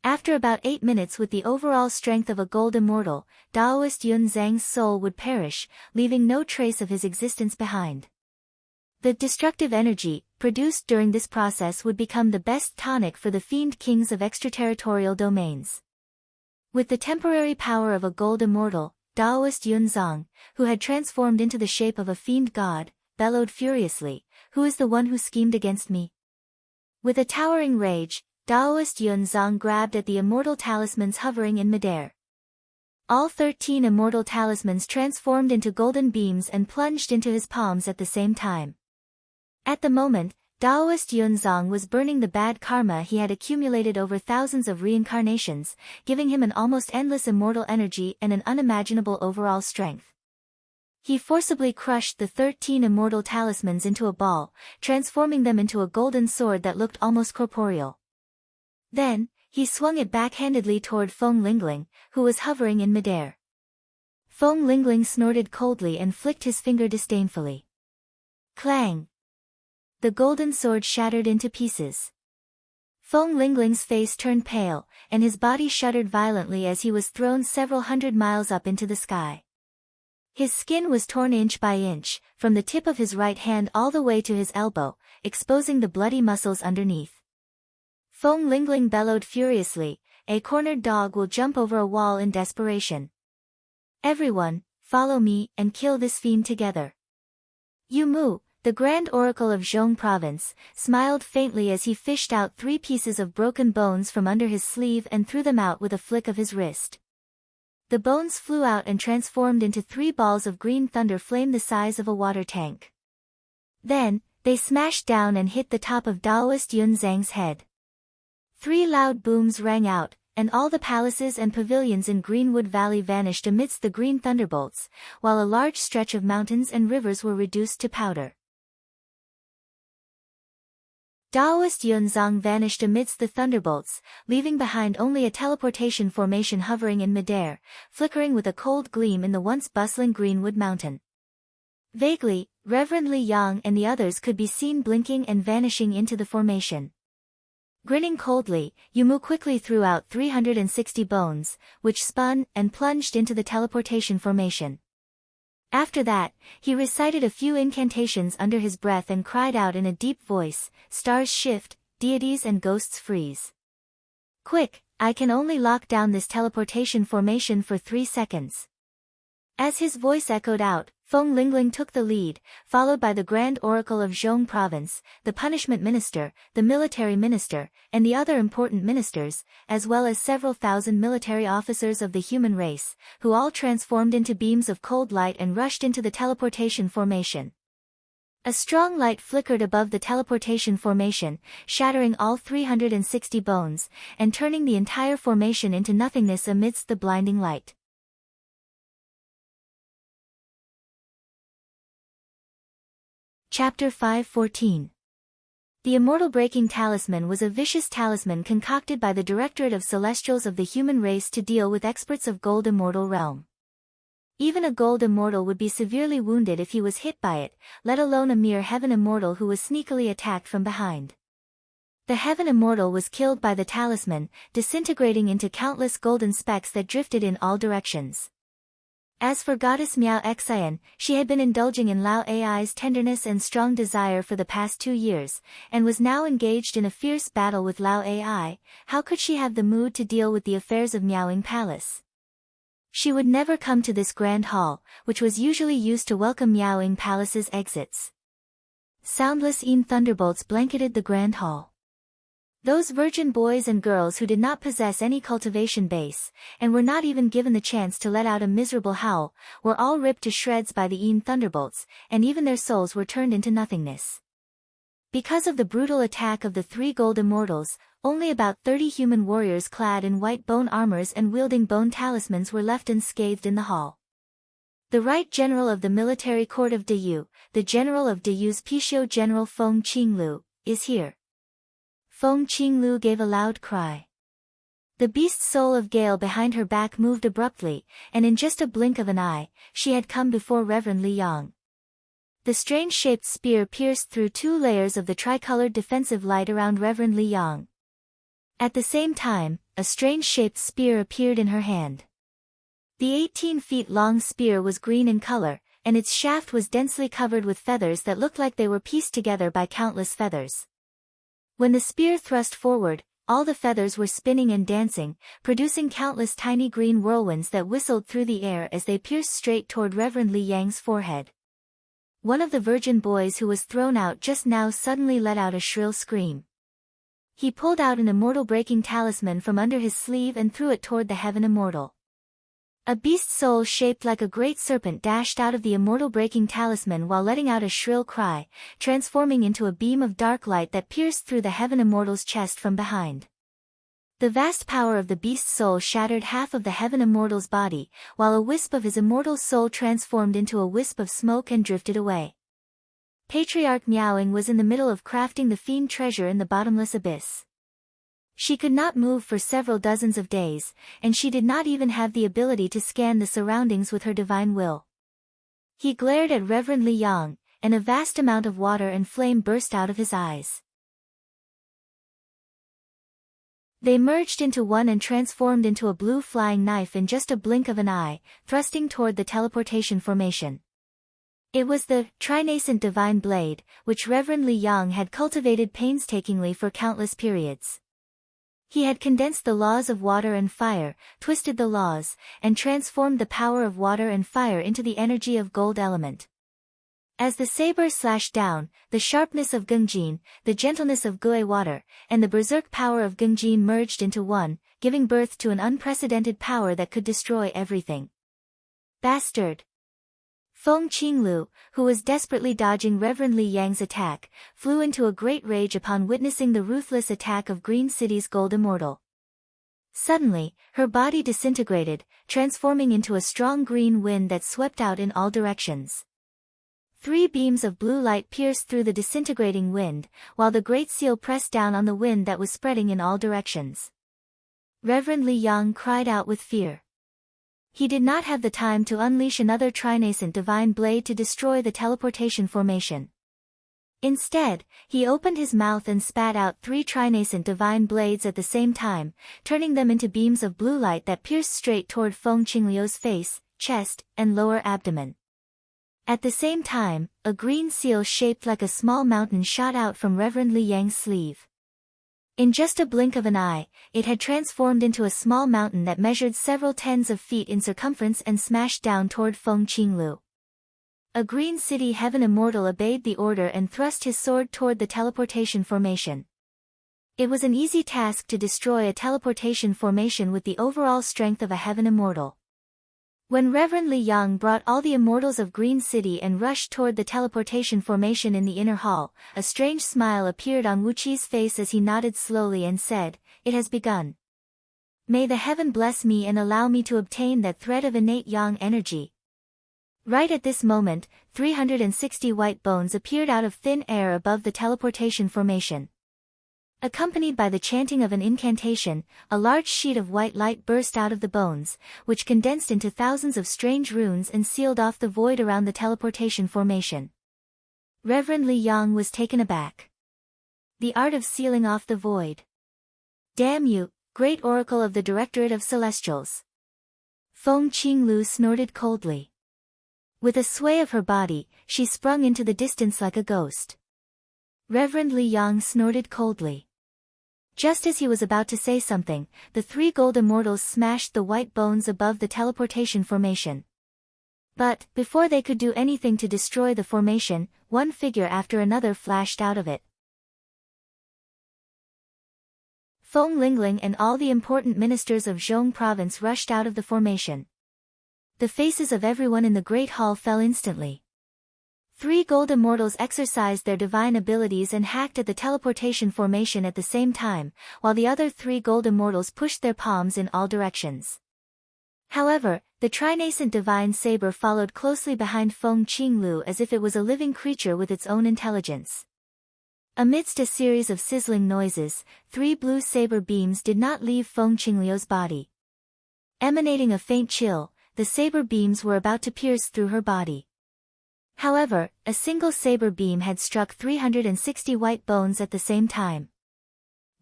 After about 8 minutes with the overall strength of a gold immortal, Taoist Yunzang's soul would perish, leaving no trace of his existence behind. The destructive energy, produced during this process would become the best tonic for the fiend kings of extraterritorial domains. With the temporary power of a gold immortal, Taoist Yunzang, who had transformed into the shape of a fiend god, bellowed furiously, "Who is the one who schemed against me?" With a towering rage, Taoist Yunzang grabbed at the immortal talismans hovering in midair. All 13 immortal talismans transformed into golden beams and plunged into his palms at the same time. At the moment, Taoist Yunzang was burning the bad karma he had accumulated over thousands of reincarnations, giving him an almost endless immortal energy and an unimaginable overall strength. He forcibly crushed the 13 immortal talismans into a ball, transforming them into a golden sword that looked almost corporeal. Then, he swung it backhandedly toward Feng Lingling, who was hovering in midair. Feng Lingling snorted coldly and flicked his finger disdainfully. Clang! The golden sword shattered into pieces. Feng Lingling's face turned pale, and his body shuddered violently as he was thrown several hundred miles up into the sky. His skin was torn inch by inch, from the tip of his right hand all the way to his elbow, exposing the bloody muscles underneath. Feng Lingling bellowed furiously, "A cornered dog will jump over a wall in desperation. Everyone, follow me and kill this fiend together." Yu Mu, the Grand Oracle of Zhong Province, smiled faintly as he fished out 3 pieces of broken bones from under his sleeve and threw them out with a flick of his wrist. The bones flew out and transformed into 3 balls of green thunder flame the size of a water tank. Then, they smashed down and hit the top of Taoist Yunzang's head. 3 loud booms rang out, and all the palaces and pavilions in Greenwood Valley vanished amidst the green thunderbolts, while a large stretch of mountains and rivers were reduced to powder. Taoist Yunzang vanished amidst the thunderbolts, leaving behind only a teleportation formation hovering in midair, flickering with a cold gleam in the once bustling Greenwood Mountain. Vaguely, Reverend Li Yang and the others could be seen blinking and vanishing into the formation. Grinning coldly, Yu Mu quickly threw out 360 bones, which spun and plunged into the teleportation formation. After that, he recited a few incantations under his breath and cried out in a deep voice, "Stars shift, deities and ghosts freeze. Quick, I can only lock down this teleportation formation for 3 seconds." As his voice echoed out, Feng Lingling took the lead, followed by the Grand Oracle of Zhong Province, the Punishment Minister, the Military Minister, and the other important ministers, as well as several thousand military officers of the human race, who all transformed into beams of cold light and rushed into the teleportation formation. A strong light flickered above the teleportation formation, shattering all 360 bones, and turning the entire formation into nothingness amidst the blinding light. Chapter 5:14. The Immortal Breaking Talisman was a vicious talisman concocted by the Directorate of Celestials of the human race to deal with experts of Gold Immortal realm. Even a Gold Immortal would be severely wounded if he was hit by it, let alone a mere Heaven Immortal who was sneakily attacked from behind. The Heaven Immortal was killed by the talisman, disintegrating into countless golden specks that drifted in all directions. As for Goddess Miao Xian, she had been indulging in Lao Ai's tenderness and strong desire for the past 2 years, and was now engaged in a fierce battle with Lao Ai. How could she have the mood to deal with the affairs of Miaoying Palace? She would never come to this grand hall, which was usually used to welcome Miaoying Palace's exits. Soundless thunderbolts blanketed the grand hall. Those virgin boys and girls who did not possess any cultivation base, and were not even given the chance to let out a miserable howl, were all ripped to shreds by the thunderbolts, and even their souls were turned into nothingness. Because of the brutal attack of the 3 Gold Immortals, only about 30 human warriors clad in white bone armors and wielding bone talismans were left unscathed in the hall. The Right General of the Military Court of Deyu, the General of Deyu's Pishio General Feng Qinglu, is here. Feng Qinglu gave a loud cry. The beast soul of Gale behind her back moved abruptly, and in just a blink of an eye, she had come before Reverend Li Yang. The strange-shaped spear pierced through 2 layers of the tricolored defensive light around Reverend Li Yang. At the same time, a strange-shaped spear appeared in her hand. The 18 feet long spear was green in color, and its shaft was densely covered with feathers that looked like they were pieced together by countless feathers. When the spear thrust forward, all the feathers were spinning and dancing, producing countless tiny green whirlwinds that whistled through the air as they pierced straight toward Reverend Li Yang's forehead. One of the virgin boys who was thrown out just now suddenly let out a shrill scream. He pulled out an Immortal Breaking Talisman from under his sleeve and threw it toward the Heaven Immortal. A beast soul shaped like a great serpent dashed out of the Immortal Breaking Talisman while letting out a shrill cry, transforming into a beam of dark light that pierced through the Heaven Immortal's chest from behind. The vast power of the beast soul shattered half of the Heaven Immortal's body, while a wisp of his immortal soul transformed into a wisp of smoke and drifted away. Patriarch Miaoying was in the middle of crafting the fiend treasure in the bottomless abyss. She could not move for several dozens of days, and she did not even have the ability to scan the surroundings with her divine will. He glared at Reverend Li Yang, and a vast amount of water and flame burst out of his eyes. They merged into one and transformed into a blue flying knife in just a blink of an eye, thrusting toward the teleportation formation. It was the trinascent divine blade, which Reverend Li Yang had cultivated painstakingly for countless periods. He had condensed the laws of water and fire, twisted the laws, and transformed the power of water and fire into the energy of gold element. As the saber slashed down, the sharpness of Gungjin, the gentleness of Gue water, and the berserk power of Gungjin merged into one, giving birth to an unprecedented power that could destroy everything. Bastard! Feng Qinglu, who was desperately dodging Reverend Li Yang's attack, flew into a great rage upon witnessing the ruthless attack of Green City's Gold Immortal. Suddenly, her body disintegrated, transforming into a strong green wind that swept out in all directions. 3 beams of blue light pierced through the disintegrating wind, while the Great Seal pressed down on the wind that was spreading in all directions. Reverend Li Yang cried out with fear. He did not have the time to unleash another trinascent divine blade to destroy the teleportation formation. Instead, he opened his mouth and spat out 3 trinascent divine blades at the same time, turning them into beams of blue light that pierced straight toward Feng Qingliu's face, chest, and lower abdomen. At the same time, a green seal shaped like a small mountain shot out from Reverend Li Yang's sleeve. In just a blink of an eye, it had transformed into a small mountain that measured several tens of feet in circumference and smashed down toward Feng Qinglu. A Green City Heaven Immortal obeyed the order and thrust his sword toward the teleportation formation. It was an easy task to destroy a teleportation formation with the overall strength of a Heaven Immortal. When Reverend Li Yang brought all the immortals of Green City and rushed toward the teleportation formation in the inner hall, a strange smile appeared on Wuqi's face as he nodded slowly and said, "It has begun. May the heaven bless me and allow me to obtain that thread of innate yang energy." Right at this moment, 360 white bones appeared out of thin air above the teleportation formation. Accompanied by the chanting of an incantation, a large sheet of white light burst out of the bones, which condensed into thousands of strange runes and sealed off the void around the teleportation formation. Reverend Li Yang was taken aback. The art of sealing off the void. Damn you, great oracle of the Directorate of Celestials. Feng Qinglu snorted coldly. With a sway of her body, she sprung into the distance like a ghost. Reverend Li Yang snorted coldly. Just as he was about to say something, the three gold immortals smashed the white bones above the teleportation formation. But, before they could do anything to destroy the formation, one figure after another flashed out of it. Feng Lingling and all the important ministers of Zhong province rushed out of the formation. The faces of everyone in the Great Hall fell instantly. Three gold immortals exercised their divine abilities and hacked at the teleportation formation at the same time, while the other three gold immortals pushed their palms in all directions. However, the trinascent divine saber followed closely behind Feng Qinglu as if it was a living creature with its own intelligence. Amidst a series of sizzling noises, three blue saber beams did not leave Feng Qinglu's body. Emanating a faint chill, the saber beams were about to pierce through her body. However, a single saber beam had struck 360 white bones at the same time.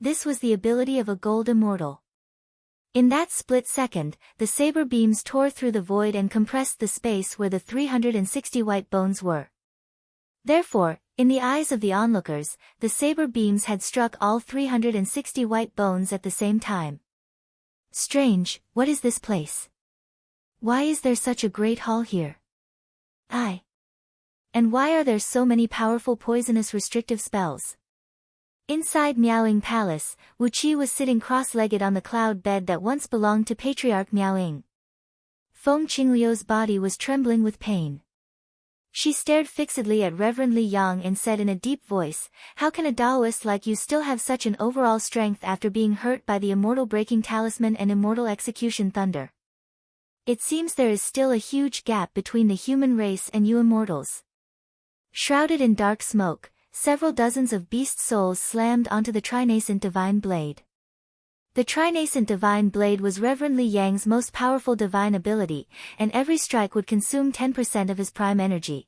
This was the ability of a gold immortal. In that split second, the saber beams tore through the void and compressed the space where the 360 white bones were. Therefore, in the eyes of the onlookers, the saber beams had struck all 360 white bones at the same time. Strange, what is this place? Why is there such a great hall here? And why are there so many powerful poisonous restrictive spells? Inside Miaoying Palace, Wu Qi was sitting cross-legged on the cloud bed that once belonged to Patriarch Miaoying. Feng Qingluo's body was trembling with pain. She stared fixedly at Reverend Li Yang and said in a deep voice, "How can a Taoist like you still have such an overall strength after being hurt by the immortal breaking talisman and immortal execution thunder? It seems there is still a huge gap between the human race and you immortals." Shrouded in dark smoke, several dozens of beast souls slammed onto the trinascent divine blade. The trinascent divine blade was Reverend Li Yang's most powerful divine ability, and every strike would consume 10% of his prime energy.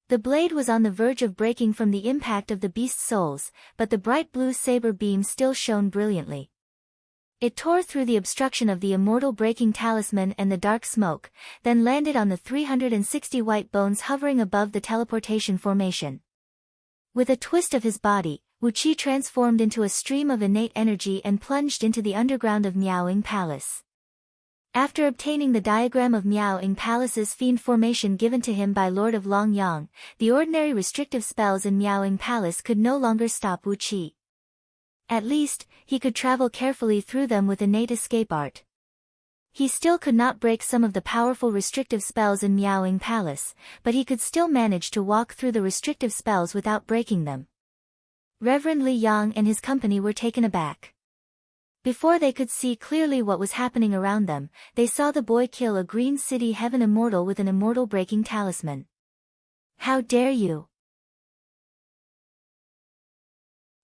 The blade was on the verge of breaking from the impact of the beast souls, but the bright blue saber beam still shone brilliantly. It tore through the obstruction of the immortal breaking talisman and the dark smoke, then landed on the 360 white bones hovering above the teleportation formation. With a twist of his body, Wu Qi transformed into a stream of innate energy and plunged into the underground of Miaoying Palace. After obtaining the diagram of Miaoying Palace's fiend formation given to him by Lord of Longyang, the ordinary restrictive spells in Miaoying Palace could no longer stop Wu Qi. At least, he could travel carefully through them with innate escape art. He still could not break some of the powerful restrictive spells in Miaoying Palace, but he could still manage to walk through the restrictive spells without breaking them. Reverend Li Yang and his company were taken aback. Before they could see clearly what was happening around them, they saw the boy kill a Green City Heaven immortal with an immortal breaking talisman. "How dare you!"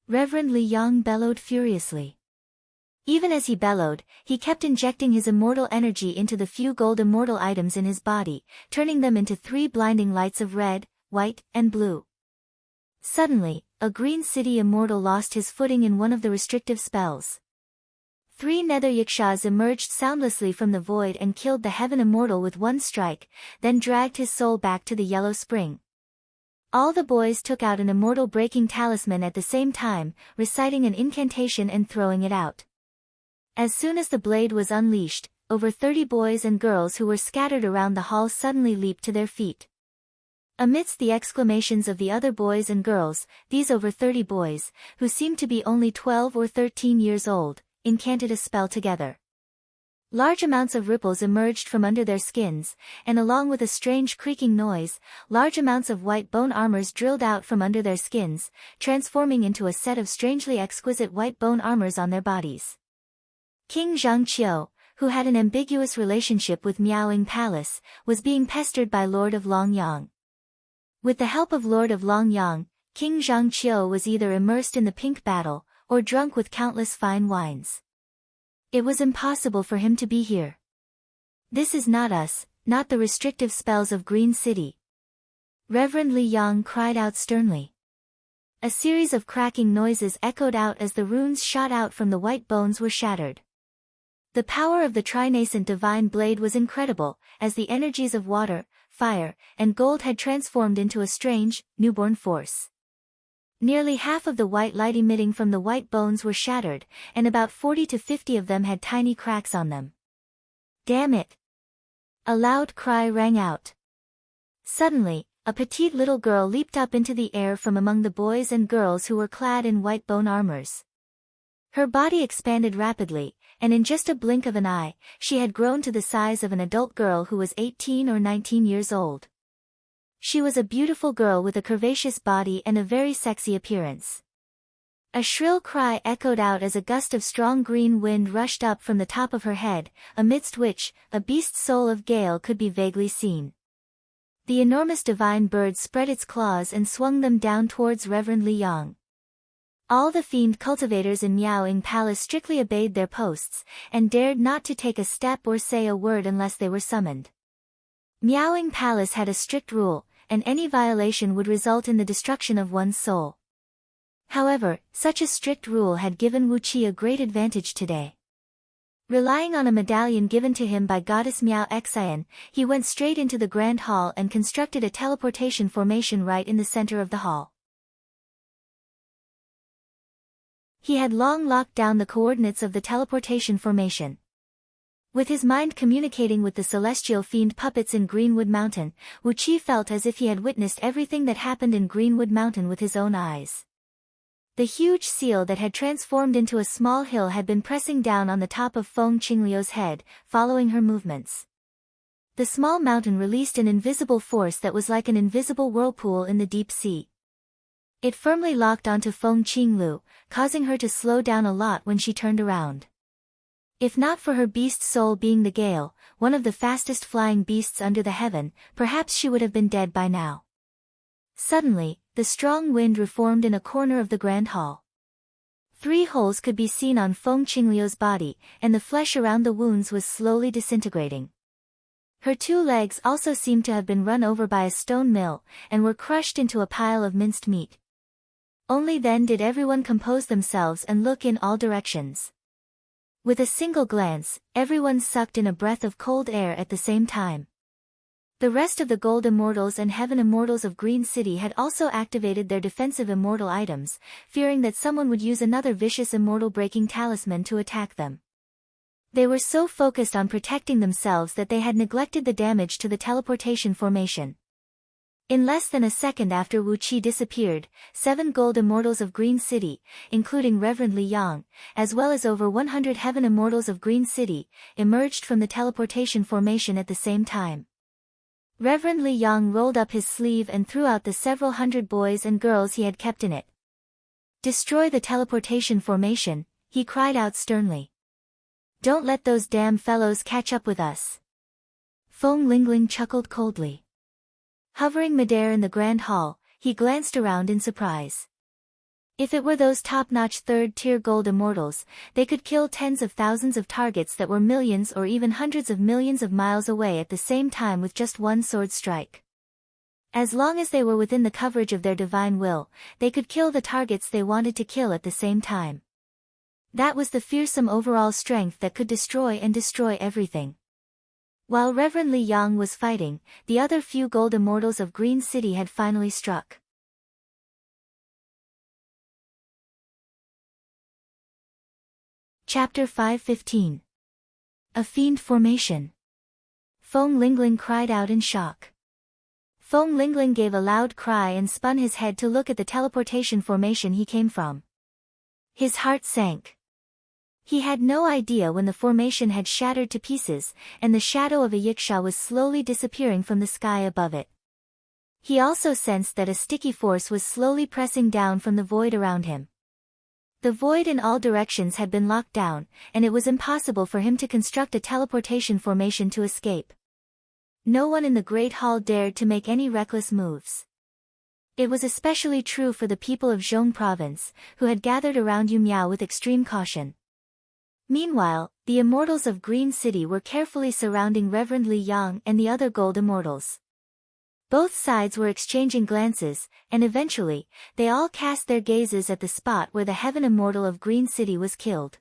Reverend Li Yang bellowed furiously. Even as he bellowed, he kept injecting his immortal energy into the few gold immortal items in his body, turning them into three blinding lights of red, white, and blue. Suddenly, a Green City immortal lost his footing in one of the restrictive spells. Three nether yakshas emerged soundlessly from the void and killed the heaven immortal with one strike, then dragged his soul back to the yellow spring. All the boys took out an immortal breaking talisman at the same time, reciting an incantation and throwing it out. As soon as the blade was unleashed, over 30 boys and girls who were scattered around the hall suddenly leaped to their feet. Amidst the exclamations of the other boys and girls, these over 30 boys, who seemed to be only 12 or 13 years old, incanted a spell together. Large amounts of ripples emerged from under their skins, and along with a strange creaking noise, large amounts of white bone armors drilled out from under their skins, transforming into a set of strangely exquisite white bone armors on their bodies. King Zhang Qiu, who had an ambiguous relationship with Miaoying Palace, was being pestered by Lord of Longyang. With the help of Lord of Longyang, King Zhang Qiu was either immersed in the pink battle, or drunk with countless fine wines. It was impossible for him to be here. This is not us, not the restrictive spells of Green City. Reverend Li Yang cried out sternly. A series of cracking noises echoed out as the runes shot out from the white bones were shattered. The power of the trinascent divine blade was incredible, as the energies of water, fire, and gold had transformed into a strange, newborn force. Nearly half of the white light emitting from the white bones were shattered, and about 40 to 50 of them had tiny cracks on them. Damn it! A loud cry rang out. Suddenly, a petite little girl leaped up into the air from among the boys and girls who were clad in white bone armors. Her body expanded rapidly, and in just a blink of an eye, she had grown to the size of an adult girl who was 18 or 19 years old. She was a beautiful girl with a curvaceous body and a very sexy appearance. A shrill cry echoed out as a gust of strong green wind rushed up from the top of her head, amidst which, a beast's soul of gale could be vaguely seen. The enormous divine bird spread its claws and swung them down towards Reverend Li Yang. All the fiend cultivators in Miaoying Palace strictly obeyed their posts, and dared not to take a step or say a word unless they were summoned. Miaoying Palace had a strict rule, and any violation would result in the destruction of one's soul. However, such a strict rule had given Wu Qi a great advantage today. Relying on a medallion given to him by goddess Miao Xian, he went straight into the grand hall and constructed a teleportation formation right in the center of the hall. He had long locked down the coordinates of the teleportation formation. With his mind communicating with the celestial fiend puppets in Greenwood Mountain, Wu Qi felt as if he had witnessed everything that happened in Greenwood Mountain with his own eyes. The huge seal that had transformed into a small hill had been pressing down on the top of Feng Qingliu's head, following her movements. The small mountain released an invisible force that was like an invisible whirlpool in the deep sea. It firmly locked onto Feng Qingliu, causing her to slow down a lot when she turned around. If not for her beast soul being the gale, one of the fastest flying beasts under the heaven, perhaps she would have been dead by now. Suddenly, the strong wind reformed in a corner of the grand hall. 3 holes could be seen on Feng Qingliu's body, and the flesh around the wounds was slowly disintegrating. Her 2 legs also seemed to have been run over by a stone mill, and were crushed into a pile of minced meat. Only then did everyone compose themselves and look in all directions. With a single glance, everyone sucked in a breath of cold air at the same time. The rest of the Gold Immortals and Heaven Immortals of Green City had also activated their defensive immortal items, fearing that someone would use another vicious immortal-breaking talisman to attack them. They were so focused on protecting themselves that they had neglected the damage to the teleportation formation. In less than a second after Wu Qi disappeared, 7 Gold Immortals of Green City, including Reverend Li Yang, as well as over 100 Heaven Immortals of Green City, emerged from the teleportation formation at the same time. Reverend Li Yang rolled up his sleeve and threw out the several hundred boys and girls he had kept in it. "Destroy the teleportation formation," he cried out sternly. "Don't let those damn fellows catch up with us." Feng Lingling chuckled coldly. Hovering midair in the grand hall, he glanced around in surprise. If it were those top-notch third-tier gold immortals, they could kill tens of thousands of targets that were millions or even hundreds of millions of miles away at the same time with just one sword strike. As long as they were within the coverage of their divine will, they could kill the targets they wanted to kill at the same time. That was the fearsome overall strength that could destroy everything. While Reverend Li Yang was fighting, the other few gold immortals of Green City had finally struck. Chapter 5:15. A Fiend Formation. Feng Lingling cried out in shock. Feng Lingling gave a loud cry and spun his head to look at the teleportation formation he came from. His heart sank. He had no idea when the formation had shattered to pieces, and the shadow of a yiksha was slowly disappearing from the sky above it. He also sensed that a sticky force was slowly pressing down from the void around him. The void in all directions had been locked down, and it was impossible for him to construct a teleportation formation to escape. No one in the Great Hall dared to make any reckless moves. It was especially true for the people of Zhong province, who had gathered around Yu Miao with extreme caution. Meanwhile, the immortals of Green City were carefully surrounding Reverend Li Yang and the other gold immortals. Both sides were exchanging glances, and eventually, they all cast their gazes at the spot where the heaven immortal of Green City was killed.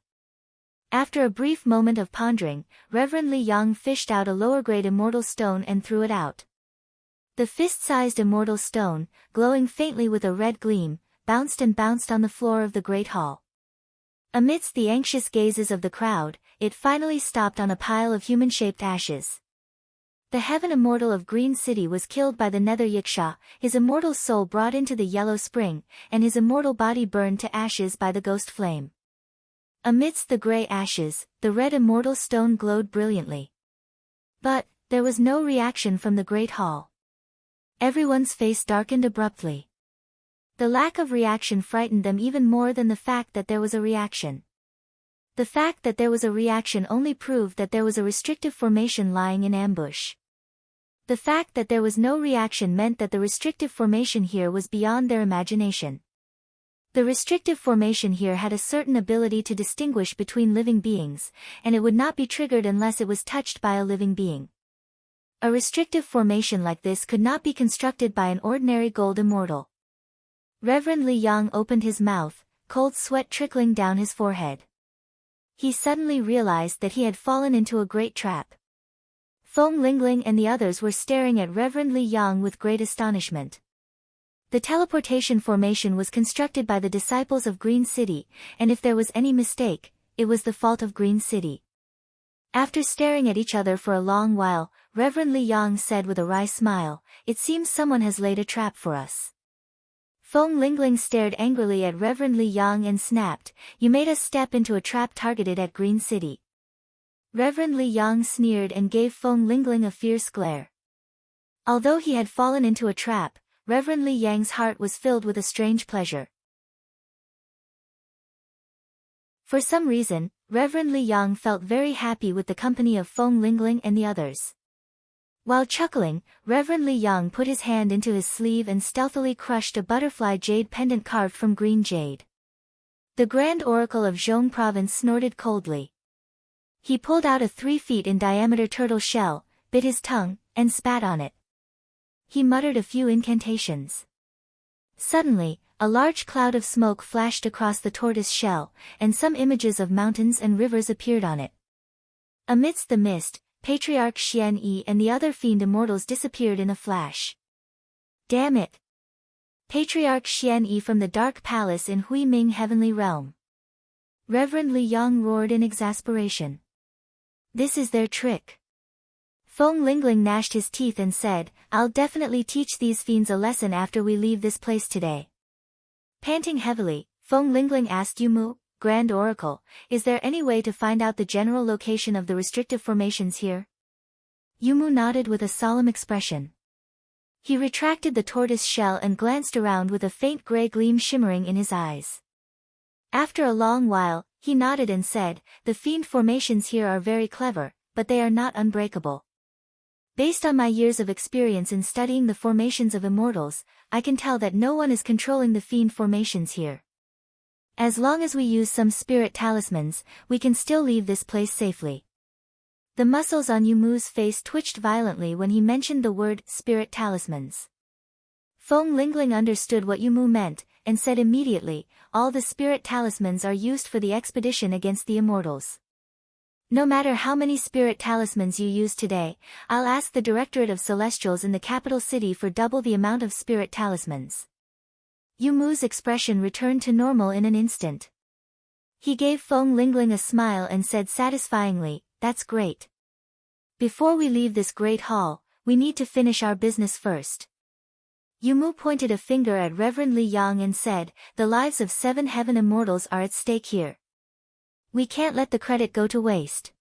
After a brief moment of pondering, Reverend Li Yang fished out a lower-grade immortal stone and threw it out. The fist-sized immortal stone, glowing faintly with a red gleam, bounced and bounced on the floor of the Great Hall. Amidst the anxious gazes of the crowd, it finally stopped on a pile of human-shaped ashes. The heaven immortal of Green City was killed by the nether yiksha, his immortal soul brought into the yellow spring, and his immortal body burned to ashes by the ghost flame. Amidst the grey ashes, the red immortal stone glowed brilliantly. But, there was no reaction from the Great Hall. Everyone's face darkened abruptly. The lack of reaction frightened them even more than the fact that there was a reaction. The fact that there was a reaction only proved that there was a restrictive formation lying in ambush. The fact that there was no reaction meant that the restrictive formation here was beyond their imagination. The restrictive formation here had a certain ability to distinguish between living beings, and it would not be triggered unless it was touched by a living being. A restrictive formation like this could not be constructed by an ordinary gold immortal. Reverend Li Yang opened his mouth, cold sweat trickling down his forehead. He suddenly realized that he had fallen into a great trap. Feng Lingling and the others were staring at Reverend Li Yang with great astonishment. The teleportation formation was constructed by the disciples of Green City, and if there was any mistake, it was the fault of Green City. After staring at each other for a long while, Reverend Li Yang said with a wry smile, "It seems someone has laid a trap for us." Feng Lingling stared angrily at Reverend Li Yang and snapped, "You made us step into a trap targeted at Green City." Reverend Li Yang sneered and gave Feng Lingling a fierce glare. Although he had fallen into a trap, Reverend Li Yang's heart was filled with a strange pleasure. For some reason, Reverend Li Yang felt very happy with the company of Feng Lingling and the others. While chuckling, Reverend Li Yang put his hand into his sleeve and stealthily crushed a butterfly jade pendant carved from green jade. The Grand Oracle of Zhong Province snorted coldly. He pulled out a 3 feet in diameter turtle shell, bit his tongue, and spat on it. He muttered a few incantations. Suddenly, a large cloud of smoke flashed across the tortoise shell, and some images of mountains and rivers appeared on it. Amidst the mist, Patriarch Xian Yi and the other fiend immortals disappeared in a flash. Damn it! Patriarch Xian Yi from the Dark Palace in Hui Ming Heavenly Realm. Reverend Li Yang roared in exasperation. This is their trick. Feng Lingling gnashed his teeth and said, "I'll definitely teach these fiends a lesson after we leave this place today." Panting heavily, Feng Lingling asked Yumu, Grand Oracle, "Is there any way to find out the general location of the restrictive formations here?" Yumu nodded with a solemn expression. He retracted the tortoise shell and glanced around with a faint gray gleam shimmering in his eyes. After a long while, he nodded and said, "The fiend formations here are very clever, but they are not unbreakable. Based on my years of experience in studying the formations of immortals, I can tell that no one is controlling the fiend formations here. As long as we use some spirit talismans, we can still leave this place safely." The muscles on Yumu's face twitched violently when he mentioned the word spirit talismans. Feng Lingling understood what Yumu meant, and said immediately, "All the spirit talismans are used for the expedition against the immortals. No matter how many spirit talismans you use today, I'll ask the Directorate of Celestials in the capital city for double the amount of spirit talismans." Yumu's expression returned to normal in an instant. He gave Feng Lingling a smile and said satisfyingly, "That's great. Before we leave this great hall, we need to finish our business first." Yumu pointed a finger at Reverend Li Yang and said, "The lives of 7 heaven immortals are at stake here. We can't let the credit go to waste."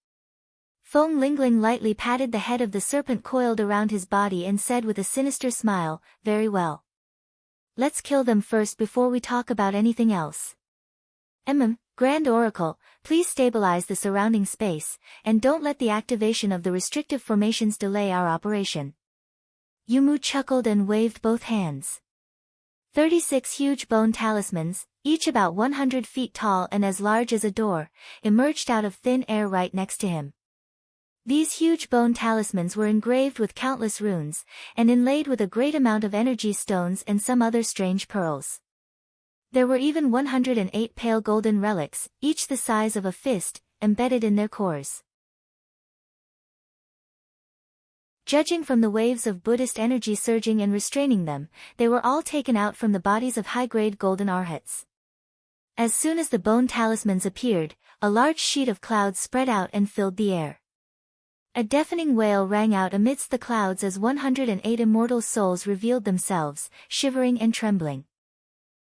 Feng Lingling lightly patted the head of the serpent coiled around his body and said with a sinister smile, "Very well. Let's kill them first before we talk about anything else." Grand Oracle, please stabilize the surrounding space, and don't let the activation of the restrictive formations delay our operation. Yumu chuckled and waved both hands. 36 huge bone talismans, each about 100 feet tall and as large as a door, emerged out of thin air right next to him. These huge bone talismans were engraved with countless runes, and inlaid with a great amount of energy stones and some other strange pearls. There were even 108 pale golden relics, each the size of a fist, embedded in their cores. Judging from the waves of Buddhist energy surging and restraining them, they were all taken out from the bodies of high-grade golden arhats. As soon as the bone talismans appeared, a large sheet of clouds spread out and filled the air. A deafening wail rang out amidst the clouds as 108 immortal souls revealed themselves, shivering and trembling.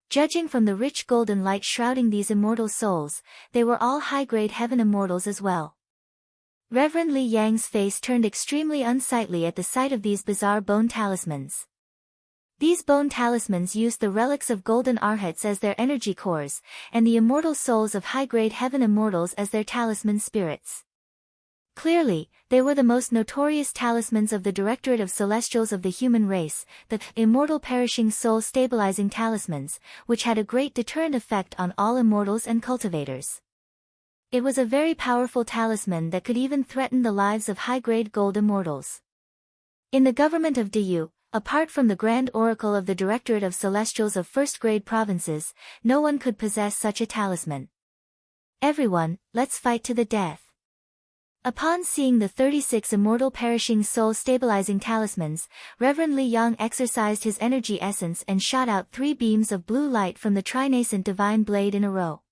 Judging from the rich golden light shrouding these immortal souls, they were all high-grade heaven immortals as well. Reverend Li Yang's face turned extremely unsightly at the sight of these bizarre bone talismans. These bone talismans used the relics of golden arhats as their energy cores, and the immortal souls of high-grade heaven immortals as their talisman spirits. Clearly, they were the most notorious talismans of the Directorate of Celestials of the human race, the immortal perishing soul stabilizing talismans, which had a great deterrent effect on all immortals and cultivators. It was a very powerful talisman that could even threaten the lives of high-grade gold immortals. In the government of Diyu, apart from the Grand Oracle of the Directorate of Celestials of first-grade provinces, no one could possess such a talisman. Everyone, let's fight to the death. Upon seeing the 36 immortal perishing soul stabilizing talismans, Reverend Li Yang exercised his energy essence and shot out 3 beams of blue light from the trinascent divine blade in a row.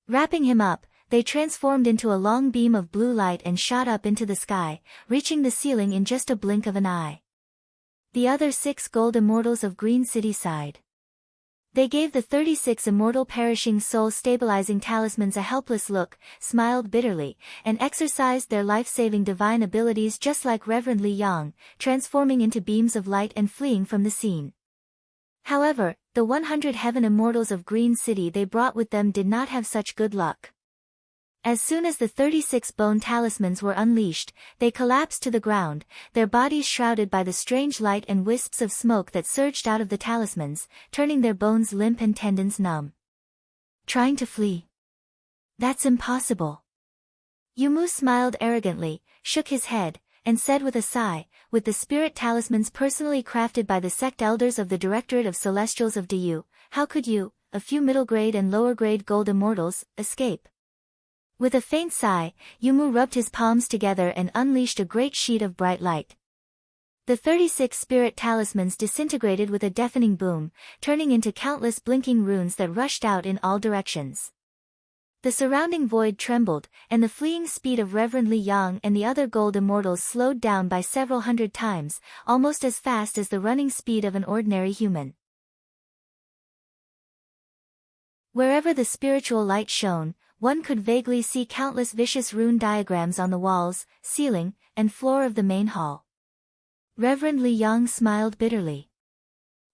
Wrapping him up, they transformed into a long beam of blue light and shot up into the sky, reaching the ceiling in just a blink of an eye. The other 6 gold immortals of Green City sighed. They gave the 36 immortal perishing soul stabilizing talismans a helpless look, smiled bitterly, and exercised their life-saving divine abilities just like Reverend Li Yang, transforming into beams of light and fleeing from the scene. However, the 100 heaven immortals of Green City they brought with them did not have such good luck. As soon as the 36 bone talismans were unleashed, they collapsed to the ground, their bodies shrouded by the strange light and wisps of smoke that surged out of the talismans, turning their bones limp and tendons numb. Trying to flee? That's impossible. Yumu smiled arrogantly, shook his head, and said with a sigh, with the spirit talismans personally crafted by the sect elders of the Directorate of Celestials of Diyu, how could you, a few middle-grade and lower-grade gold immortals, escape? With a faint sigh, Yumu rubbed his palms together and unleashed a great sheet of bright light. The 36 spirit talismans disintegrated with a deafening boom, turning into countless blinking runes that rushed out in all directions. The surrounding void trembled, and the fleeing speed of Reverend Li Yang and the other gold immortals slowed down by several hundred times, almost as fast as the running speed of an ordinary human. Wherever the spiritual light shone, one could vaguely see countless vicious rune diagrams on the walls, ceiling, and floor of the main hall. Reverend Li Yang smiled bitterly.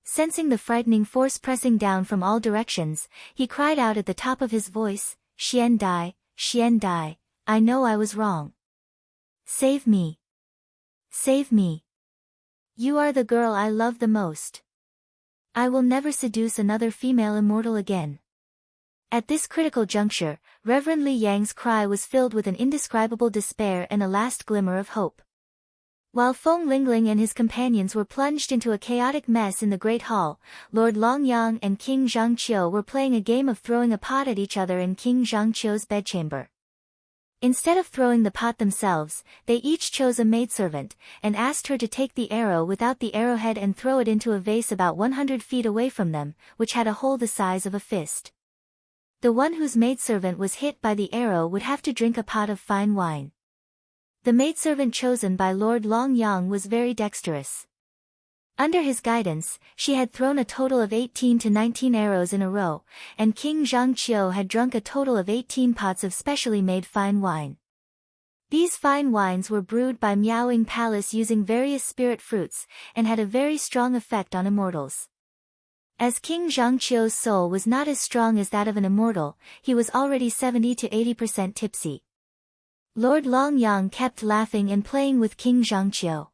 Sensing the frightening force pressing down from all directions, he cried out at the top of his voice, Xian Dai, I know I was wrong. Save me. Save me. You are the girl I love the most. I will never seduce another female immortal again. At this critical juncture, Reverend Li Yang's cry was filled with an indescribable despair and a last glimmer of hope. While Feng Lingling and his companions were plunged into a chaotic mess in the Great Hall, Lord Longyang and King Zhangqiu were playing a game of throwing a pot at each other in King Zhangqiu's bedchamber. Instead of throwing the pot themselves, they each chose a maidservant, and asked her to take the arrow without the arrowhead and throw it into a vase about 100 feet away from them, which had a hole the size of a fist. The one whose maidservant was hit by the arrow would have to drink a pot of fine wine. The maidservant chosen by Lord Longyang was very dexterous. Under his guidance, she had thrown a total of 18 to 19 arrows in a row, and King Zhangqiu had drunk a total of 18 pots of specially made fine wine. These fine wines were brewed by Miaoying Palace using various spirit fruits, and had a very strong effect on immortals. As King Zhangqiu's soul was not as strong as that of an immortal, he was already 70 to 80% tipsy. Lord Longyang kept laughing and playing with King Zhangqiu.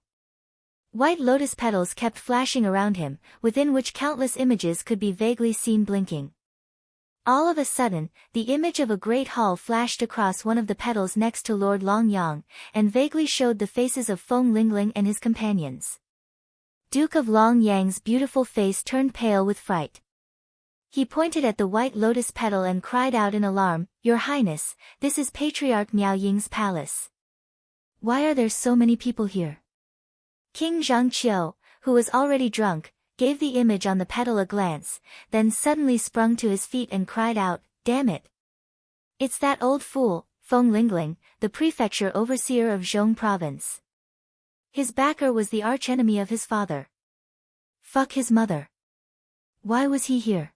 White lotus petals kept flashing around him, within which countless images could be vaguely seen blinking. All of a sudden, the image of a great hall flashed across one of the petals next to Lord Longyang, and vaguely showed the faces of Feng Lingling and his companions. Duke of Longyang's beautiful face turned pale with fright. He pointed at the white lotus petal and cried out in alarm, "Your Highness, this is Patriarch Miao Ying's palace. Why are there so many people here?" King Zhangqiu, who was already drunk, gave the image on the petal a glance, then suddenly sprung to his feet and cried out, "Damn it! It's that old fool, Feng Lingling, the prefecture overseer of Zhong province. His backer was the archenemy of his father. Fuck his mother. Why was he here?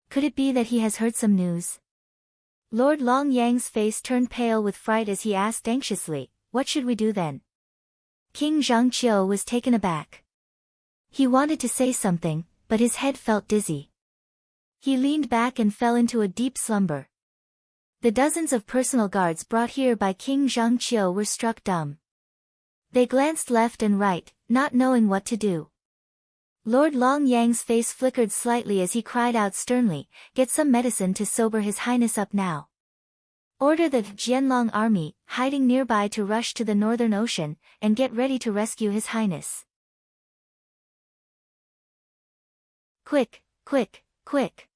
Could it be that he has heard some news?" Lord Longyang's face turned pale with fright as he asked anxiously, "What should we do then?" King Zhangqiu was taken aback. He wanted to say something, but his head felt dizzy. He leaned back and fell into a deep slumber. The dozens of personal guards brought here by King Zhangqiu were struck dumb. They glanced left and right, not knowing what to do. Lord Longyang's face flickered slightly as he cried out sternly, "Get some medicine to sober His Highness up now. Order the Jianlong army, hiding nearby to rush to the Northern Ocean, and get ready to rescue His Highness. Quick, quick, quick."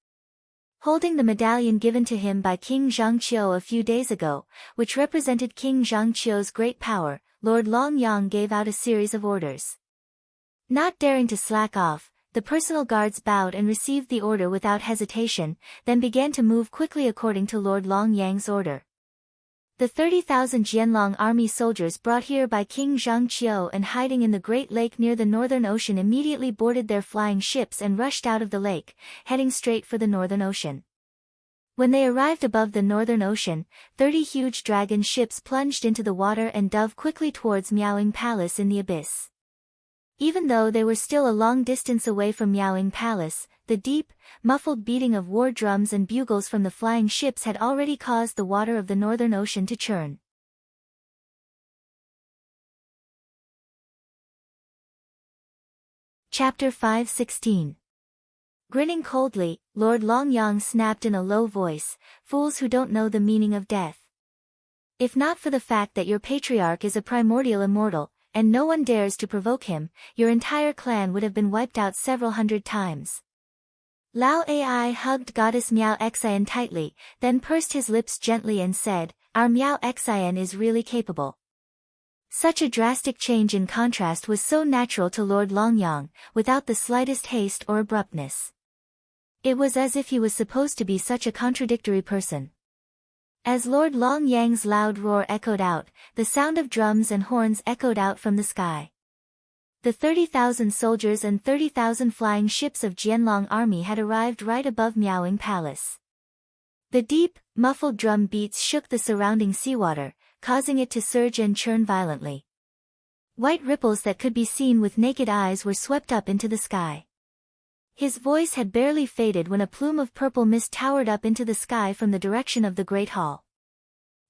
Holding the medallion given to him by King Zhangqiu a few days ago, which represented King Zhangqiu's great power, Lord Longyang gave out a series of orders. Not daring to slack off, the personal guards bowed and received the order without hesitation, then began to move quickly according to Lord Longyang's order. The 30,000 Jianlong army soldiers brought here by King Zhangqiu and hiding in the Great Lake near the Northern Ocean immediately boarded their flying ships and rushed out of the lake, heading straight for the Northern Ocean. When they arrived above the Northern Ocean, 30 huge dragon ships plunged into the water and dove quickly towards Miaoying Palace in the abyss. Even though they were still a long distance away from Miaoying Palace, the deep, muffled beating of war drums and bugles from the flying ships had already caused the water of the Northern Ocean to churn. Chapter 5:16. Grinning coldly, Lord Longyang snapped in a low voice, "Fools who don't know the meaning of death. If not for the fact that your patriarch is a primordial immortal, and no one dares to provoke him, your entire clan would have been wiped out several hundred times." Lao Ai hugged Goddess Miao Xian tightly, then pursed his lips gently and said, "Our Miao Xian is really capable." Such a drastic change in contrast was so natural to Lord Longyang, without the slightest haste or abruptness. It was as if he was supposed to be such a contradictory person. As Lord Longyang's loud roar echoed out, the sound of drums and horns echoed out from the sky. The 30,000 soldiers and 30,000 flying ships of Jianlong army had arrived right above Miaoying Palace. The deep, muffled drum beats shook the surrounding seawater, causing it to surge and churn violently. White ripples that could be seen with naked eyes were swept up into the sky. His voice had barely faded when a plume of purple mist towered up into the sky from the direction of the Great Hall.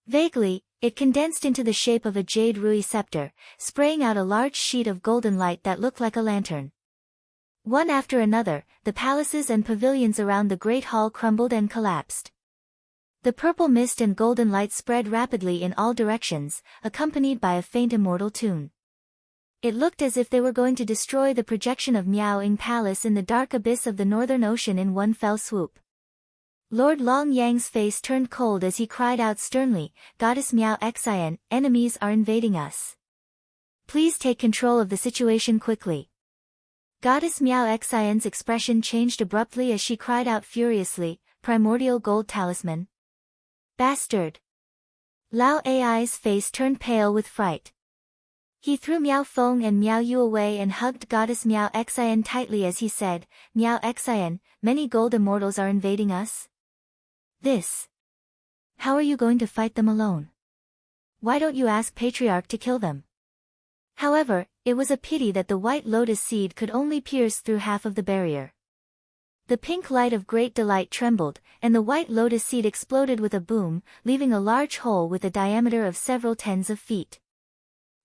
Vaguely, it condensed into the shape of a jade rui scepter, spraying out a large sheet of golden light that looked like a lantern. One after another, the palaces and pavilions around the Great Hall crumbled and collapsed. The purple mist and golden light spread rapidly in all directions, accompanied by a faint immortal tune. It looked as if they were going to destroy the projection of Miaoying Palace in the dark abyss of the Northern Ocean in one fell swoop. Lord Longyang's face turned cold as he cried out sternly, "Goddess Miao Xian, enemies are invading us. Please take control of the situation quickly." Goddess Miao Xian's expression changed abruptly as she cried out furiously, "Primordial gold talisman. Bastard!" Lao Ai's face turned pale with fright. He threw Miao Feng and Miao Yu away and hugged Goddess Miao Xian tightly as he said, "Miao Xian, many gold immortals are invading us. How are you going to fight them alone? Why don't you ask Patriarch to kill them?" However, it was a pity that the white lotus seed could only pierce through half of the barrier. The pink light of great delight trembled, and the white lotus seed exploded with a boom, leaving a large hole with a diameter of several tens of feet.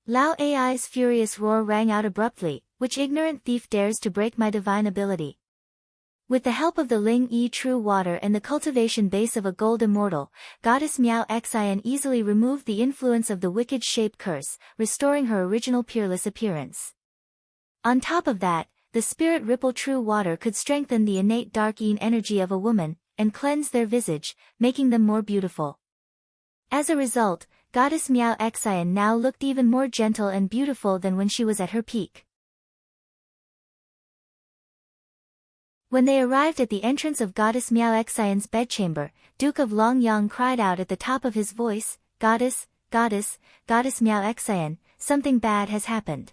Lao Ai's furious roar rang out abruptly, which ignorant thief dares to break my divine ability? With the help of the Ling Yi true water and the cultivation base of a gold immortal, goddess Miao Xian easily removed the influence of the wicked shape curse, restoring her original peerless appearance. On top of that, the spirit ripple true water could strengthen the innate dark yin energy of a woman, and cleanse their visage, making them more beautiful. As a result, goddess Miao Xian now looked even more gentle and beautiful than when she was at her peak. When they arrived at the entrance of goddess Miao Xian's bedchamber, Duke of Longyang cried out at the top of his voice, "Goddess, goddess, goddess Miao Xian, something bad has happened."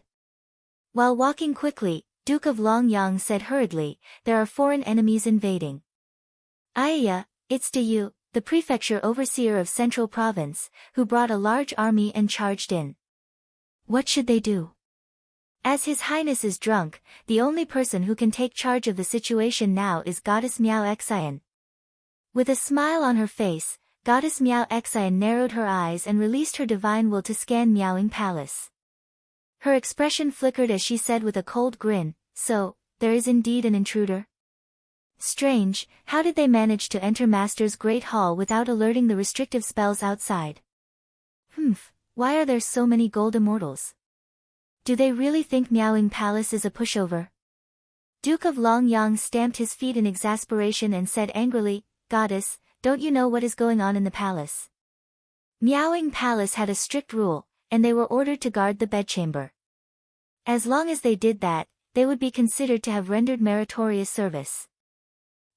While walking quickly, Duke of Longyang said hurriedly, "There are foreign enemies invading." "Ayya, it's Yu, the prefecture overseer of Central Province, who brought a large army and charged in. What should they do? As His Highness is drunk, the only person who can take charge of the situation now is goddess Miao Xian." With a smile on her face, goddess Miao Xian narrowed her eyes and released her divine will to scan Miaoing Palace. Her expression flickered as she said with a cold grin, "So, there is indeed an intruder? Strange, how did they manage to enter Master's Great Hall without alerting the restrictive spells outside? Why are there so many gold immortals? Do they really think Miaoing Palace is a pushover?" Duke of Longyang stamped his feet in exasperation and said angrily, "Goddess, don't you know what is going on in the palace?" Miaoing Palace had a strict rule, and they were ordered to guard the bedchamber. As long as they did that, they would be considered to have rendered meritorious service.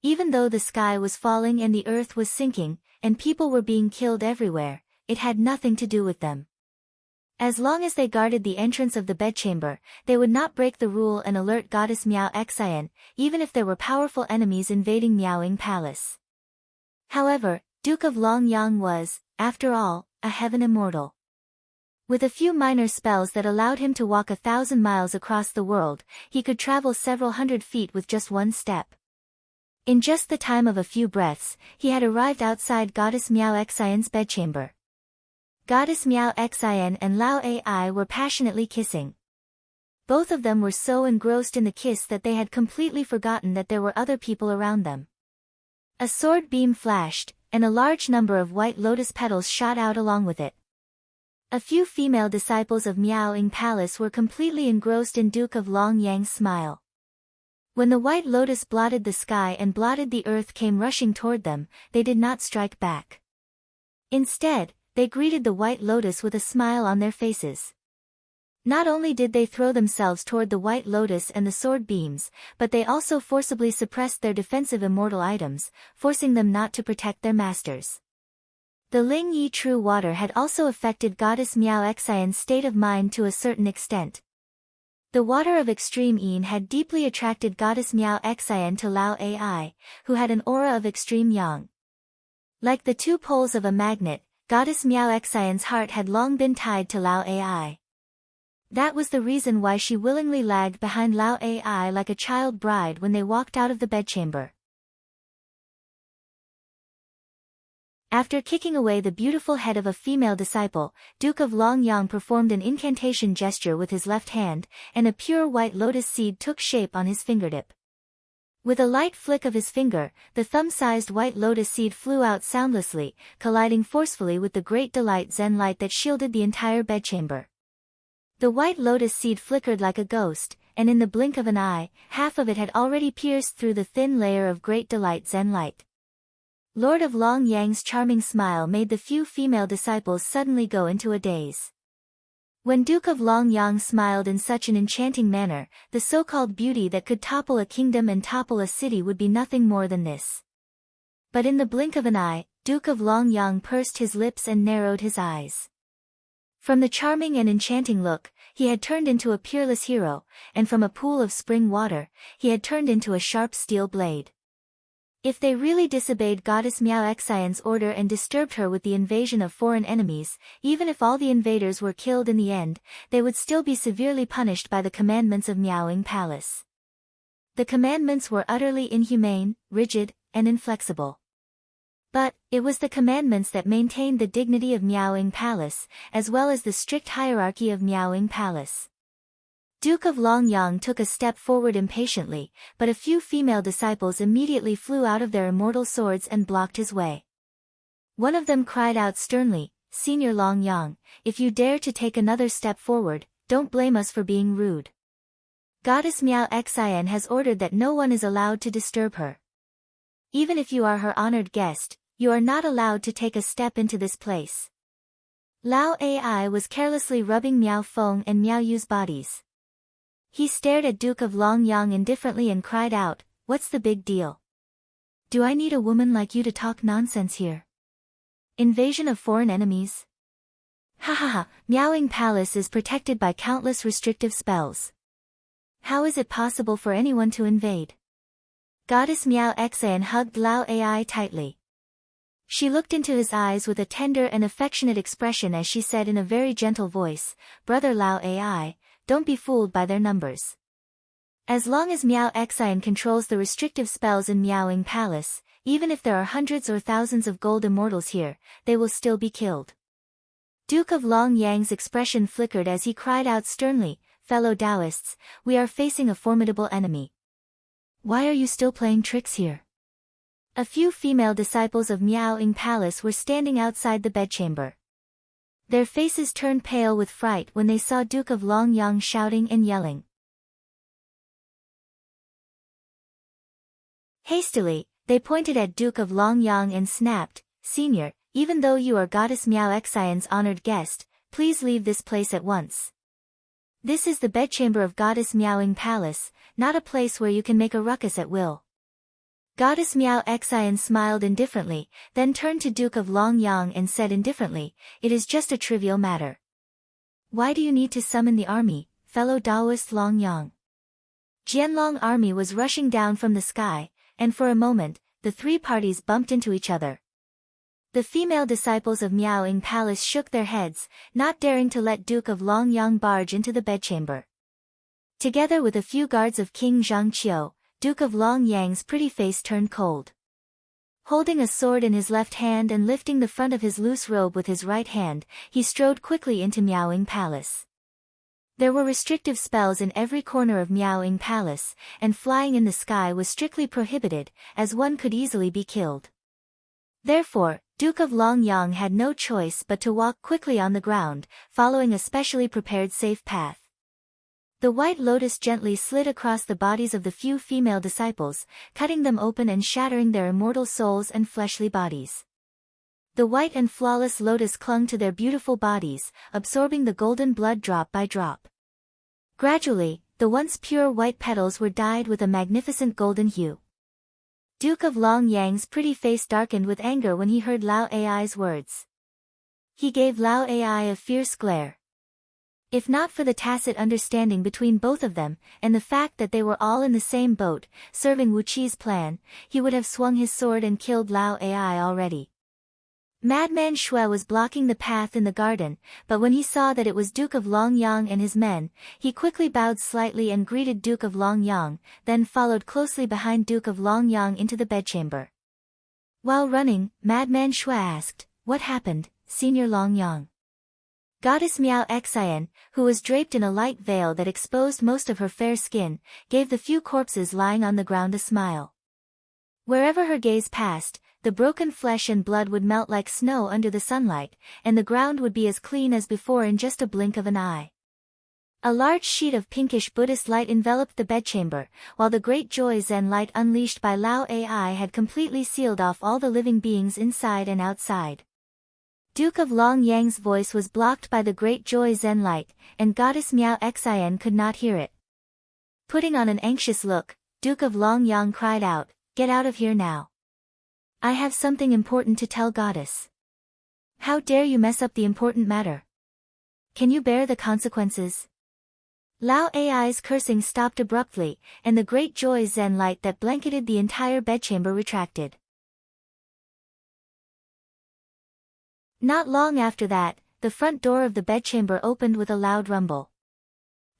Even though the sky was falling and the earth was sinking, and people were being killed everywhere, it had nothing to do with them. As long as they guarded the entrance of the bedchamber, they would not break the rule and alert goddess Miao Xian, even if there were powerful enemies invading Miaoing Palace. However, Duke of Longyang was, after all, a heaven immortal. With a few minor spells that allowed him to walk 1,000 miles across the world, he could travel several hundred feet with just one step. In just the time of a few breaths, he had arrived outside goddess Miao Xian's bedchamber. Goddess Miao Xian and Lao Ai were passionately kissing. Both of them were so engrossed in the kiss that they had completely forgotten that there were other people around them. A sword beam flashed, and a large number of white lotus petals shot out along with it. A few female disciples of Miaoing Palace were completely engrossed in Duke of Longyang's smile. When the white lotus blotted the sky and blotted the earth came rushing toward them, they did not strike back. Instead, they greeted the white lotus with a smile on their faces. Not only did they throw themselves toward the white lotus and the sword beams, but they also forcibly suppressed their defensive immortal items, forcing them not to protect their masters. The Ling Yi true water had also affected goddess Miao Xian's state of mind to a certain extent. The water of extreme yin had deeply attracted goddess Miao Xian to Lao Ai, who had an aura of extreme yang. Like the two poles of a magnet, goddess Miao Xian's heart had long been tied to Lao Ai. That was the reason why she willingly lagged behind Lao Ai like a child bride when they walked out of the bedchamber. After kicking away the beautiful head of a female disciple, Duke of Longyang performed an incantation gesture with his left hand, and a pure white lotus seed took shape on his fingertip. With a light flick of his finger, the thumb-sized white lotus seed flew out soundlessly, colliding forcefully with the great delight Zen light that shielded the entire bedchamber. The white lotus seed flickered like a ghost, and in the blink of an eye, half of it had already pierced through the thin layer of great delight Zen light. Lord of Longyang's charming smile made the few female disciples suddenly go into a daze. When Duke of Longyang smiled in such an enchanting manner, the so-called beauty that could topple a kingdom and topple a city would be nothing more than this. But in the blink of an eye, Duke of Longyang pursed his lips and narrowed his eyes. From the charming and enchanting look, he had turned into a peerless hero, and from a pool of spring water, he had turned into a sharp steel blade. If they really disobeyed goddess Miao Xian's order and disturbed her with the invasion of foreign enemies, even if all the invaders were killed in the end, they would still be severely punished by the commandments of Miaoing Palace. The commandments were utterly inhumane, rigid, and inflexible. But, it was the commandments that maintained the dignity of Miaoying Palace, as well as the strict hierarchy of Miaoying Palace. Duke of Longyang took a step forward impatiently, but a few female disciples immediately flew out of their immortal swords and blocked his way. One of them cried out sternly, "Senior Longyang, if you dare to take another step forward, don't blame us for being rude. Goddess Miao Xian has ordered that no one is allowed to disturb her. Even if you are her honored guest, you are not allowed to take a step into this place." Lao Ai was carelessly rubbing Miao Feng and Miao Yu's bodies. He stared at Duke of Longyang indifferently and cried out, "What's the big deal? Do I need a woman like you to talk nonsense here? Invasion of foreign enemies? Ha ha ha, Miaoying Palace is protected by countless restrictive spells. How is it possible for anyone to invade?" Goddess Miao Xian hugged Lao Ai tightly. She looked into his eyes with a tender and affectionate expression as she said in a very gentle voice, "Brother Lao Ai, don't be fooled by their numbers. As long as Miao Xian controls the restrictive spells in Miaoying Palace, even if there are hundreds or thousands of gold immortals here, they will still be killed." Duke of Longyang's expression flickered as he cried out sternly, "Fellow Taoists, we are facing a formidable enemy. Why are you still playing tricks here?" A few female disciples of Miaoying Palace were standing outside the bedchamber. Their faces turned pale with fright when they saw Duke of Longyang shouting and yelling. Hastily, they pointed at Duke of Longyang and snapped, "Senior, even though you are Goddess Miao Xian's honored guest, please leave this place at once. This is the bedchamber of Goddess Miaoying Palace, not a place where you can make a ruckus at will." Goddess Miao Xian smiled indifferently, then turned to Duke of Longyang and said indifferently, "It is just a trivial matter. Why do you need to summon the army, fellow Taoist Longyang?" Jianlong army was rushing down from the sky, and for a moment, the three parties bumped into each other. The female disciples of Miaoying Palace shook their heads, not daring to let Duke of Longyang barge into the bedchamber. Together with a few guards of King Zhangqiu, Duke of Longyang's pretty face turned cold. Holding a sword in his left hand and lifting the front of his loose robe with his right hand, he strode quickly into Miaoying Palace. There were restrictive spells in every corner of Miaoying Palace, and flying in the sky was strictly prohibited, as one could easily be killed. Therefore, Duke of Longyang had no choice but to walk quickly on the ground, following a specially prepared safe path. The white lotus gently slid across the bodies of the few female disciples, cutting them open and shattering their immortal souls and fleshly bodies. The white and flawless lotus clung to their beautiful bodies, absorbing the golden blood drop by drop. Gradually, the once pure white petals were dyed with a magnificent golden hue. Duke of Longyang's pretty face darkened with anger when he heard Lao Ai's words. He gave Lao Ai a fierce glare. If not for the tacit understanding between both of them, and the fact that they were all in the same boat, serving Wu Qi's plan, he would have swung his sword and killed Lao Ai already. Madman Shui was blocking the path in the garden, but when he saw that it was Duke of Longyang and his men, he quickly bowed slightly and greeted Duke of Longyang, then followed closely behind Duke of Longyang into the bedchamber. While running, Madman Shui asked, "What happened, Senior Longyang?" Goddess Miao Xian, who was draped in a light veil that exposed most of her fair skin, gave the few corpses lying on the ground a smile. Wherever her gaze passed, the broken flesh and blood would melt like snow under the sunlight, and the ground would be as clean as before in just a blink of an eye. A large sheet of pinkish Buddhist light enveloped the bedchamber, while the great joy Zen light unleashed by Lao Ai had completely sealed off all the living beings inside and outside. Duke of Longyang's voice was blocked by the great joy Zen light, and Goddess Miao Xian could not hear it. Putting on an anxious look, Duke of Longyang cried out, "Get out of here now. I have something important to tell Goddess. How dare you mess up the important matter? Can you bear the consequences?" Lao Ai's cursing stopped abruptly, and the great joy Zen light that blanketed the entire bedchamber retracted. Not long after that, the front door of the bedchamber opened with a loud rumble.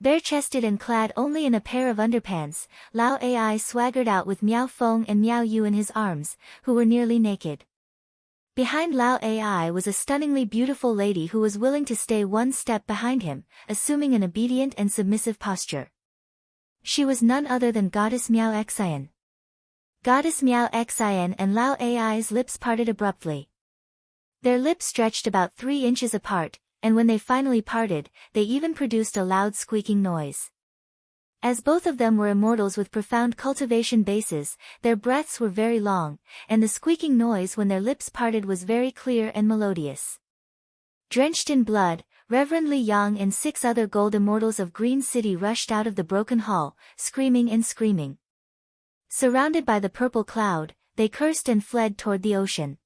Bare-chested and clad only in a pair of underpants, Lao Ai swaggered out with Miao Feng and Miao Yu in his arms, who were nearly naked. Behind Lao Ai was a stunningly beautiful lady who was willing to stay one step behind him, assuming an obedient and submissive posture. She was none other than Goddess Miao Xian. Goddess Miao Xian and Lao Ai's lips parted abruptly. Their lips stretched about 3 inches apart, and when they finally parted, they even produced a loud squeaking noise. As both of them were immortals with profound cultivation bases, their breaths were very long, and the squeaking noise when their lips parted was very clear and melodious. Drenched in blood, Reverend Li Yang and 6 other gold immortals of Green City rushed out of the broken hall, screaming and screaming. Surrounded by the purple cloud, they cursed and fled toward the ocean.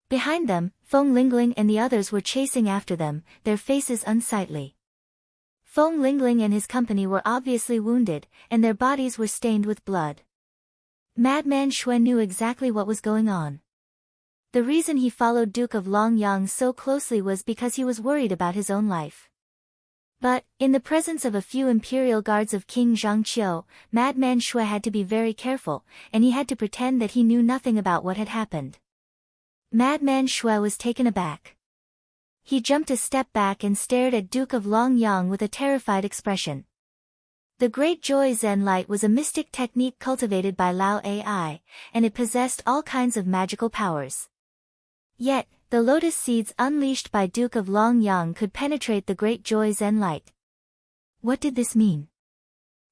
Behind them, Feng Lingling and the others were chasing after them, their faces unsightly. Feng Lingling and his company were obviously wounded, and their bodies were stained with blood. Madman Xue knew exactly what was going on. The reason he followed Duke of Longyang so closely was because he was worried about his own life. But, in the presence of a few imperial guards of King Zhangqiu, Madman Xue had to be very careful, and he had to pretend that he knew nothing about what had happened. Madman Xue was taken aback. He jumped a step back and stared at Duke of Longyang with a terrified expression. The Great Joy Zen Light was a mystic technique cultivated by Lao Ai, and it possessed all kinds of magical powers. Yet, the lotus seeds unleashed by Duke of Longyang could penetrate the Great Joy Zen Light. What did this mean?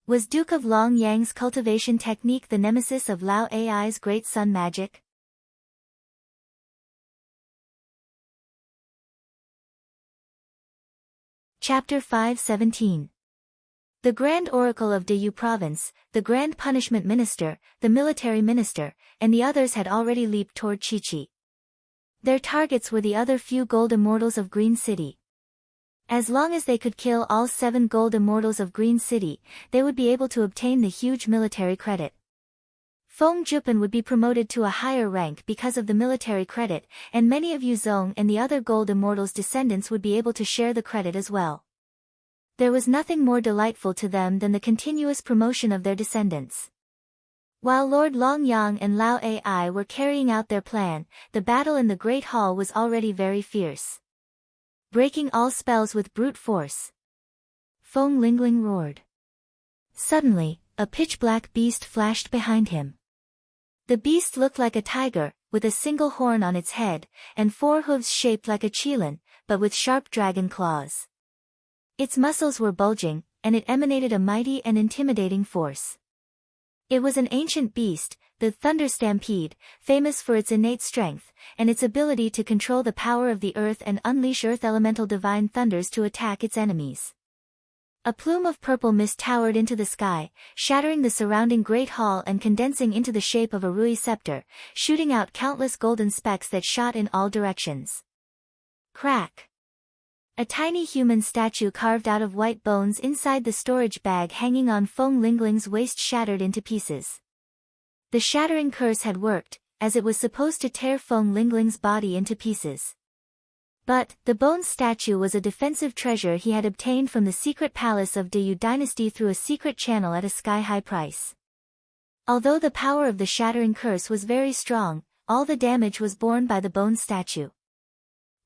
Was Duke of Longyang's cultivation technique the nemesis of Lao Ai's Great Sun magic? Chapter 5:17. The Grand Oracle of Deyu Province, the Grand Punishment Minister, the Military Minister, and the others had already leaped toward Chi-Chi. Their targets were the other few gold immortals of Green City. As long as they could kill all 7 gold immortals of Green City, they would be able to obtain the huge military credit. Feng Jupen would be promoted to a higher rank because of the military credit, and many of Yuzong and the other gold immortals' descendants would be able to share the credit as well. There was nothing more delightful to them than the continuous promotion of their descendants. While Lord Longyang and Lao Ai were carrying out their plan, the battle in the Great Hall was already very fierce. Breaking all spells with brute force, Feng Lingling roared. Suddenly, a pitch-black beast flashed behind him. The beast looked like a tiger, with a single horn on its head, and 4 hooves shaped like a qilin, but with sharp dragon claws. Its muscles were bulging, and it emanated a mighty and intimidating force. It was an ancient beast, the Thunder Stampede, famous for its innate strength, and its ability to control the power of the earth and unleash earth elemental divine thunders to attack its enemies. A plume of purple mist towered into the sky, shattering the surrounding great hall and condensing into the shape of a Rui scepter, shooting out countless golden specks that shot in all directions. Crack! A tiny human statue carved out of white bones inside the storage bag hanging on Feng Lingling's waist shattered into pieces. The shattering curse had worked, as it was supposed to tear Feng Lingling's body into pieces. But, the bone statue was a defensive treasure he had obtained from the secret palace of Deyu dynasty through a secret channel at a sky-high price. Although the power of the shattering curse was very strong, all the damage was borne by the bone statue.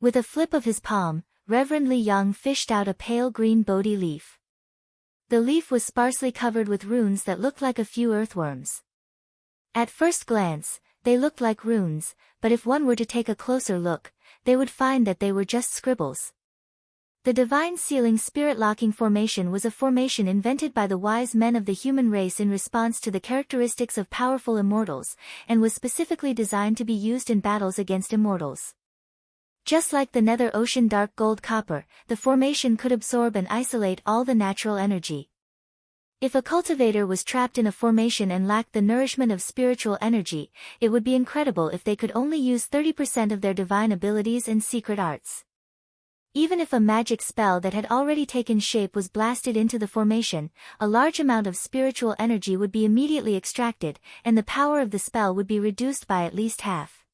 With a flip of his palm, Reverend Li Yang fished out a pale green Bodhi leaf. The leaf was sparsely covered with runes that looked like a few earthworms. At first glance, they looked like runes, but if one were to take a closer look, they would find that they were just scribbles. The divine sealing spirit-locking formation was a formation invented by the wise men of the human race in response to the characteristics of powerful immortals, and was specifically designed to be used in battles against immortals. Just like the nether ocean dark gold copper, the formation could absorb and isolate all the natural energy. If a cultivator was trapped in a formation and lacked the nourishment of spiritual energy, it would be incredible if they could only use 30% of their divine abilities and secret arts. Even if a magic spell that had already taken shape was blasted into the formation, a large amount of spiritual energy would be immediately extracted, and the power of the spell would be reduced by at least half.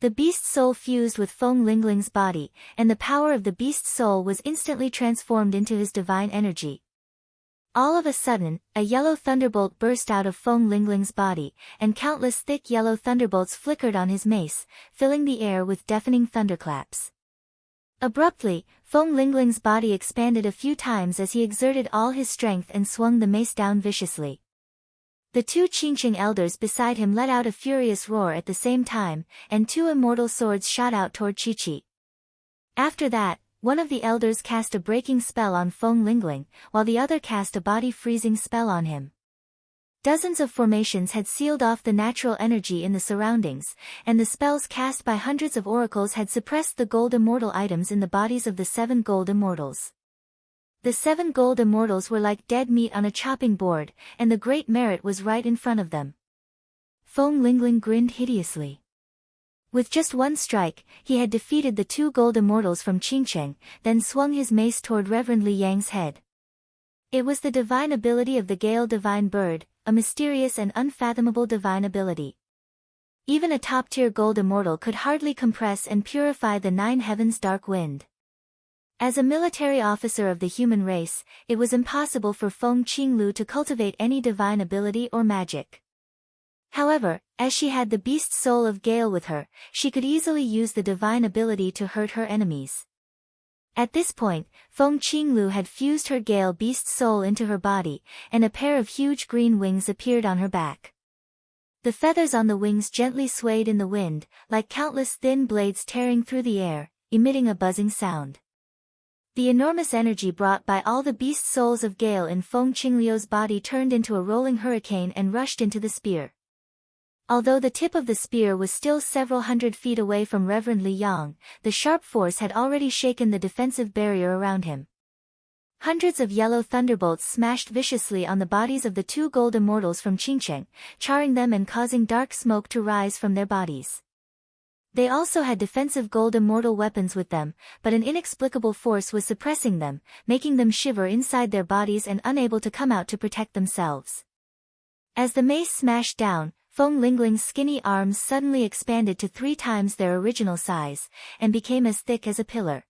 The beast's soul fused with Feng Lingling's body, and the power of the beast's soul was instantly transformed into his divine energy. All of a sudden, a yellow thunderbolt burst out of Feng Lingling's body, and countless thick yellow thunderbolts flickered on his mace, filling the air with deafening thunderclaps. Abruptly, Feng Lingling's body expanded a few times as he exerted all his strength and swung the mace down viciously. The two Qingqing elders beside him let out a furious roar at the same time, and two immortal swords shot out toward Qiqi. After that, one of the elders cast a breaking spell on Feng Lingling, while the other cast a body-freezing spell on him. Dozens of formations had sealed off the natural energy in the surroundings, and the spells cast by hundreds of oracles had suppressed the gold immortal items in the bodies of the 7 gold immortals. The 7 gold immortals were like dead meat on a chopping board, and the great merit was right in front of them. Feng Lingling grinned hideously. With just one strike, he had defeated the 2 gold immortals from Qingcheng, then swung his mace toward Reverend Li Yang's head. It was the divine ability of the Gale Divine Bird, a mysterious and unfathomable divine ability. Even a top-tier gold immortal could hardly compress and purify the 9 heavens' dark wind. As a military officer of the human race, it was impossible for Feng Qinglu to cultivate any divine ability or magic. However, as she had the beast soul of Gale with her, she could easily use the divine ability to hurt her enemies. At this point, Feng Qinglu had fused her Gale beast soul into her body, and a pair of huge green wings appeared on her back. The feathers on the wings gently swayed in the wind, like countless thin blades tearing through the air, emitting a buzzing sound. The enormous energy brought by all the beast souls of Gale in Feng Qingliu's body turned into a rolling hurricane and rushed into the spear. Although the tip of the spear was still several hundred feet away from Reverend Li Yang, the sharp force had already shaken the defensive barrier around him. Hundreds of yellow thunderbolts smashed viciously on the bodies of the 2 gold immortals from Qingcheng, charring them and causing dark smoke to rise from their bodies. They also had defensive gold immortal weapons with them, but an inexplicable force was suppressing them, making them shiver inside their bodies and unable to come out to protect themselves. As the mace smashed down, Feng Lingling's skinny arms suddenly expanded to 3 times their original size, and became as thick as a pillar.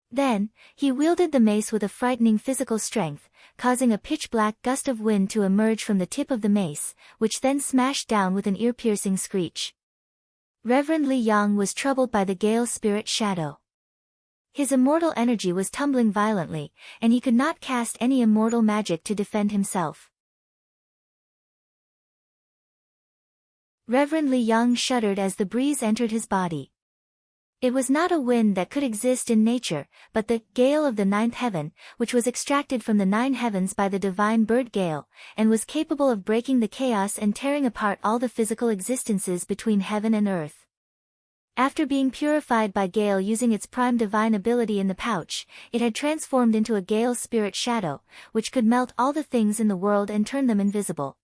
Then, he wielded the mace with a frightening physical strength, causing a pitch-black gust of wind to emerge from the tip of the mace, which then smashed down with an ear-piercing screech. Reverend Li Yang was troubled by the Gale spirit shadow. His immortal energy was tumbling violently, and he could not cast any immortal magic to defend himself. Reverend Li Yang shuddered as the breeze entered his body. It was not a wind that could exist in nature, but the gale of the 9th heaven, which was extracted from the 9 heavens by the divine bird Gale, and was capable of breaking the chaos and tearing apart all the physical existences between heaven and earth. After being purified by Gale using its prime divine ability in the pouch, it had transformed into a Gale spirit shadow, which could melt all the things in the world and turn them invisible.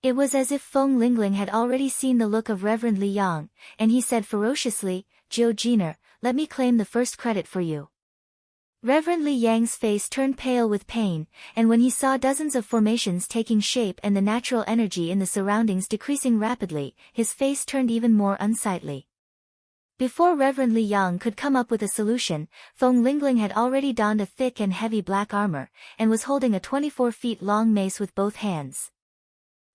It was as if Feng Lingling had already seen the look of Reverend Li Yang, and he said ferociously, "Jiu Jiner, let me claim the first credit for you." Reverend Li Yang's face turned pale with pain, and when he saw dozens of formations taking shape and the natural energy in the surroundings decreasing rapidly, his face turned even more unsightly. Before Reverend Li Yang could come up with a solution, Feng Lingling had already donned a thick and heavy black armor, and was holding a 24-feet-long mace with both hands.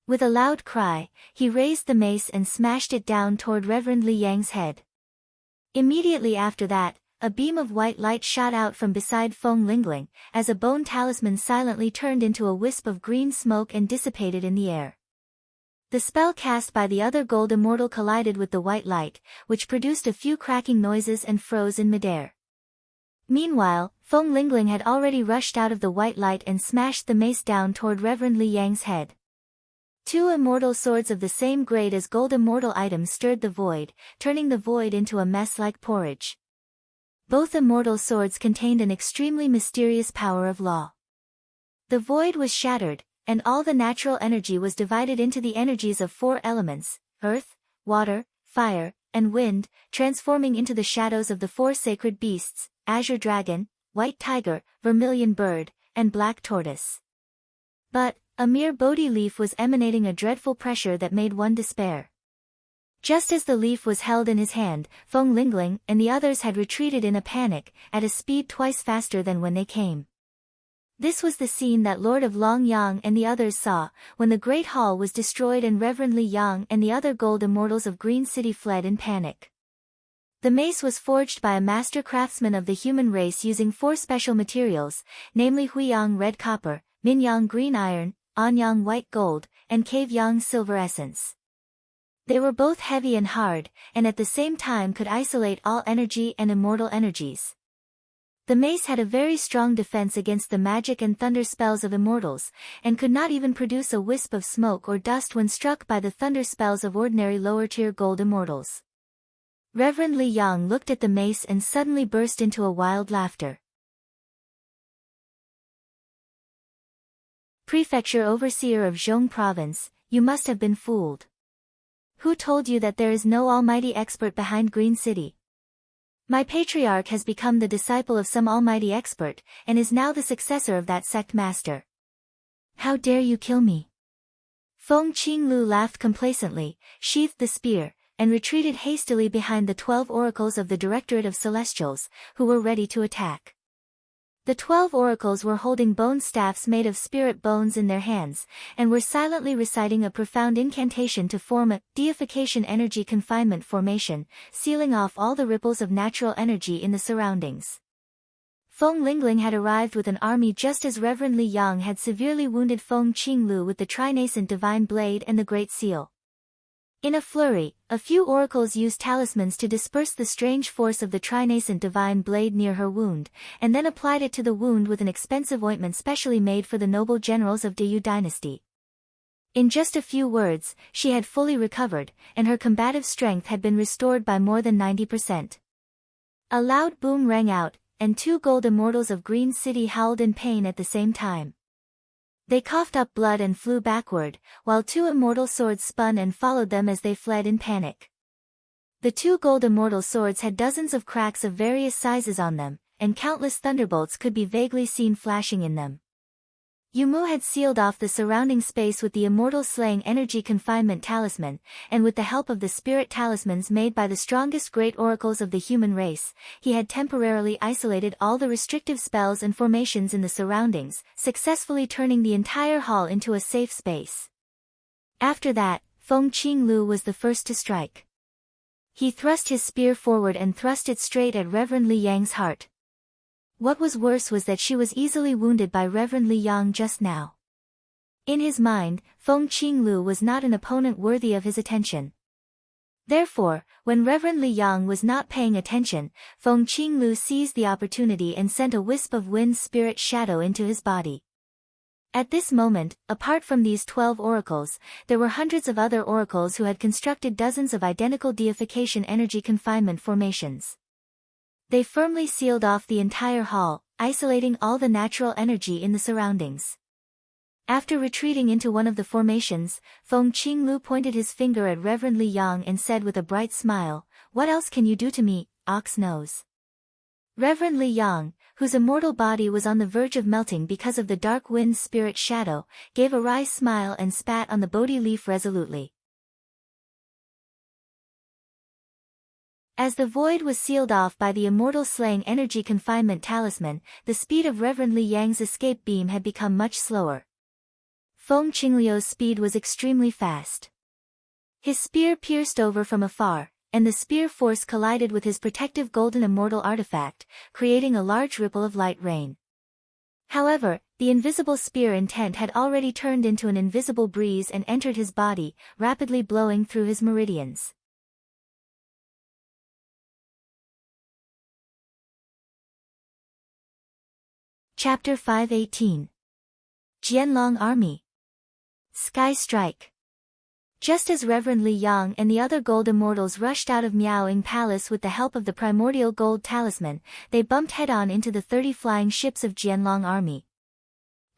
With a loud cry, he raised the mace and smashed it down toward Reverend Li Yang's head. Immediately after that, a beam of white light shot out from beside Feng Lingling, as a bone talisman silently turned into a wisp of green smoke and dissipated in the air. The spell cast by the other gold immortal collided with the white light, which produced a few cracking noises and froze in midair. Meanwhile, Feng Lingling had already rushed out of the white light and smashed the mace down toward Reverend Li Yang's head. 2 immortal swords of the same grade as gold immortal items stirred the void, turning the void into a mess like porridge. Both immortal swords contained an extremely mysterious power of law. The void was shattered, and all the natural energy was divided into the energies of 4 elements, earth, water, fire, and wind, transforming into the shadows of the 4 sacred beasts, azure dragon, white tiger, vermilion bird, and black tortoise. But a mere Bodhi leaf was emanating a dreadful pressure that made one despair. Just as the leaf was held in his hand, Feng Lingling and the others had retreated in a panic, at a speed twice faster than when they came. This was the scene that Lord of Longyang and the others saw, when the Great Hall was destroyed and Reverend Li Yang and the other gold immortals of Green City fled in panic. The mace was forged by a master craftsman of the human race using 4 special materials, namely Huiyang red copper, Minyang green iron, Anyang white gold, and Cave-yang silver essence. They were both heavy and hard, and at the same time could isolate all energy and immortal energies. The mace had a very strong defense against the magic and thunder spells of immortals, and could not even produce a wisp of smoke or dust when struck by the thunder spells of ordinary lower-tier gold immortals. Reverend Li Yang looked at the mace and suddenly burst into a wild laughter. Prefecture Overseer of Zhong Province, you must have been fooled. Who told you that there is no almighty expert behind Green City? My patriarch has become the disciple of some almighty expert, and is now the successor of that sect master. How dare you kill me? Feng Qinglu laughed complacently, sheathed the spear, and retreated hastily behind the 12 oracles of the Directorate of Celestials, who were ready to attack. The 12 oracles were holding bone staffs made of spirit bones in their hands, and were silently reciting a profound incantation to form a deification energy confinement formation, sealing off all the ripples of natural energy in the surroundings. Feng Lingling had arrived with an army just as Reverend Li Yang had severely wounded Feng Qinglu with the trinascent divine blade and the Great Seal. In a flurry, a few oracles used talismans to disperse the strange force of the trinascent divine blade near her wound, and then applied it to the wound with an expensive ointment specially made for the noble generals of Deyu dynasty. In just a few words, she had fully recovered, and her combative strength had been restored by more than 90%. A loud boom rang out, and 2 gold immortals of Green City howled in pain at the same time. They coughed up blood and flew backward, while 2 immortal swords spun and followed them as they fled in panic. The 2 gold immortal swords had dozens of cracks of various sizes on them, and countless thunderbolts could be vaguely seen flashing in them. Yumu had sealed off the surrounding space with the immortal slaying energy confinement talisman, and with the help of the spirit talismans made by the strongest great oracles of the human race, he had temporarily isolated all the restrictive spells and formations in the surroundings, successfully turning the entire hall into a safe space. After that, Feng Qinglu was the first to strike. He thrust his spear forward and thrust it straight at Reverend Li Yang's heart. What was worse was that she was easily wounded by Reverend Li Yang just now. In his mind, Feng Qinglu was not an opponent worthy of his attention. Therefore, when Reverend Li Yang was not paying attention, Feng Qinglu seized the opportunity and sent a wisp of wind spirit shadow into his body. At this moment, apart from these 12 oracles, there were hundreds of other oracles who had constructed dozens of identical deification energy confinement formations. They firmly sealed off the entire hall, isolating all the natural energy in the surroundings. After retreating into one of the formations, Feng Qinglu pointed his finger at Reverend Li Yang and said with a bright smile, "What else can you do to me, ox nose?" Reverend Li Yang, whose immortal body was on the verge of melting because of the dark wind spirit shadow, gave a wry smile and spat on the Bodhi leaf resolutely. As the void was sealed off by the immortal slaying energy confinement talisman, the speed of Reverend Li Yang's escape beam had become much slower. Feng Qingliu's speed was extremely fast. His spear pierced over from afar, and the spear force collided with his protective golden immortal artifact, creating a large ripple of light rain. However, the invisible spear intent had already turned into an invisible breeze and entered his body, rapidly blowing through his meridians. Chapter 518. Jianlong Army. Sky Strike. Just as Reverend Li Yang and the other gold immortals rushed out of Miaoying Palace with the help of the primordial gold talisman, they bumped head-on into the 30 flying ships of Jianlong Army.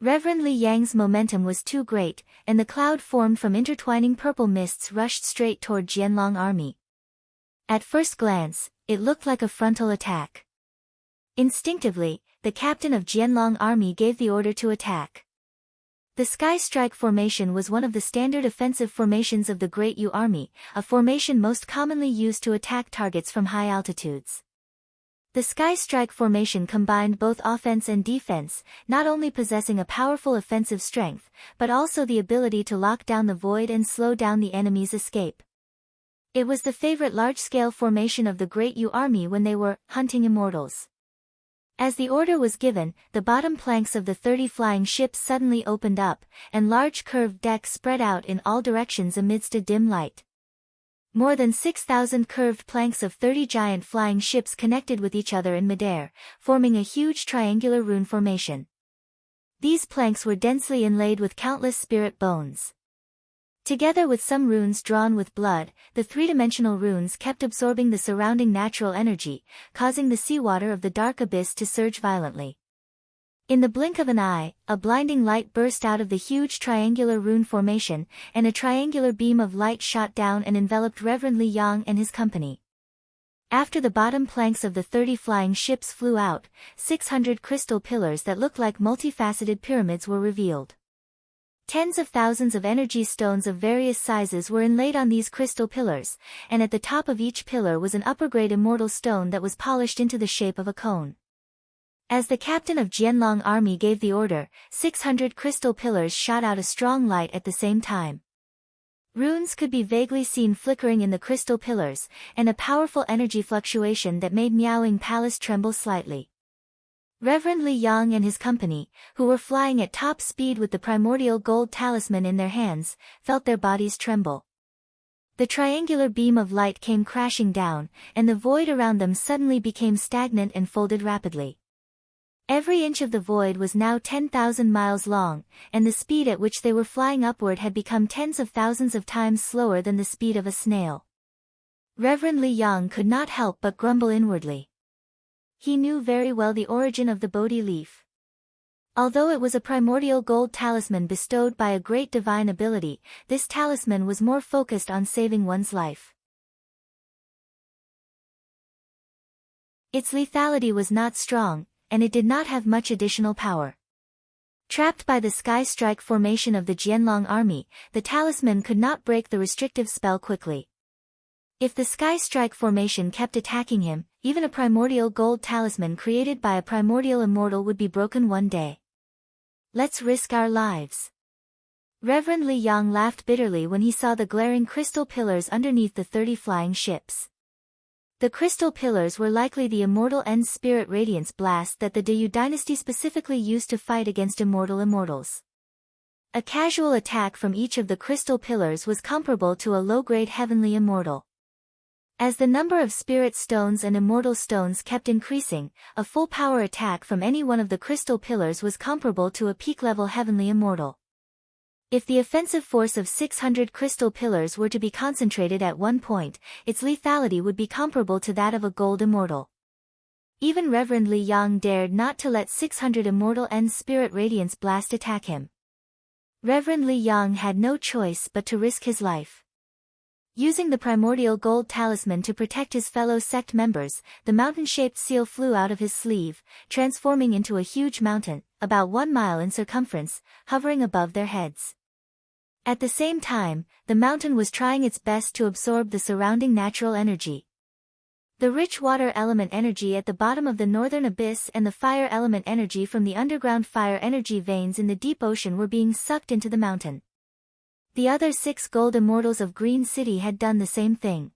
Reverend Li Yang's momentum was too great, and the cloud formed from intertwining purple mists rushed straight toward Jianlong Army. At first glance, it looked like a frontal attack. Instinctively, the captain of Jianlong Army gave the order to attack. The Sky Strike Formation was one of the standard offensive formations of the Great U Army, a formation most commonly used to attack targets from high altitudes. The Sky Strike Formation combined both offense and defense, not only possessing a powerful offensive strength, but also the ability to lock down the void and slow down the enemy's escape. It was the favorite large-scale formation of the Great U Army when they were hunting immortals. As the order was given, the bottom planks of the 30 flying ships suddenly opened up, and large curved decks spread out in all directions amidst a dim light. More than 6,000 curved planks of 30 giant flying ships connected with each other in midair, forming a huge triangular rune formation. These planks were densely inlaid with countless spirit bones. Together with some runes drawn with blood, the three-dimensional runes kept absorbing the surrounding natural energy, causing the seawater of the dark abyss to surge violently. In the blink of an eye, a blinding light burst out of the huge triangular rune formation, and a triangular beam of light shot down and enveloped Reverend Li Yang and his company. After the bottom planks of the 30 flying ships flew out, 600 crystal pillars that looked like multifaceted pyramids were revealed. Tens of thousands of energy stones of various sizes were inlaid on these crystal pillars, and at the top of each pillar was an upper-grade immortal stone that was polished into the shape of a cone. As the captain of Jianlong army gave the order, 600 crystal pillars shot out a strong light at the same time. Runes could be vaguely seen flickering in the crystal pillars, and a powerful energy fluctuation that made Miaoying Palace tremble slightly. Reverend Li Yang and his company, who were flying at top speed with the primordial gold talisman in their hands, felt their bodies tremble. The triangular beam of light came crashing down, and the void around them suddenly became stagnant and folded rapidly. Every inch of the void was now 10,000 miles long, and the speed at which they were flying upward had become tens of thousands of times slower than the speed of a snail. Reverend Li Yang could not help but grumble inwardly. He knew very well the origin of the Bodhi leaf. Although it was a primordial gold talisman bestowed by a great divine ability, this talisman was more focused on saving one's life. Its lethality was not strong, and it did not have much additional power. Trapped by the Sky Strike Formation of the Jianlong army, the talisman could not break the restrictive spell quickly. If the Sky Strike Formation kept attacking him, even a primordial gold talisman created by a primordial immortal would be broken one day. Let's risk our lives. Reverend Li Yang laughed bitterly when he saw the glaring crystal pillars underneath the 30 flying ships. The crystal pillars were likely the immortal end spirit radiance blast that the Deyu dynasty specifically used to fight against immortal immortals. A casual attack from each of the crystal pillars was comparable to a low-grade heavenly immortal. As the number of spirit stones and immortal stones kept increasing, a full-power attack from any one of the crystal pillars was comparable to a peak-level heavenly immortal. If the offensive force of 600 crystal pillars were to be concentrated at one point, its lethality would be comparable to that of a gold immortal. Even Reverend Li Yang dared not to let 600 immortal end spirit radiance blast attack him. Reverend Li Yang had no choice but to risk his life. Using the primordial gold talisman to protect his fellow sect members, the mountain-shaped seal flew out of his sleeve, transforming into a huge mountain, about 1 mile in circumference, hovering above their heads. At the same time, the mountain was trying its best to absorb the surrounding natural energy. The rich water element energy at the bottom of the northern abyss and the fire element energy from the underground fire energy veins in the deep ocean were being sucked into the mountain. The other 6 gold immortals of Green City had done the same thing.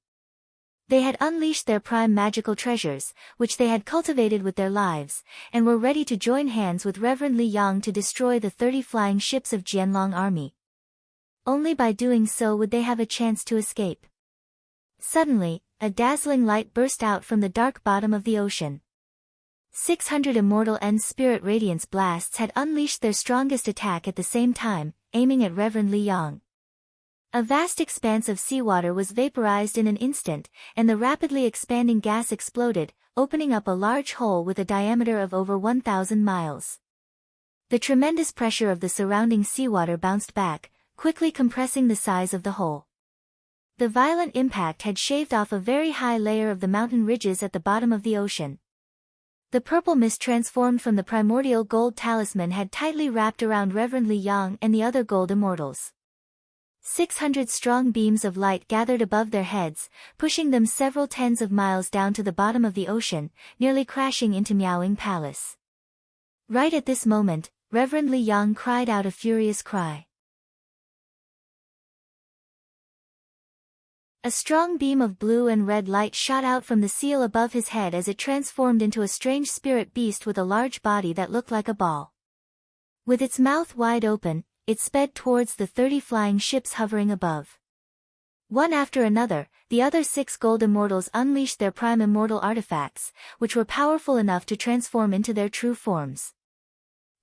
They had unleashed their prime magical treasures, which they had cultivated with their lives, and were ready to join hands with Reverend Li Yang to destroy the 30 flying ships of Jianlong army. Only by doing so would they have a chance to escape. Suddenly, a dazzling light burst out from the dark bottom of the ocean. 600 immortal end spirit radiance blasts had unleashed their strongest attack at the same time, aiming at Reverend Li Yang. A vast expanse of seawater was vaporized in an instant, and the rapidly expanding gas exploded, opening up a large hole with a diameter of over 1,000 miles. The tremendous pressure of the surrounding seawater bounced back, quickly compressing the size of the hole. The violent impact had shaved off a very high layer of the mountain ridges at the bottom of the ocean. The purple mist transformed from the primordial gold talisman had tightly wrapped around Reverend Li Yang and the other gold immortals. 600 strong beams of light gathered above their heads, pushing them several tens of miles down to the bottom of the ocean, nearly crashing into Miaoying Palace. Right at this moment, Reverend Li Yang cried out a furious cry. A strong beam of blue and red light shot out from the seal above his head as it transformed into a strange spirit beast with a large body that looked like a ball. With its mouth wide open, it sped towards the 30 flying ships hovering above. One after another, the other 6 gold immortals unleashed their prime immortal artifacts, which were powerful enough to transform into their true forms.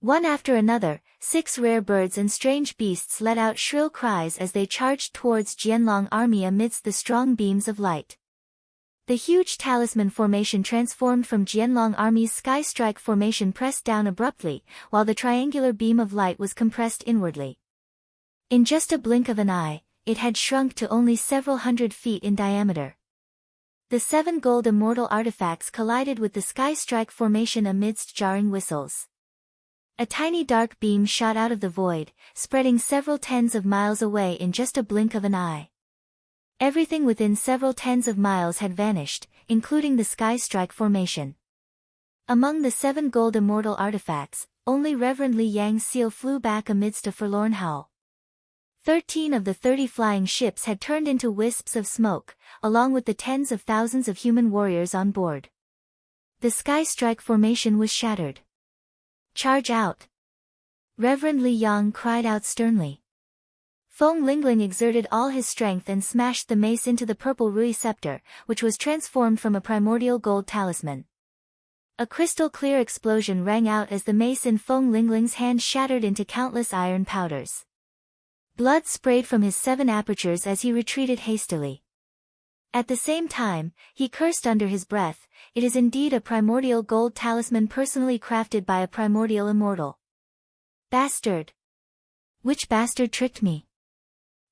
One after another, 6 rare birds and strange beasts let out shrill cries as they charged towards Jianlong army amidst the strong beams of light. The huge talisman formation transformed from Jianlong army's sky strike formation pressed down abruptly, while the triangular beam of light was compressed inwardly. In just a blink of an eye, it had shrunk to only several hundred feet in diameter. The 7 gold immortal artifacts collided with the sky strike formation amidst jarring whistles. A tiny dark beam shot out of the void, spreading several tens of miles away in just a blink of an eye. Everything within several tens of miles had vanished, including the sky strike formation. Among the 7 gold immortal artifacts, only Reverend Li Yang's seal flew back amidst a forlorn howl. 13 of the 30 flying ships had turned into wisps of smoke, along with the tens of thousands of human warriors on board. The sky strike formation was shattered. "Charge out!" Reverend Li Yang cried out sternly. Feng Lingling exerted all his strength and smashed the mace into the purple Rui scepter, which was transformed from a primordial gold talisman. A crystal-clear explosion rang out as the mace in Feng Lingling's hand shattered into countless iron powders. Blood sprayed from his 7 apertures as he retreated hastily. At the same time, he cursed under his breath, "It is indeed a primordial gold talisman personally crafted by a primordial immortal. Bastard! Which bastard tricked me?"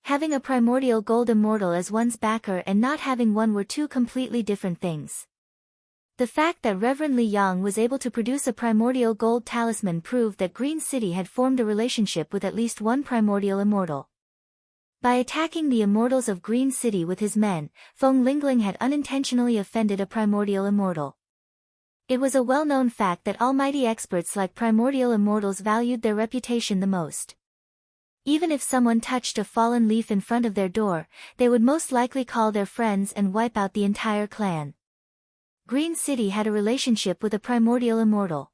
Having a primordial gold immortal as one's backer and not having one were 2 completely different things. The fact that Reverend Li Yang was able to produce a primordial gold talisman proved that Green City had formed a relationship with at least one primordial immortal. By attacking the immortals of Green City with his men, Feng Lingling had unintentionally offended a primordial immortal. It was a well-known fact that almighty experts like primordial immortals valued their reputation the most. Even if someone touched a fallen leaf in front of their door, they would most likely call their friends and wipe out the entire clan. Green City had a relationship with a primordial immortal.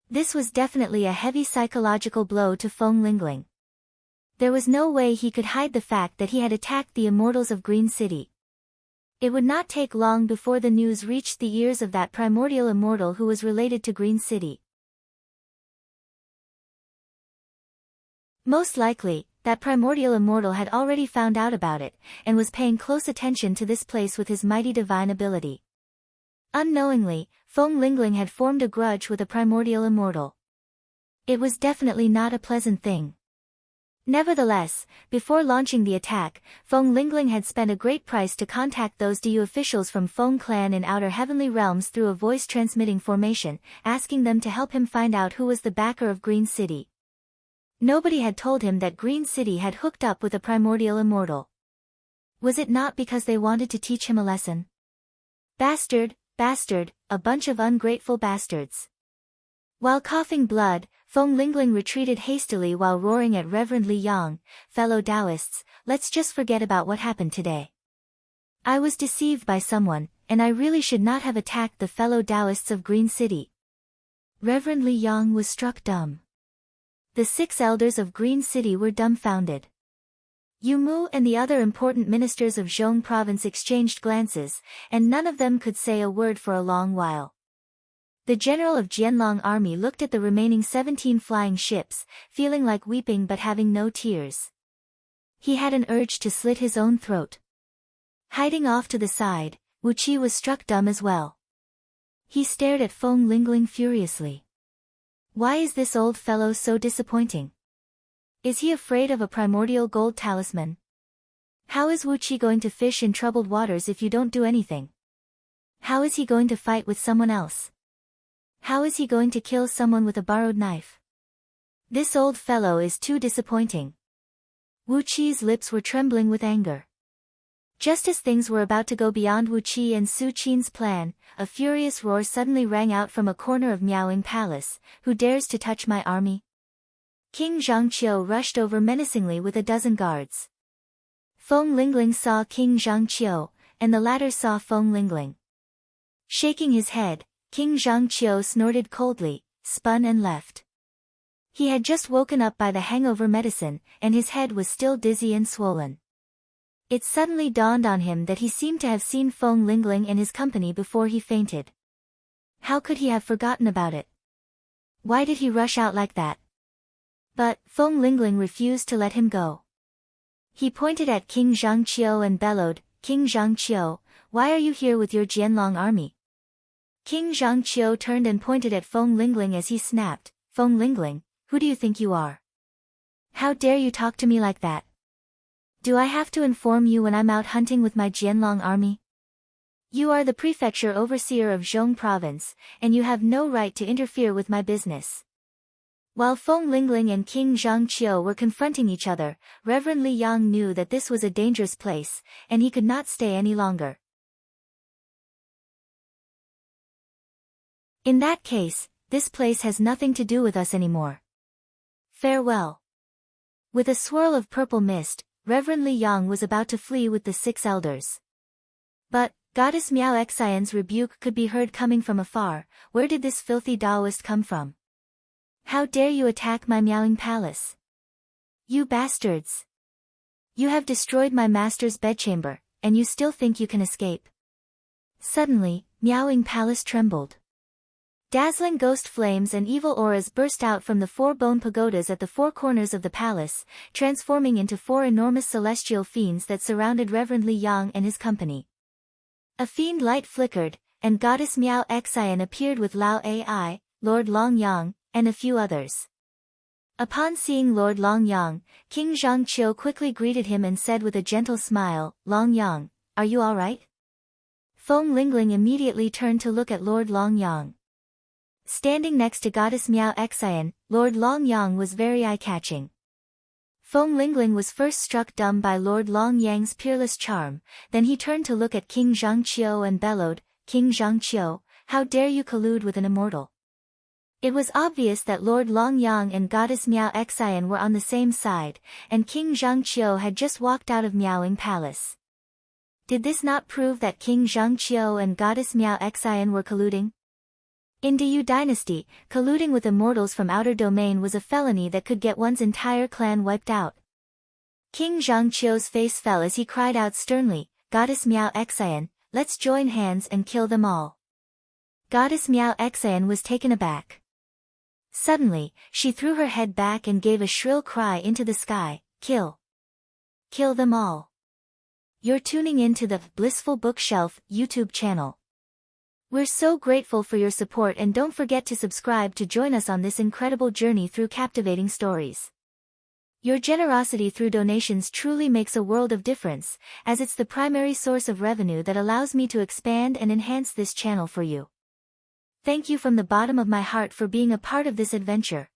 This was definitely a heavy psychological blow to Feng Lingling. There was no way he could hide the fact that he had attacked the immortals of Green City. It would not take long before the news reached the ears of that primordial immortal who was related to Green City. Most likely, that primordial immortal had already found out about it, and was paying close attention to this place with his mighty divine ability. Unknowingly, Feng Lingling had formed a grudge with a primordial immortal. It was definitely not a pleasant thing. Nevertheless, before launching the attack, Feng Lingling had spent a great price to contact those DU officials from Feng Clan in Outer Heavenly Realms through a voice-transmitting formation, asking them to help him find out who was the backer of Green City. Nobody had told him that Green City had hooked up with a primordial immortal. Was it not because they wanted to teach him a lesson? Bastard, bastard, a bunch of ungrateful bastards. While coughing blood, Feng Lingling retreated hastily while roaring at Reverend Li Yang, "Fellow Taoists, let's just forget about what happened today. I was deceived by someone, and I really should not have attacked the fellow Taoists of Green City." Reverend Li Yang was struck dumb. The 6 elders of Green City were dumbfounded. Yu Mu and the other important ministers of Zhong province exchanged glances, and none of them could say a word for a long while. The general of Jianlong army looked at the remaining 17 flying ships, feeling like weeping but having no tears. He had an urge to slit his own throat. Hiding off to the side, Wu Qi was struck dumb as well. He stared at Feng Lingling furiously. Why is this old fellow so disappointing? Is he afraid of a primordial gold talisman? How is Wu Qi going to fish in troubled waters if you don't do anything? How is he going to fight with someone else? How is he going to kill someone with a borrowed knife? This old fellow is too disappointing. Wu Qi's lips were trembling with anger. Just as things were about to go beyond Wu Qi and Su Qin's plan, a furious roar suddenly rang out from a corner of Miaoying Palace. Who dares to touch my army? King Zhangqiu rushed over menacingly with a dozen guards. Feng Lingling saw King Zhangqiu, and the latter saw Feng Lingling. Shaking his head, King Zhangqiu snorted coldly, spun and left. He had just woken up by the hangover medicine, and his head was still dizzy and swollen. It suddenly dawned on him that he seemed to have seen Feng Lingling and his company before he fainted. How could he have forgotten about it? Why did he rush out like that? But Feng Lingling refused to let him go. He pointed at King Zhangqiu and bellowed, "King Zhangqiu, why are you here with your Jianlong army?" King Zhangqiu turned and pointed at Feng Lingling as he snapped, "Feng Lingling, who do you think you are? How dare you talk to me like that? Do I have to inform you when I'm out hunting with my Jianlong army? You are the prefecture overseer of Zhong province, and you have no right to interfere with my business." While Feng Lingling and King Zhangqiu were confronting each other, Reverend Li Yang knew that this was a dangerous place, and he could not stay any longer. In that case, this place has nothing to do with us anymore. Farewell. With a swirl of purple mist, Reverend Li Yang was about to flee with the 6 elders. But, Goddess Miao Xian's rebuke could be heard coming from afar. Where did this filthy Taoist come from? How dare you attack my Miaoying Palace? You bastards! You have destroyed my master's bedchamber, and you still think you can escape. Suddenly, Miaoying Palace trembled. Dazzling ghost flames and evil auras burst out from the 4 bone pagodas at the 4 corners of the palace, transforming into 4 enormous celestial fiends that surrounded Reverend Li Yang and his company. A fiend light flickered, and Goddess Miao Xian appeared with Lao Ai, Lord Long Yang, and a few others. Upon seeing Lord Long Yang, King Zhangqiu quickly greeted him and said with a gentle smile, "Long Yang, are you all right?" Feng Lingling immediately turned to look at Lord Long Yang. Standing next to Goddess Miao Xian, Lord Long Yang was very eye-catching. Feng Lingling was first struck dumb by Lord Long Yang's peerless charm, then he turned to look at King Zhangqiu and bellowed, "King Zhangqiu, how dare you collude with an immortal?" It was obvious that Lord Long Yang and Goddess Miao Xian were on the same side, and King Zhangqiu had just walked out of Miaoying Palace. Did this not prove that King Zhangqiu and Goddess Miao Xian were colluding? In Diyu dynasty, colluding with immortals from outer domain was a felony that could get one's entire clan wiped out. King Zhangqiu's face fell as he cried out sternly, "Goddess Miao Xian, let's join hands and kill them all." Goddess Miao Xian was taken aback. Suddenly, she threw her head back and gave a shrill cry into the sky, "Kill! Kill them all!" You're tuning in to the Blissful Bookshelf YouTube channel. We're so grateful for your support, and don't forget to subscribe to join us on this incredible journey through captivating stories. Your generosity through donations truly makes a world of difference, as it's the primary source of revenue that allows me to expand and enhance this channel for you. Thank you from the bottom of my heart for being a part of this adventure.